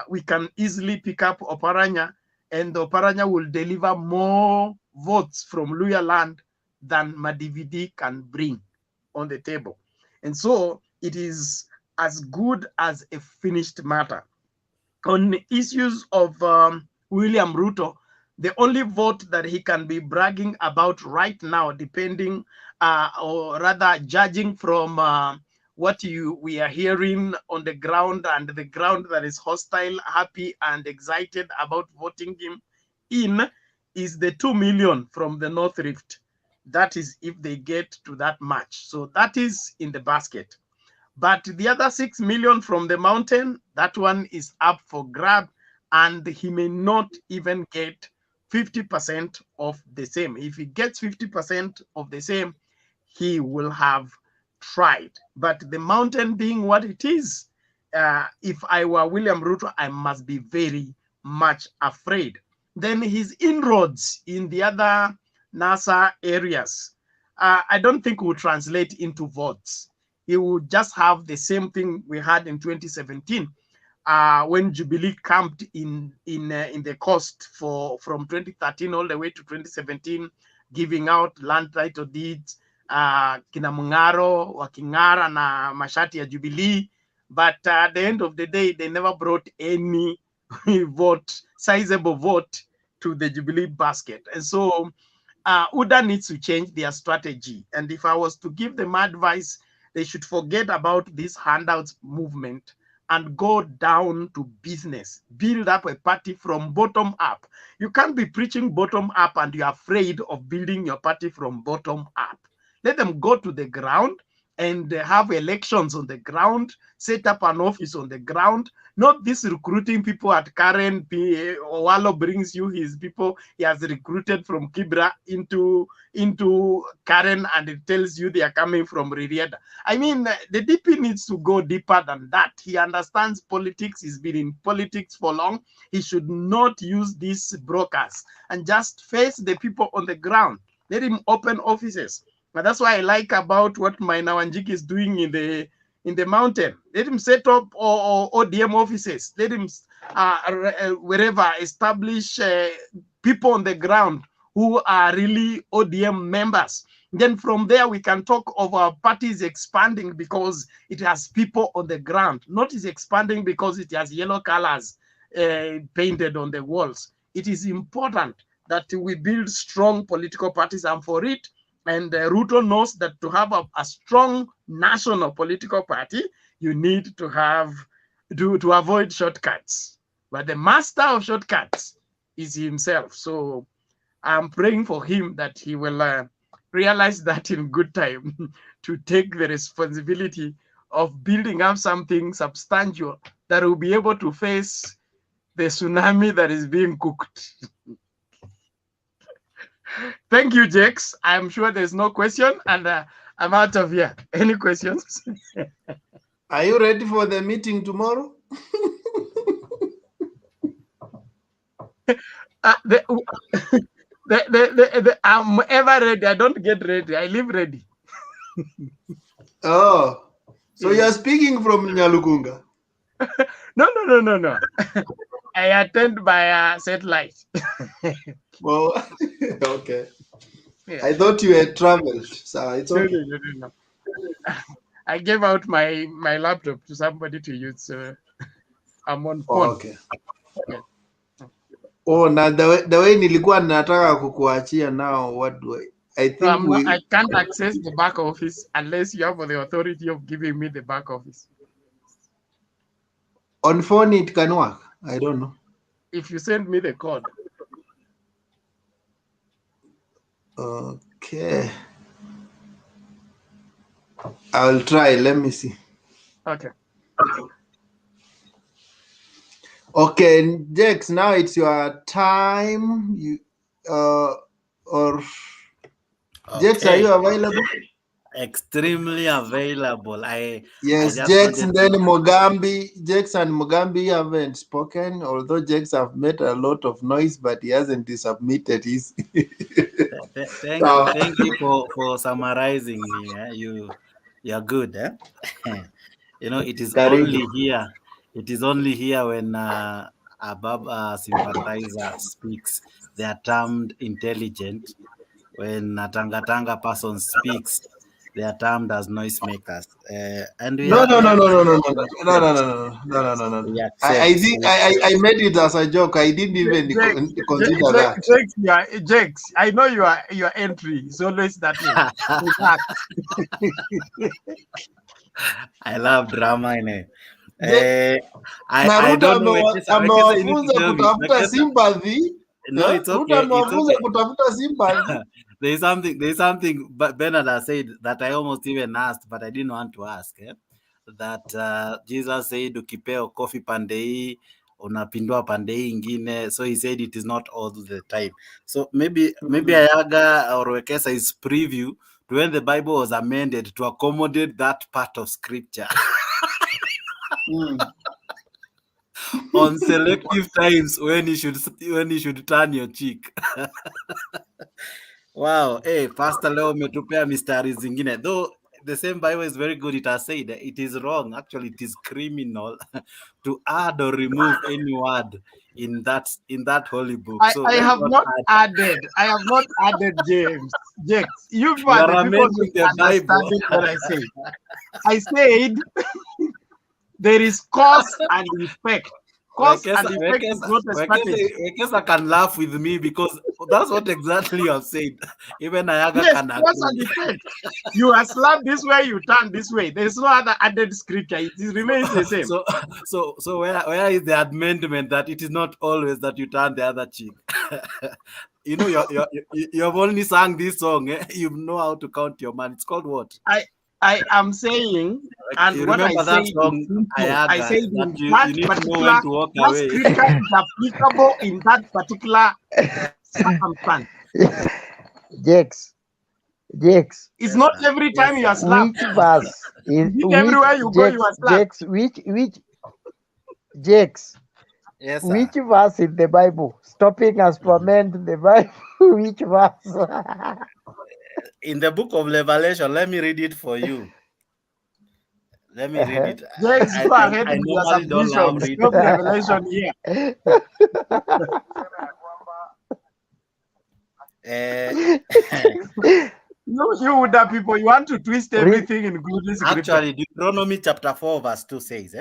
[SPEAKER 16] we can easily pick up Oparanya, and Oparanya will deliver more votes from Luya land than Madividi can bring on the table. And so it is as good as a finished matter. On issues of William Ruto, the only vote that he can be bragging about right now, depending or rather judging from what we are hearing on the ground, and the ground that is hostile, happy, and excited about voting him in is the 2 million from the North Rift. That is if they get to that match. So that is in the basket. But the other 6 million from the mountain, that one is up for grab, and he may not even get 50% of the same. If he gets 50% of the same, he will have tried. But the mountain being what it is, if I were William Ruto, I must be very much afraid. Then his inroads in the other NASA areas, I don't think will translate into votes. He would just have the same thing we had in 2017, when Jubilee camped in the coast from 2013 all the way to 2017, giving out land title deeds, kina Mungaro, Wakingara na mashati ya Jubilee. But at the end of the day, they never brought any sizable vote to the Jubilee basket. And so UDA needs to change their strategy. And if I was to give them advice, they should forget about this handouts movement and go down to business. Build up a party from bottom up. You can't be preaching bottom up and you're afraid of building your party from bottom up. Let them go to the ground and have elections on the ground, set up an office on the ground, not this recruiting people at Karen. Owalo brings you his people he has recruited from Kibra into Karen, and it tells you they are coming from Ririeda. I mean, the DP needs to go deeper than that. He understands politics. He's been in politics for long. He should not use these brokers and just face the people on the ground. Let him open offices. And that's why I like about what Maina is doing in the mountain. Let him set up ODM offices. Let him wherever establish people on the ground who are really ODM members. Then from there we can talk of our parties expanding because it has people on the ground. Not is expanding because it has yellow colors painted on the walls. It is important that we build strong political parties, and for it, and Ruto knows that to have a strong national political party, you need to have to avoid shortcuts. But the master of shortcuts is himself. So I'm praying for him that he will realize that in good time to take the responsibility of building up something substantial that will be able to face the tsunami that is being cooked. Thank you, Jakes. I'm sure there's no question, and I'm out of here. Any questions?
[SPEAKER 1] Are you ready for the meeting tomorrow?
[SPEAKER 16] I'm ever ready. I don't get ready. I live ready.
[SPEAKER 1] Oh, so you're speaking from Nyalugunga?
[SPEAKER 16] No. I attend by satellite.
[SPEAKER 1] Well, okay. Yeah. I thought you had traveled, so it's okay.
[SPEAKER 16] No. I gave out my laptop to somebody to use, so I'm on phone.
[SPEAKER 1] Okay. Oh, now the way nilikuwa nataka kukuachia now, what do I think
[SPEAKER 16] I can't access the back office unless you have the authority of giving me the back office.
[SPEAKER 1] On phone it can work. I don't know.
[SPEAKER 16] If you send me the code.
[SPEAKER 1] Okay. I'll try. Let me see.
[SPEAKER 16] Okay.
[SPEAKER 1] Okay, Jax, now it's your time. You or Jax, are you available?
[SPEAKER 15] Extremely available.
[SPEAKER 1] Yes, Jax and then Mugambi. Jax and Mugambi haven't spoken, although Jax have made a lot of noise, but he hasn't submitted his.
[SPEAKER 15] Thank you for summarizing me. You're good. You know, it is only here. It is only here when a Baba sympathizer speaks, they are termed intelligent. When a Tanga person speaks, they are termed as noisemakers. And we
[SPEAKER 1] No. I think I made it as a joke. I didn't even consider that.
[SPEAKER 16] Jakes, I know your entry is always that way.
[SPEAKER 15] I love drama in it.
[SPEAKER 1] Na
[SPEAKER 15] I
[SPEAKER 1] Ruto
[SPEAKER 15] don't know Wekesa, you need to
[SPEAKER 1] amewafunza
[SPEAKER 15] tell me.
[SPEAKER 1] kutafuta
[SPEAKER 15] Wekesa,
[SPEAKER 1] sympathy.
[SPEAKER 15] no, it's
[SPEAKER 1] Ruto
[SPEAKER 15] okay. It's
[SPEAKER 1] amewafunza
[SPEAKER 15] okay.
[SPEAKER 1] kutafuta sympathy.
[SPEAKER 15] There's something Bernard has said that I almost even asked, but I didn't want to ask. That Jesus said ukipeo coffee pande hii unapindua pande hii ingine. So he said it is not all the time. So maybe Ayaga or Wekesa is preview to when the Bible was amended to accommodate that part of scripture. On selective times when you should turn your cheek. Wow, hey, Pastor leo umetupea mistari zingine. Though the same Bible is very good, it has said it is wrong. Actually, it is criminal to add or remove any word in that holy book. So
[SPEAKER 16] I
[SPEAKER 15] let's
[SPEAKER 16] have
[SPEAKER 15] not
[SPEAKER 16] not
[SPEAKER 15] add.
[SPEAKER 16] added. I have not added James. James, you
[SPEAKER 15] You
[SPEAKER 16] are
[SPEAKER 15] are
[SPEAKER 16] the people
[SPEAKER 15] amending the Bible.
[SPEAKER 16] misunderstanding what I say. I said there is cause and effect. Cause and effect is not a strategy.
[SPEAKER 15] Wekesa can laugh with me because that's what exactly you have said. Even Ayaga
[SPEAKER 16] Yes,
[SPEAKER 15] can
[SPEAKER 16] cause and
[SPEAKER 15] agree.
[SPEAKER 16] effect. You are slapped this way, you turn this way. There is no other added scripture. It remains the same.
[SPEAKER 15] So where is the amendment that it is not always that you turn the other cheek? You know, you have only sung this song. You know how to count your man. It's called what?
[SPEAKER 16] I am saying, and
[SPEAKER 15] you
[SPEAKER 16] what I
[SPEAKER 15] remember
[SPEAKER 16] say
[SPEAKER 15] that
[SPEAKER 16] is
[SPEAKER 15] song,
[SPEAKER 16] simple.
[SPEAKER 15] Ayaga,
[SPEAKER 16] I say
[SPEAKER 15] that
[SPEAKER 16] in
[SPEAKER 15] you
[SPEAKER 16] that
[SPEAKER 15] need to know when
[SPEAKER 16] particular,
[SPEAKER 15] to walk
[SPEAKER 16] that
[SPEAKER 15] away.
[SPEAKER 16] scripture is applicable in that particular circumstance.
[SPEAKER 12] Jakes.
[SPEAKER 16] It's not every time you are slapped.
[SPEAKER 12] Which verse is
[SPEAKER 16] Everywhere you go, you are slapped.
[SPEAKER 12] Jakes?
[SPEAKER 15] Yes, sir.
[SPEAKER 12] Which verse in the Bible stopping us to amend the Bible? Which verse?
[SPEAKER 15] In the book of Revelation, let me read it for you. Let me read it.
[SPEAKER 16] Jakes, go ahead
[SPEAKER 15] I
[SPEAKER 16] with your
[SPEAKER 15] normally don't love
[SPEAKER 16] submission.
[SPEAKER 15] reading.
[SPEAKER 16] Stop Revelation here. You would have people, you want to twist everything in good scripture.
[SPEAKER 15] Actually, Deuteronomy chapter 4 verse 2 says,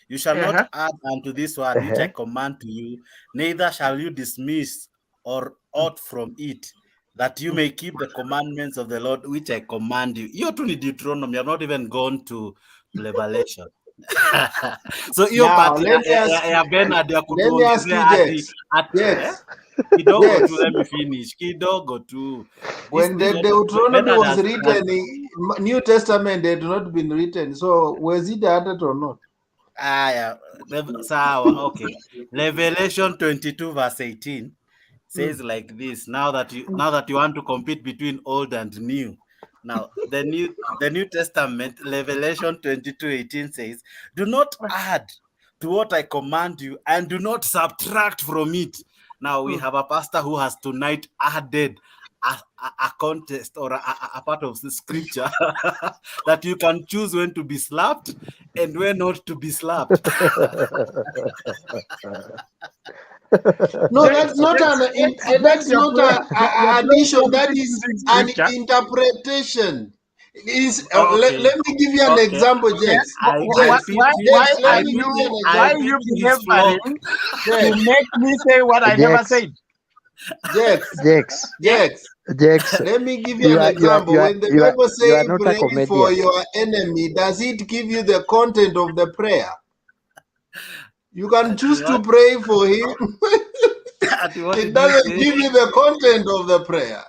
[SPEAKER 15] you shall not add unto this word which I command to you, neither shall you dismiss or aught from it, that you may keep the commandments of the Lord which I command you. You're to Deuteronomy, you have not even gone to Revelation. So hiyo part ya Bernard ya kutuongezea ati kidogo tu, let me finish kidogo tu.
[SPEAKER 1] When the Deuteronomy was written, New Testament had not been written. So was it added or not?
[SPEAKER 15] Sawa, okay. Revelation 22 verse 18 says like this. Now that you want to compete between old and new. Now the New Testament, Revelation 22:18 says, do not add to what I command you, and do not subtract from it. Now we have a pastor who has tonight added a contest or a part of the scripture that you can choose when to be slapped and when not to be slapped.
[SPEAKER 1] No, that's not an addition. That is an interpretation. Let me give you an example, James.
[SPEAKER 16] Why are you belaboring to make me say what I never said?
[SPEAKER 1] Jakes. Let me give you an example. When the Bible says pray for your enemy, does it give you the content of the prayer? You can choose to pray for him. It doesn't give you the content of the prayer.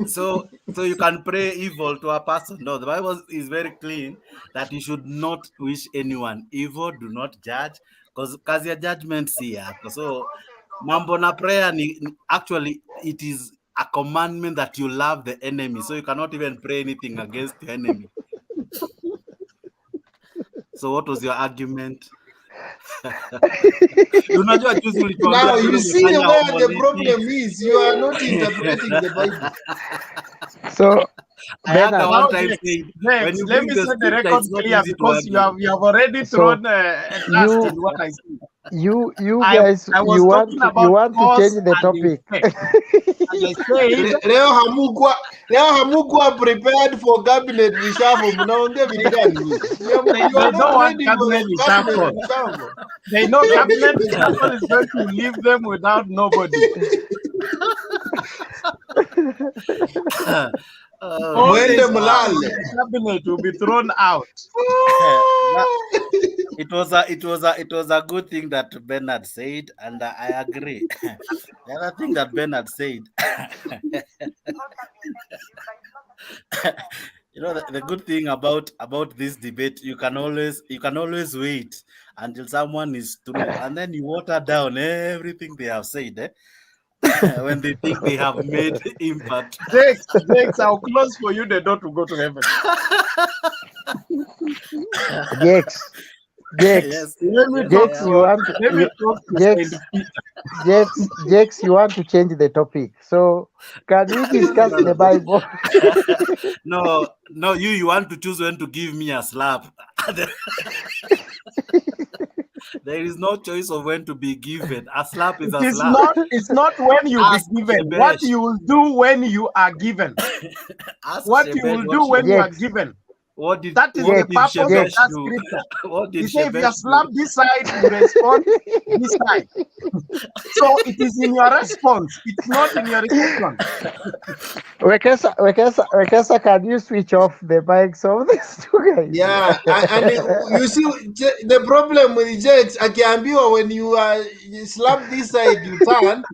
[SPEAKER 15] So you can pray evil to a person. No, the Bible is very clean that you should not wish anyone evil. Do not judge, because kazi ya judgment si yako. So mambo na prayer actually it is a commandment that you love the enemy. So you cannot even pray anything against your enemy. So what was your argument?
[SPEAKER 1] Now you see where the problem is. You are not interpreting the Bible.
[SPEAKER 12] So
[SPEAKER 16] Bernard, let me set the record clear, because you have already thrown a dust in what I said.
[SPEAKER 12] You guys, you want to change the topic.
[SPEAKER 1] Leo hamukua prepared for cabinet reshuffle. Mnaongea vitu gani? You are not ready for cabinet reshuffle.
[SPEAKER 16] They know cabinet reshuffle is going to leave them without nobody. All
[SPEAKER 1] Mwende mlale.
[SPEAKER 16] cabinet will be thrown out.
[SPEAKER 15] it was a good thing that Bernard said, and I agree. The other thing that Bernard said, the good thing about this debate, you can always wait until someone is through, and then you water down everything they have said. When they think they have made impact.
[SPEAKER 16] Jakes, I'll close for you the door to go to heaven.
[SPEAKER 12] Jakes,
[SPEAKER 15] Yes.
[SPEAKER 16] Let me
[SPEAKER 15] Yes,
[SPEAKER 16] talk
[SPEAKER 12] Jakes,
[SPEAKER 16] to
[SPEAKER 12] you want to,
[SPEAKER 16] let me talk to
[SPEAKER 12] Jakes,
[SPEAKER 16] Saint Peter.
[SPEAKER 12] Jakes, you want to change the topic. So can we discuss the Bible?
[SPEAKER 15] No, you want to choose when to give me a slap. There is no choice of when to be given. A slap is a slap.
[SPEAKER 16] It's not when you be
[SPEAKER 15] Ask
[SPEAKER 16] given.
[SPEAKER 15] Shebesh.
[SPEAKER 16] What you will do when you are given.
[SPEAKER 15] Ask
[SPEAKER 16] What
[SPEAKER 15] Shebesh
[SPEAKER 16] you will do when you are given.
[SPEAKER 15] What did
[SPEAKER 16] That is
[SPEAKER 15] what
[SPEAKER 16] the
[SPEAKER 15] did
[SPEAKER 16] purpose of
[SPEAKER 15] Shebesh
[SPEAKER 16] that
[SPEAKER 15] do?
[SPEAKER 16] scripture.
[SPEAKER 15] What did
[SPEAKER 16] He said, if you
[SPEAKER 15] Shebesh
[SPEAKER 16] slap
[SPEAKER 15] do?
[SPEAKER 16] this side, you respond this side. So it is in your response. It's not in your reception.
[SPEAKER 12] Wekesa, can you switch off the mics of these two guys?
[SPEAKER 1] Yeah, and you see the problem with Jakes, akiambiwa when you slap this side, you turn.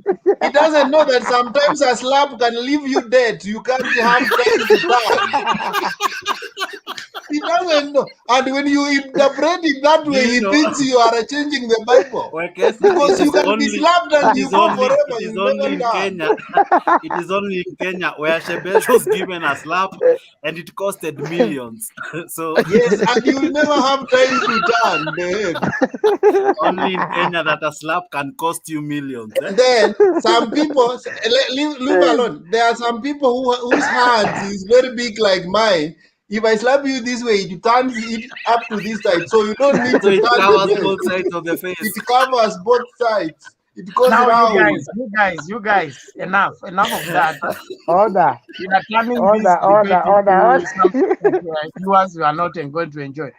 [SPEAKER 1] He doesn't know that sometimes a slap can leave you dead. You can't have time to turn. He doesn't know. And when you interpret it that way, he thinks you are changing the Bible. Because you can be slapped and you go forever.
[SPEAKER 15] It is
[SPEAKER 1] You
[SPEAKER 15] only
[SPEAKER 1] never
[SPEAKER 15] in
[SPEAKER 1] learn.
[SPEAKER 15] Kenya. It is only in Kenya where Shebesh was given a slap and it costed millions. So
[SPEAKER 1] yes, and you will never have time to turn the head.
[SPEAKER 15] Only in Kenya that a slap can cost you millions. Eh?
[SPEAKER 1] Then some people leave alone. There are some people whose hands is very big like mine. If I slap you this way, it turns it up to this side, so you don't need
[SPEAKER 15] So
[SPEAKER 1] to
[SPEAKER 15] it
[SPEAKER 1] turn
[SPEAKER 15] covers
[SPEAKER 1] the
[SPEAKER 15] both
[SPEAKER 1] head.
[SPEAKER 15] sides of the face.
[SPEAKER 1] It covers both sides. It goes
[SPEAKER 16] Now
[SPEAKER 1] round.
[SPEAKER 16] you guys, enough of that.
[SPEAKER 12] Order.
[SPEAKER 16] You are turning this
[SPEAKER 12] Order.
[SPEAKER 16] debate into something that viewers are not going to enjoy.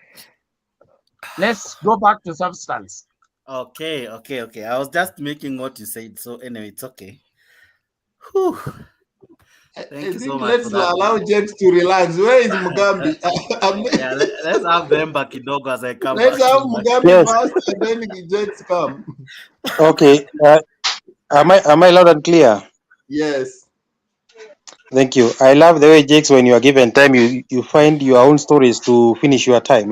[SPEAKER 16] Let's go back to substance.
[SPEAKER 15] Okay. I was just making what you said. So anyway, it's okay. Whew. Thank you so
[SPEAKER 1] think
[SPEAKER 15] much
[SPEAKER 1] let's
[SPEAKER 15] for that.
[SPEAKER 1] allow Jakes to relax. Where is Mugambi?
[SPEAKER 15] Yeah, let's have them back kidogo as I come
[SPEAKER 1] Let's
[SPEAKER 15] back.
[SPEAKER 1] have Mugambi
[SPEAKER 17] Yes.
[SPEAKER 1] first, and then Jakes come.
[SPEAKER 17] Okay. Am I loud and clear?
[SPEAKER 1] Yes.
[SPEAKER 17] Thank you. I love the way, Jakes, when you are given time, you find your own stories to finish your time.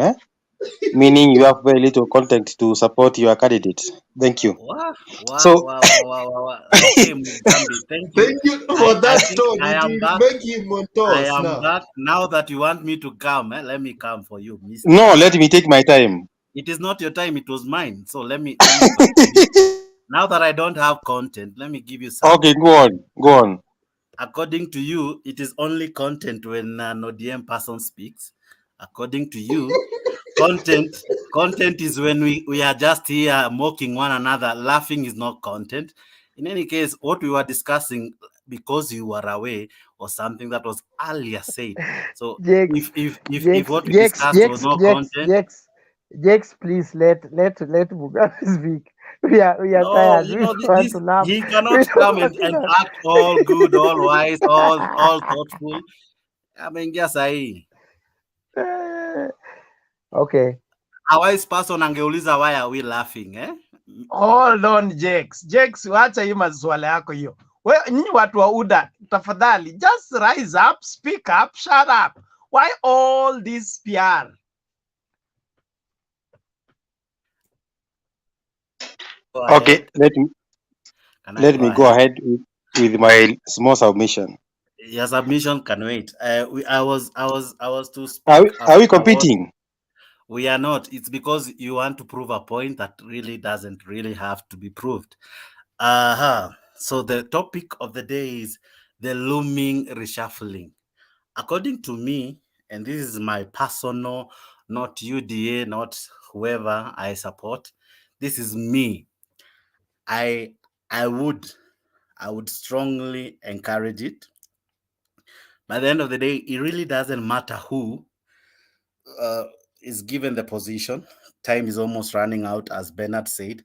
[SPEAKER 17] Meaning you have very little content to support your candidate. Thank you.
[SPEAKER 15] Wow.
[SPEAKER 17] So
[SPEAKER 15] Okay, Mugambi, thank you.
[SPEAKER 1] Thank you for
[SPEAKER 15] I
[SPEAKER 1] that
[SPEAKER 15] think
[SPEAKER 1] tone.
[SPEAKER 15] I
[SPEAKER 1] It
[SPEAKER 15] am
[SPEAKER 1] will
[SPEAKER 15] back.
[SPEAKER 1] make him on
[SPEAKER 15] I
[SPEAKER 1] toes
[SPEAKER 15] am
[SPEAKER 1] now.
[SPEAKER 15] back. Now that you want me to come, let me come for you, Mr.
[SPEAKER 17] no, let me take my time.
[SPEAKER 15] It is not your time, it was mine. So let me continue. Now that I don't have content, let me give you something.
[SPEAKER 17] Okay, go on.
[SPEAKER 15] According to you, it is only content when an ODM person speaks. According to you, content is when we are just here mocking one another. Laughing is not content. In any case, what we were discussing, because you were away, was something that was earlier said. So if what we discussed was no content,
[SPEAKER 12] Jakes, please let Mugabe speak. We are
[SPEAKER 15] no,
[SPEAKER 12] tired. We don't want
[SPEAKER 15] this
[SPEAKER 12] to laugh.
[SPEAKER 15] he
[SPEAKER 12] We
[SPEAKER 15] cannot
[SPEAKER 12] don't
[SPEAKER 15] come
[SPEAKER 12] want to
[SPEAKER 15] and
[SPEAKER 12] laugh.
[SPEAKER 15] act all good, all wise, all thoughtful. I mean, yes,
[SPEAKER 12] Okay.
[SPEAKER 15] a wise person angeuliza why are we laughing, eh?
[SPEAKER 16] Hold on, Jakes. Jakes, wacha hii maswala yako hiyo. Nyinyi watu wa UDA, tafadhali, just rise up, speak up, shut up. Why all this PR?
[SPEAKER 17] Okay, let me go ahead with my small submission.
[SPEAKER 15] Your submission can wait. I was to speak.
[SPEAKER 17] Are we competing?
[SPEAKER 15] We are not. It's because you want to prove a point that really doesn't really have to be proved. So the topic of the day is the looming reshuffling. According to me, and this is my personal, not UDA, not whoever I support. This is me. I would strongly encourage it. By the end of the day, it really doesn't matter who is given the position. Time is almost running out, as Bernard said.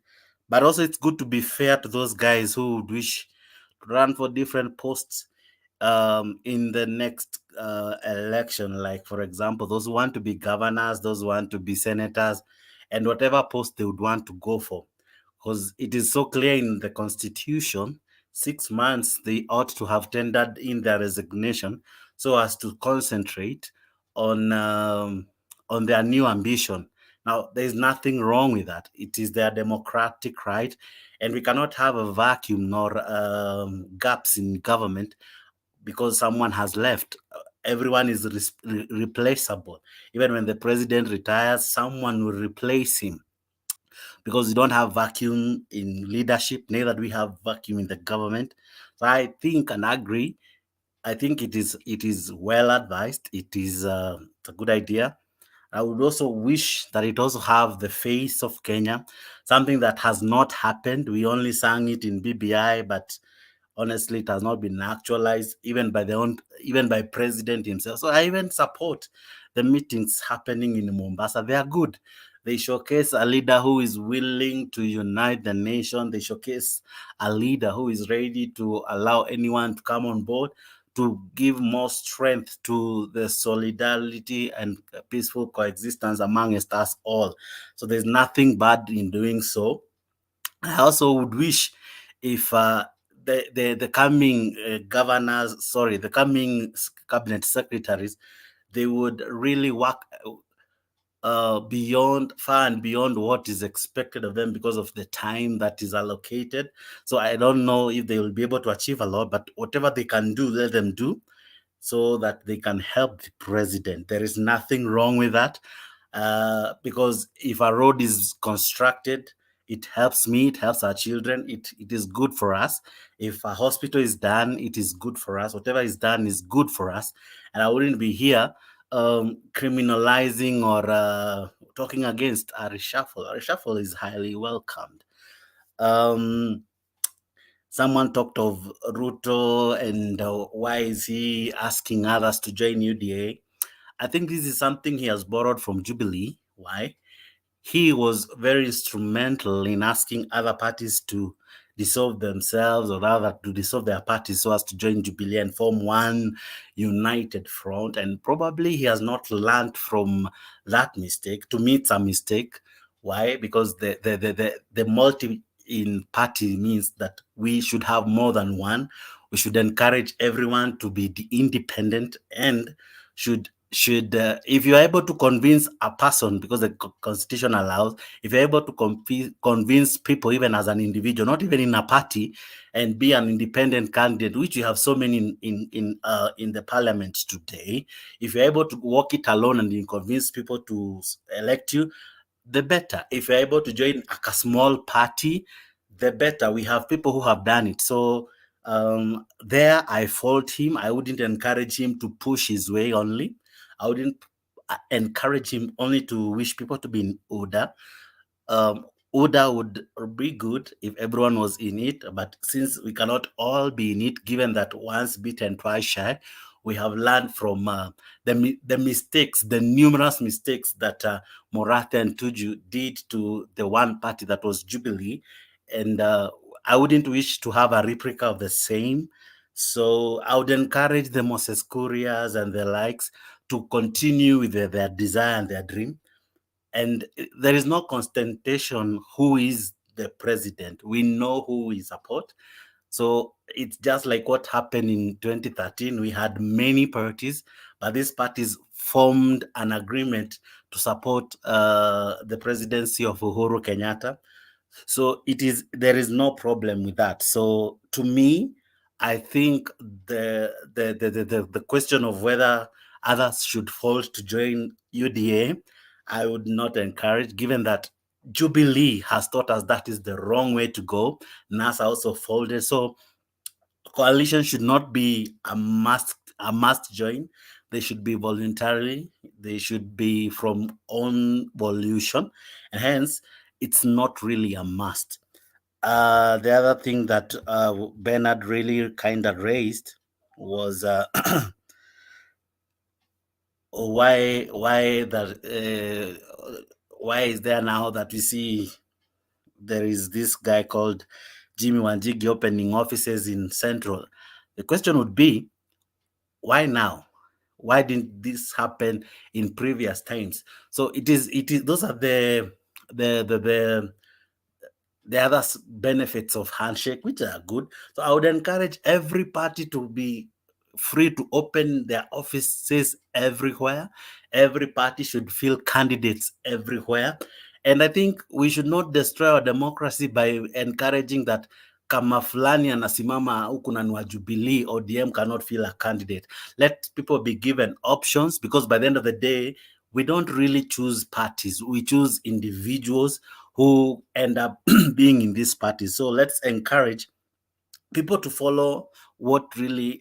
[SPEAKER 15] But also, it's good to be fair to those guys who would wish to run for different posts. in the next election, like for example, those who want to be governors, those who want to be senators, and whatever post they would want to go for, because it is so clear in the constitution, 6 months they ought to have tendered in their resignation so as to concentrate on their new ambition. Now, there is nothing wrong with that. It is their democratic right, and we cannot have a vacuum nor gaps in government because someone has left. Everyone is replaceable. Even when the president retires, someone will replace him because we don't have vacuum in leadership, neither do we have vacuum in the government. So I think and agree. I think it is well advised. It's a good idea. I would also wish that it also have the face of Kenya, something that has not happened. We only sang it in BBI, but honestly, it has not been actualized even by president himself. So I even support the meetings happening in Mombasa. They are good. They showcase a leader who is willing to unite the nation. They showcase a leader who is ready to allow anyone to come on board, to give more strength to the solidarity and peaceful coexistence amongst us all. So there's nothing bad in doing so. I also would wish if the coming the coming cabinet secretaries, they would really work far and beyond what is expected of them because of the time that is allocated. So I don't know if they will be able to achieve a lot, but whatever they can do, let them do so that they can help the president. There is nothing wrong with that. Because if a road is constructed, it helps me, it helps our children, it is good for us. If a hospital is done, it is good for us. Whatever is done is good for us. And I wouldn't be here criminalizing or talking against a reshuffle. A reshuffle is highly welcomed. Someone talked of Ruto and why is he asking others to join UDA. I think this is something he has borrowed from Jubilee. Why? He was very instrumental in asking other parties to dissolve themselves, or rather to dissolve their parties so as to join Jubilee and form one united front. And probably he has not learned from that mistake. To me, it's a mistake. Why? Because the multi in party means that we should have more than one. We should encourage everyone to be independent and should if you're able to convince a person, because the constitution allows, if you're able to convince people even as an individual, not even in a party, and be an independent candidate, which we have so many in the parliament today, if you're able to walk it alone and you convince people to elect you, the better. If you're able to join a small party, the better. We have people who have done it. So there I fault him. I wouldn't encourage him to push his way only. I wouldn't encourage him only to wish people to be in order. Order would be good if everyone was in it, but since we cannot all be in it, given that once bitten, twice shy, we have learned from the mistakes, the numerous mistakes that Morathe and Tuju did to the one party that was Jubilee, and I wouldn't wish to have a replica of the same. So I would encourage the Moses Kurias and the likes to continue with their desire and their dream. And there is no contentation who is the president. We know who we support. So it's just like what happened in 2013. We had many parties, but these parties formed an agreement to support the presidency of Uhuru Kenyatta. So there is no problem with that. So to me, I think the question of whether others should fall to join UDA, I would not encourage, given that Jubilee has taught us that is the wrong way to go. NASA also folded. So coalition should not be a must join. They should be voluntarily. They should be from own volition. And hence, it's not really a must. The other thing that Bernard really kind of raised was why is there now that we see there is this guy called Jimmy Wanjigi opening offices in Central. The question would be, why now? Why didn't this happen in previous times? So it is those are the the other benefits of handshake, which are good. So I would encourage every party to be free to open their offices everywhere. Every party should field candidates everywhere. And I think we should not destroy our democracy by encouraging that kama fulani anasimama huku na ni wa Jubilee, ODM cannot field a candidate. Let people be given options, because by the end of the day, we don't really choose parties. We choose individuals who end up being in these parties. So let's encourage people to follow what really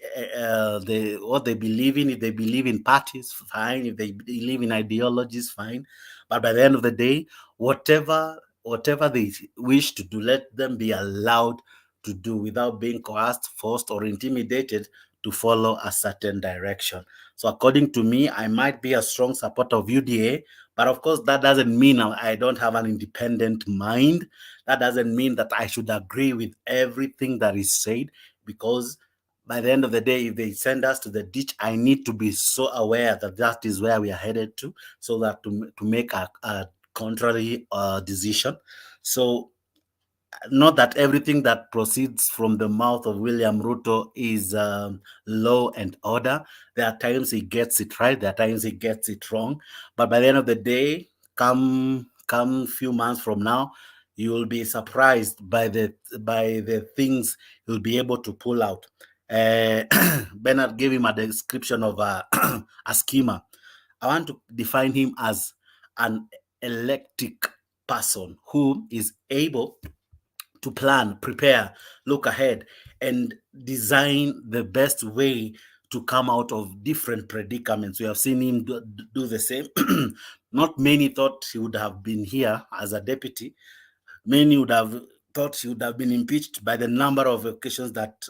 [SPEAKER 15] what they believe in. If they believe in parties, fine. If they believe in ideologies, fine. But by the end of the day, whatever they wish to do, let them be allowed to do without being coerced, forced, or intimidated to follow a certain direction. So according to me, I might be a strong supporter of UDA, but of course that doesn't mean I don't have an independent mind. That doesn't mean that I should agree with everything that is said, because by the end of the day, if they send us to the ditch, I need to be so aware that that is where we are headed to, so that to make a contrary decision. So not that everything that proceeds from the mouth of William Ruto is law and order. There are times he gets it right, there are times he gets it wrong. But by the end of the day, come few months from now, you will be surprised by the things you'll be able to pull out. Bernard gave him a description of a schemer. I want to define him as an electric person who is able to plan, prepare, look ahead, and design the best way to come out of different predicaments. We have seen him do the same. Not many thought he would have been here as a deputy. Many would have thought he would have been impeached by the number of occasions that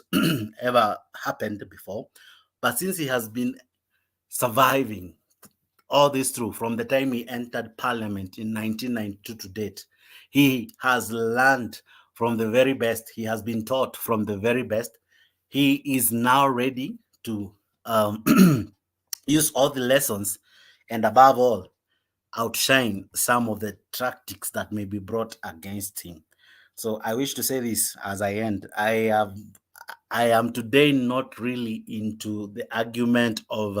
[SPEAKER 15] ever happened before. But since he has been surviving all this through from the time he entered parliament in 1992 to date, he has learned from the very best. He has been taught from the very best. He is now ready to use all the lessons, and above all, outshine some of the tactics that may be brought against him. So I wish to say this as I end. I am today not really into the argument of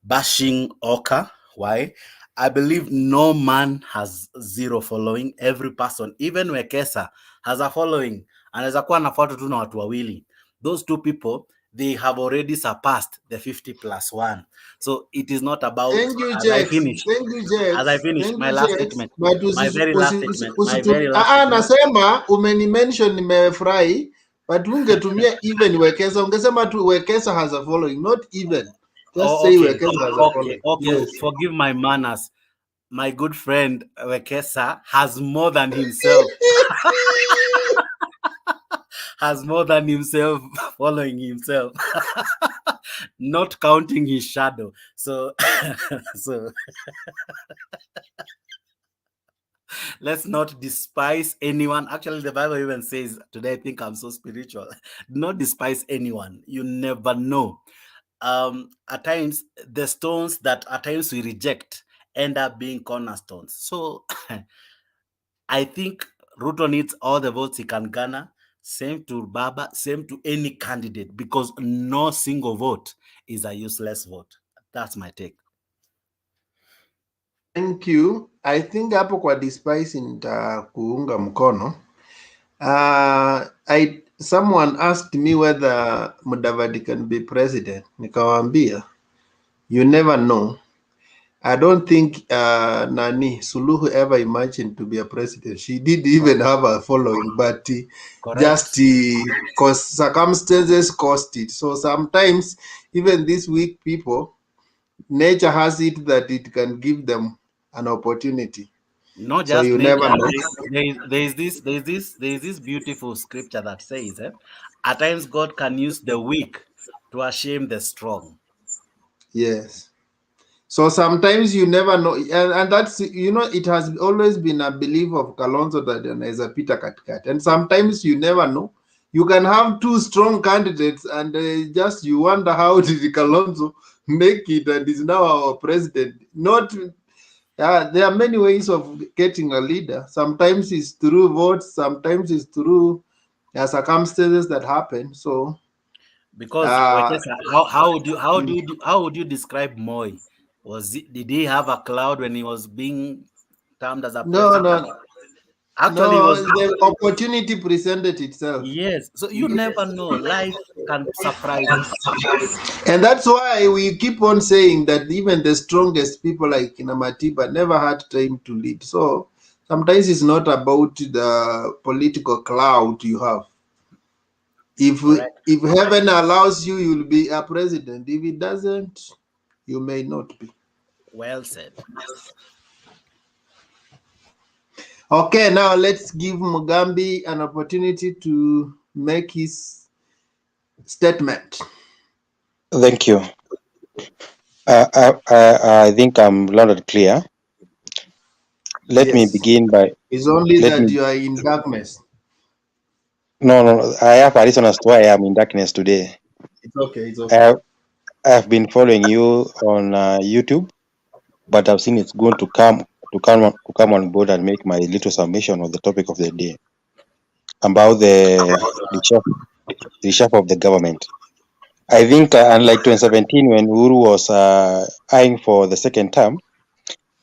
[SPEAKER 15] bashing Oka. Why? I believe no man has zero following. Every person, even Wekesa, has a following. Anaweza kuwa anafuatwa tu na watu wawili. Those two people, they have already surpassed the 50+1. So it is not about,
[SPEAKER 1] Thank you,
[SPEAKER 15] as I
[SPEAKER 1] Jex.
[SPEAKER 15] finish,
[SPEAKER 1] Thank you, Jex.
[SPEAKER 15] as I finish,
[SPEAKER 1] Thank
[SPEAKER 15] my
[SPEAKER 1] you,
[SPEAKER 15] last
[SPEAKER 1] Jex.
[SPEAKER 15] statement,
[SPEAKER 1] But
[SPEAKER 15] my very last statement, my very last statement.
[SPEAKER 1] nasema umenimention nimefurahi, but ungetumia even Wekesa, ungesema tu Wekesa has a following, not even. Just say
[SPEAKER 15] Okay,
[SPEAKER 1] Wekesa has a following.
[SPEAKER 15] okay.
[SPEAKER 1] Yes.
[SPEAKER 15] Forgive my manners. My good friend Wekesa has more than himself. Has more than himself following himself. Not counting his shadow. So so let's not despise anyone. Actually, the Bible even says, today I think I'm so spiritual. Do not despise anyone. You never know. At times, the stones that at times we reject end up being cornerstones. So I think Ruto needs all the votes he can garner. Same to Baba, same to any candidate, because no single vote is a useless vote. That's my take.
[SPEAKER 1] Thank you. I think hapo kwa despise nitakuunga mkono. Someone asked me whether Mudavadi can be president. Nikawambia, you never know. I don't think Nani Suluhu ever imagined to be a president. She did even have a following, but just because circumstances caused it. So sometimes, even these weak people, nature has it that it can give them an opportunity.
[SPEAKER 15] Not
[SPEAKER 1] So
[SPEAKER 15] just
[SPEAKER 1] you
[SPEAKER 15] nature.
[SPEAKER 1] never know.
[SPEAKER 15] There's this beautiful scripture that says, at times God can use the weak to shame the strong.
[SPEAKER 1] Yes. So sometimes you never know, and that's, it has always been a belief of Kalonzo that anaweza pita katikati, and sometimes you never know, You can have two strong candidates, and just you wonder how did Kalonzo make it and is now our president. Not there are many ways of getting a leader. Sometimes it's through votes, sometimes it's through circumstances that happen. So
[SPEAKER 15] because how would you describe Moi? Did he have a cloud when he was being termed as a president? Actually, it
[SPEAKER 1] no,
[SPEAKER 15] was
[SPEAKER 1] the opportunity presented itself.
[SPEAKER 15] Yes, so you never know. Life can surprise you.
[SPEAKER 1] And that's why we keep on saying that even the strongest people like Matiba never had time to lead. So sometimes it's not about the political clout you have. If heaven allows you, you'll be a president. If it doesn't, you may not be.
[SPEAKER 15] Well said.
[SPEAKER 1] Okay, now let's give Mugambi an opportunity to make his statement.
[SPEAKER 17] Thank you. I think I'm loud and clear. Let me begin by.
[SPEAKER 1] It's only that you are in darkness.
[SPEAKER 17] No. I have a reason as to why I am in darkness today.
[SPEAKER 1] It's okay. It's okay.
[SPEAKER 17] I have been following you on YouTube, but I've seen it's going to come on board and make my little submission on the topic of the day about the reshuffle of the government. I think unlike 2017 when Uhuru was eyeing for the second term,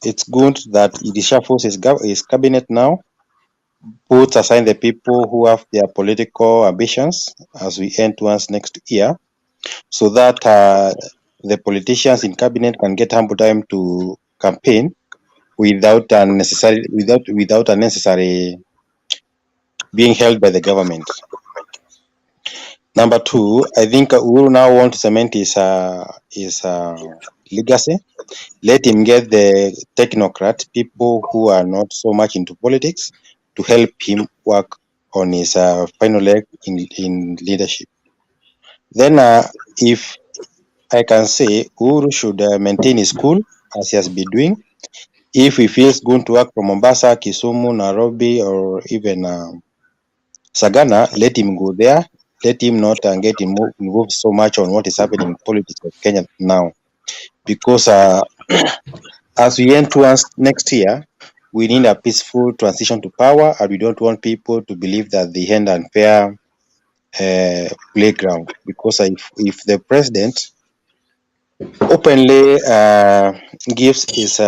[SPEAKER 17] it's good that he reshuffles his cabinet now, puts aside the people who have their political ambitions as we end towards next year, so that the politicians in cabinet can get ample time to campaign without unnecessary being held by the government. Number two, I think Uhuru now want to cement his legacy. Let him get the technocrat, people who are not so much into politics, to help him work on his final leg in leadership. Then, if I can say, Uhuru should maintain his cool as he has been doing. If he feels going to work from Mombasa, Kisumu, Nairobi, or even Sagana, let him go there. Let him not get involved so much on what is happening in politics of Kenya now. Because as we enter towards next year, we need a peaceful transition to power, and we don't want people to believe that they end unfair playground. Because if the president openly gives his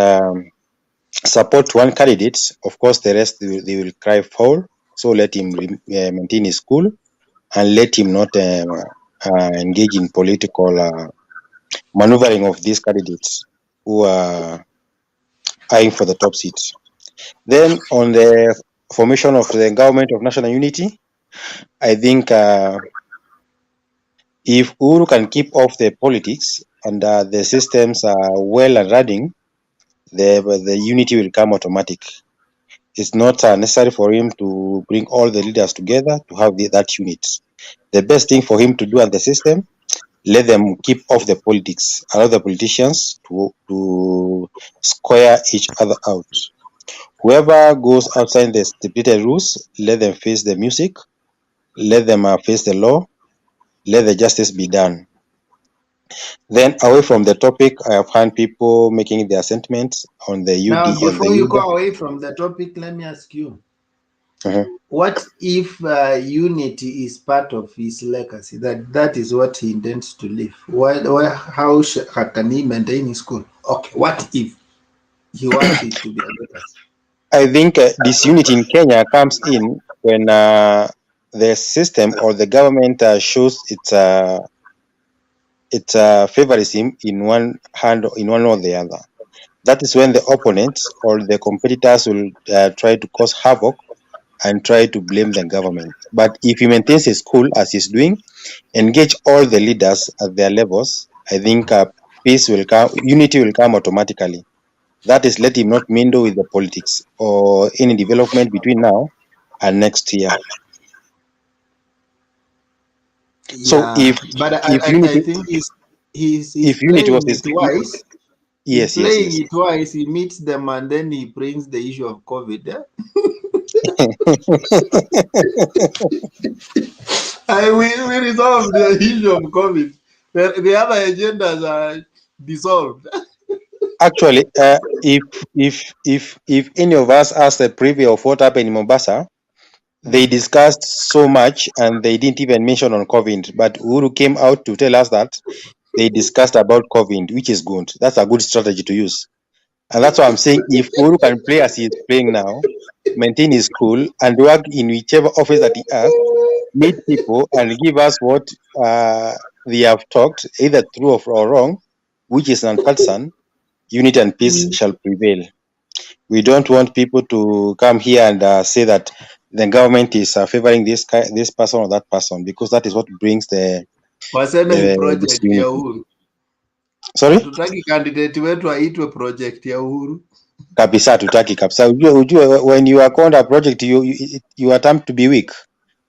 [SPEAKER 17] support to one candidate, of course the rest they will cry foul. So let him maintain his cool and let him not engage in political maneuvering of these candidates who are eyeing for the top seats. Then on the formation of the government of national unity, I think if Uhuru can keep off the politics and the systems are well and running, the unity will come automatic. It's not necessary for him to bring all the leaders together to have that unit. The best thing for him to do at the system, let them keep off the politics, allow the politicians to square each other out. Whoever goes outside the stipulated rules, let them face the music, let them face the law, let the justice be done. Then away from the topic, I have heard people making their sentiments on the UD.
[SPEAKER 1] Now, before you go away from the topic, let me ask you. What if unity is part of his legacy? That is what he intends to leave. How can he maintain his cool? Okay, what if he wants it to be a legacy?
[SPEAKER 17] I think disunity in Kenya comes in when the system or the government shows its favoritism in one hand, in one or the other. That is when the opponents or the competitors will try to cause havoc and try to blame the government. But if he maintains his cool as he's doing, engage all the leaders at their levels, I think peace will come, unity will come automatically. That is, let him not mingle with the politics or any development between now and next year.
[SPEAKER 1] Yeah,
[SPEAKER 17] so if unity,
[SPEAKER 1] I think he's
[SPEAKER 17] if unity was his,
[SPEAKER 1] twice.
[SPEAKER 17] yes,
[SPEAKER 1] He's playing it twice. He meets them and then he brings the issue of COVID. We resolved the issue of COVID. The other agendas are dissolved.
[SPEAKER 17] Actually, if any of us asked a preview of what happened in Mombasa, they discussed so much and they didn't even mention on COVID. But Uhuru came out to tell us that they discussed about COVID, which is good. That's a good strategy to use. And that's why I'm saying if Uhuru can play as he is playing now, maintain his cool and work in whichever office that he has, meet people and give us what they have talked, either true or wrong, which is non-partisan, unity and peace shall prevail. We don't want people to come here and say that the government is favoring this person or that person, because that is what brings the
[SPEAKER 1] Waseme project ya
[SPEAKER 17] disunity.
[SPEAKER 1] Uhuru.
[SPEAKER 17] Sorry?
[SPEAKER 1] Hatutaki candidate wetu aitwe project ya Uhuru.
[SPEAKER 17] Kabisa tutaki kabisa. Ujue, when you are called a project, you attempt to be weak,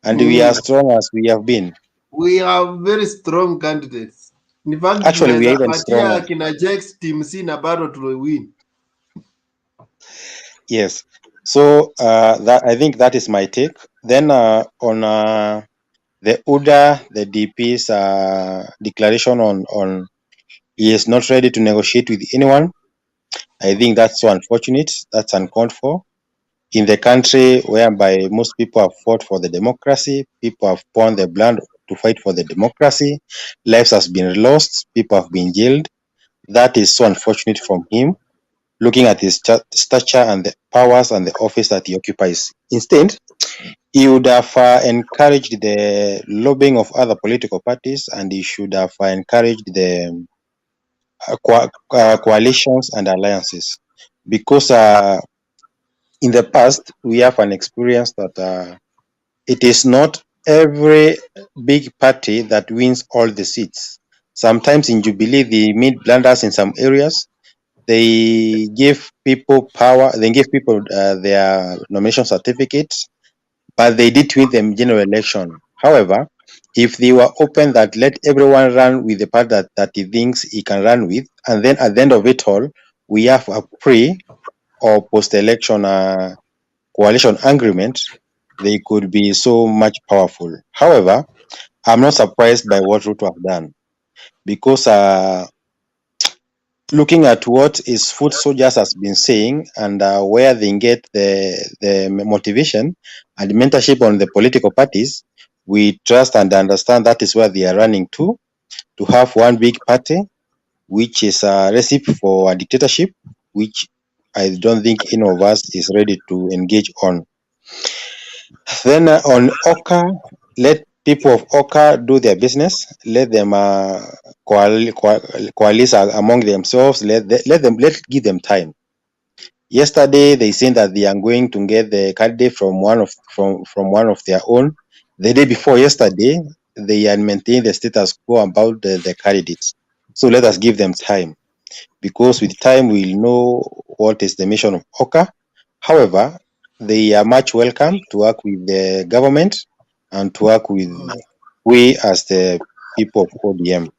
[SPEAKER 17] and we are strong as we have been.
[SPEAKER 1] We have very strong candidates. In fact,
[SPEAKER 17] Actually, we are
[SPEAKER 1] tunaweza
[SPEAKER 17] even stronger.
[SPEAKER 1] patia kina Jex team C na bado tuwewin.
[SPEAKER 17] Yes. So that I think that is my take. Then on the UDA, the DP's declaration on he is not ready to negotiate with anyone. I think that's so unfortunate. That's uncalled for. In the country whereby most people have fought for the democracy, people have poured their blood to fight for the democracy, lives has been lost, people have been jailed. That is so unfortunate from him, looking at his stature and the powers and the office that he occupies. Instead, he would have encouraged the lobbying of other political parties, and he should have encouraged the coalitions and alliances, because in the past we have an experience that it is not every big party that wins all the seats. Sometimes in Jubilee they made blunders in some areas. They give people power, they give people their nomination certificates, but they did win the general election. However, if they were open that let everyone run with the party that he thinks he can run with, and then at the end of it all, we have a pre or post-election coalition agreement, they could be so much powerful. However, I'm not surprised by what Ruto have done, because looking at what his foot soldiers has been saying and where they get the motivation and mentorship on the political parties, we trust and understand that is where they are running to have one big party, which is a recipe for a dictatorship, which I don't think any of us is ready to engage on. Then on Oka, let people of Oka do their business. Let them coalesce among themselves. Let give them time. Yesterday they said that they are going to get the candidate from one of their own. The day before yesterday, they had maintained the status quo about the candidates. So let us give them time, because with time we'll know what is the mission of Oka. However, they are much welcome to work with the government and to work with we as the people of ODM.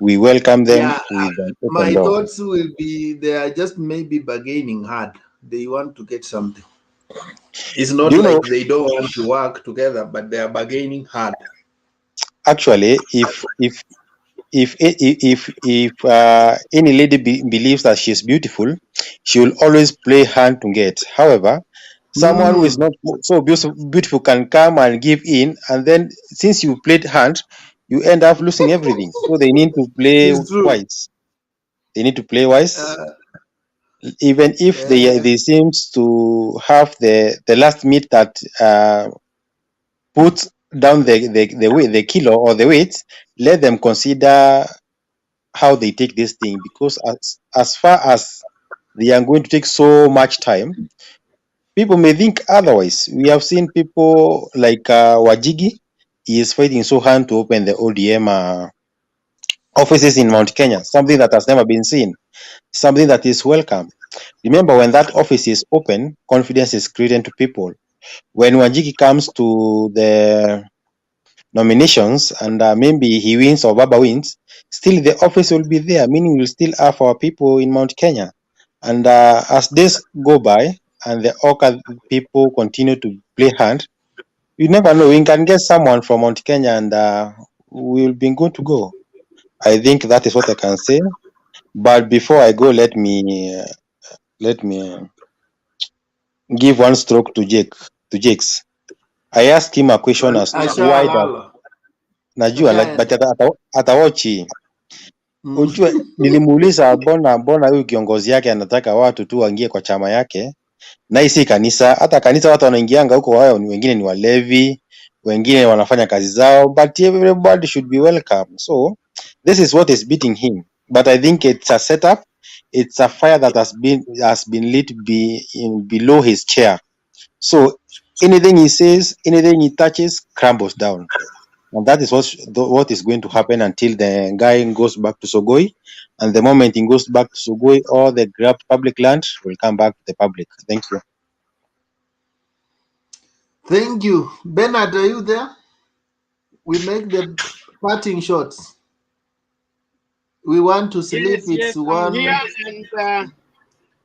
[SPEAKER 17] We welcome them with an open
[SPEAKER 1] My
[SPEAKER 17] door.
[SPEAKER 1] thoughts will be they are just maybe bargaining hard. They want to get something. It's not like they don't want to work together, but they are bargaining hard.
[SPEAKER 17] Actually, if any lady believes that she's beautiful, she will always play hard to get. However, someone who is not so beautiful can come and give in, and then since you played hard, you end up losing everything. So they need to play wise. They need to play wise. Even if they seems to have the last meat that puts down the kilo or the weight, let them consider how they take this thing, because as far as they are going to take so much time, people may think otherwise. We have seen people like Wajigi. He is fighting so hard to open the ODM offices in Mount Kenya, something that has never been seen, something that is welcome. Remember, when that office is open, confidence is created to people. When Wajigi comes to the nominations and maybe he wins or Baba wins, still the office will be there, meaning we'll still have our people in Mount Kenya. And as days go by and the Oka people continue to play hard, You never know. We can get someone from Mount Kenya and we'll be good to go. I think that is what I can say. But before I go, let me give one stroke to Jakes. I asked him a question as to why that najua but atawochi. Ujue nilimuuliza mbona huyu kiongozi yake anataka watu tu waingie kwa chama yake, na hii si kanisa. Hata kanisa watu wanaingianga huko, wao wengine ni walevi, wengine wanafanya kazi zao, but everybody should be welcome. So this is what is beating him, but I think it's a setup. It's a fire that has been lit below his chair. So anything he says, anything he touches crumbles down. And that is what is going to happen until the guy goes back to Sogoi. And the moment he goes back to Sogoi, all the grabbed public land will come back to the public. Thank you.
[SPEAKER 1] Thank you. Bernard, are you there? We make the parting shots. We want to sleep.
[SPEAKER 16] Yes,
[SPEAKER 1] It's one.
[SPEAKER 16] I'm here and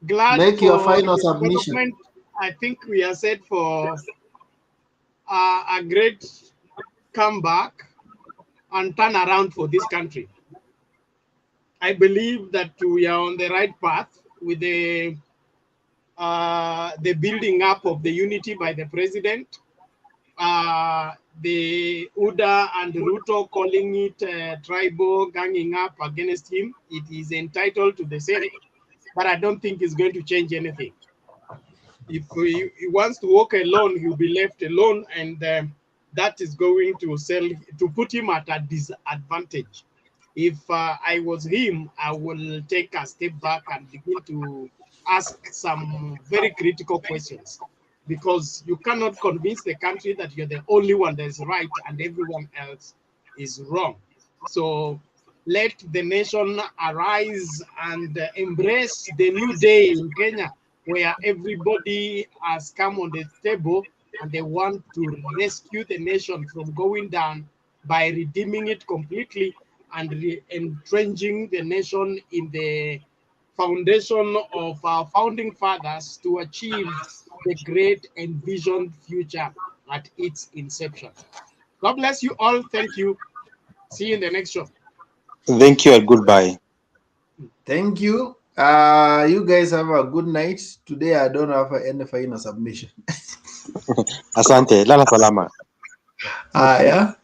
[SPEAKER 16] glad
[SPEAKER 1] Make
[SPEAKER 16] for
[SPEAKER 1] your final
[SPEAKER 16] the
[SPEAKER 1] submission.
[SPEAKER 16] development. I think we are set for a great comeback and turn around for this country. I believe that we are on the right path with the building up of the unity by the president, the UDA and Ruto calling it tribal ganging up against him. It is entitled to the same, but I don't think it's going to change anything. If he wants to walk alone, he'll be left alone, and that is going to put him at a disadvantage. If I was him, I will take a step back and begin to ask some very critical questions, because you cannot convince the country that you're the only one that is right and everyone else is wrong. So let the nation arise and embrace the new day in Kenya, where everybody has come on the table and they want to rescue the nation from going down by redeeming it completely and entrenching the nation in the foundation of our founding fathers to achieve the great envisioned future at its inception. God bless you all. Thank you. See you in the next show.
[SPEAKER 17] Thank you and goodbye.
[SPEAKER 1] Thank you. You guys have a good night. Today I don't have any final submission.
[SPEAKER 17] Asante. Lala salama.
[SPEAKER 1] Yeah.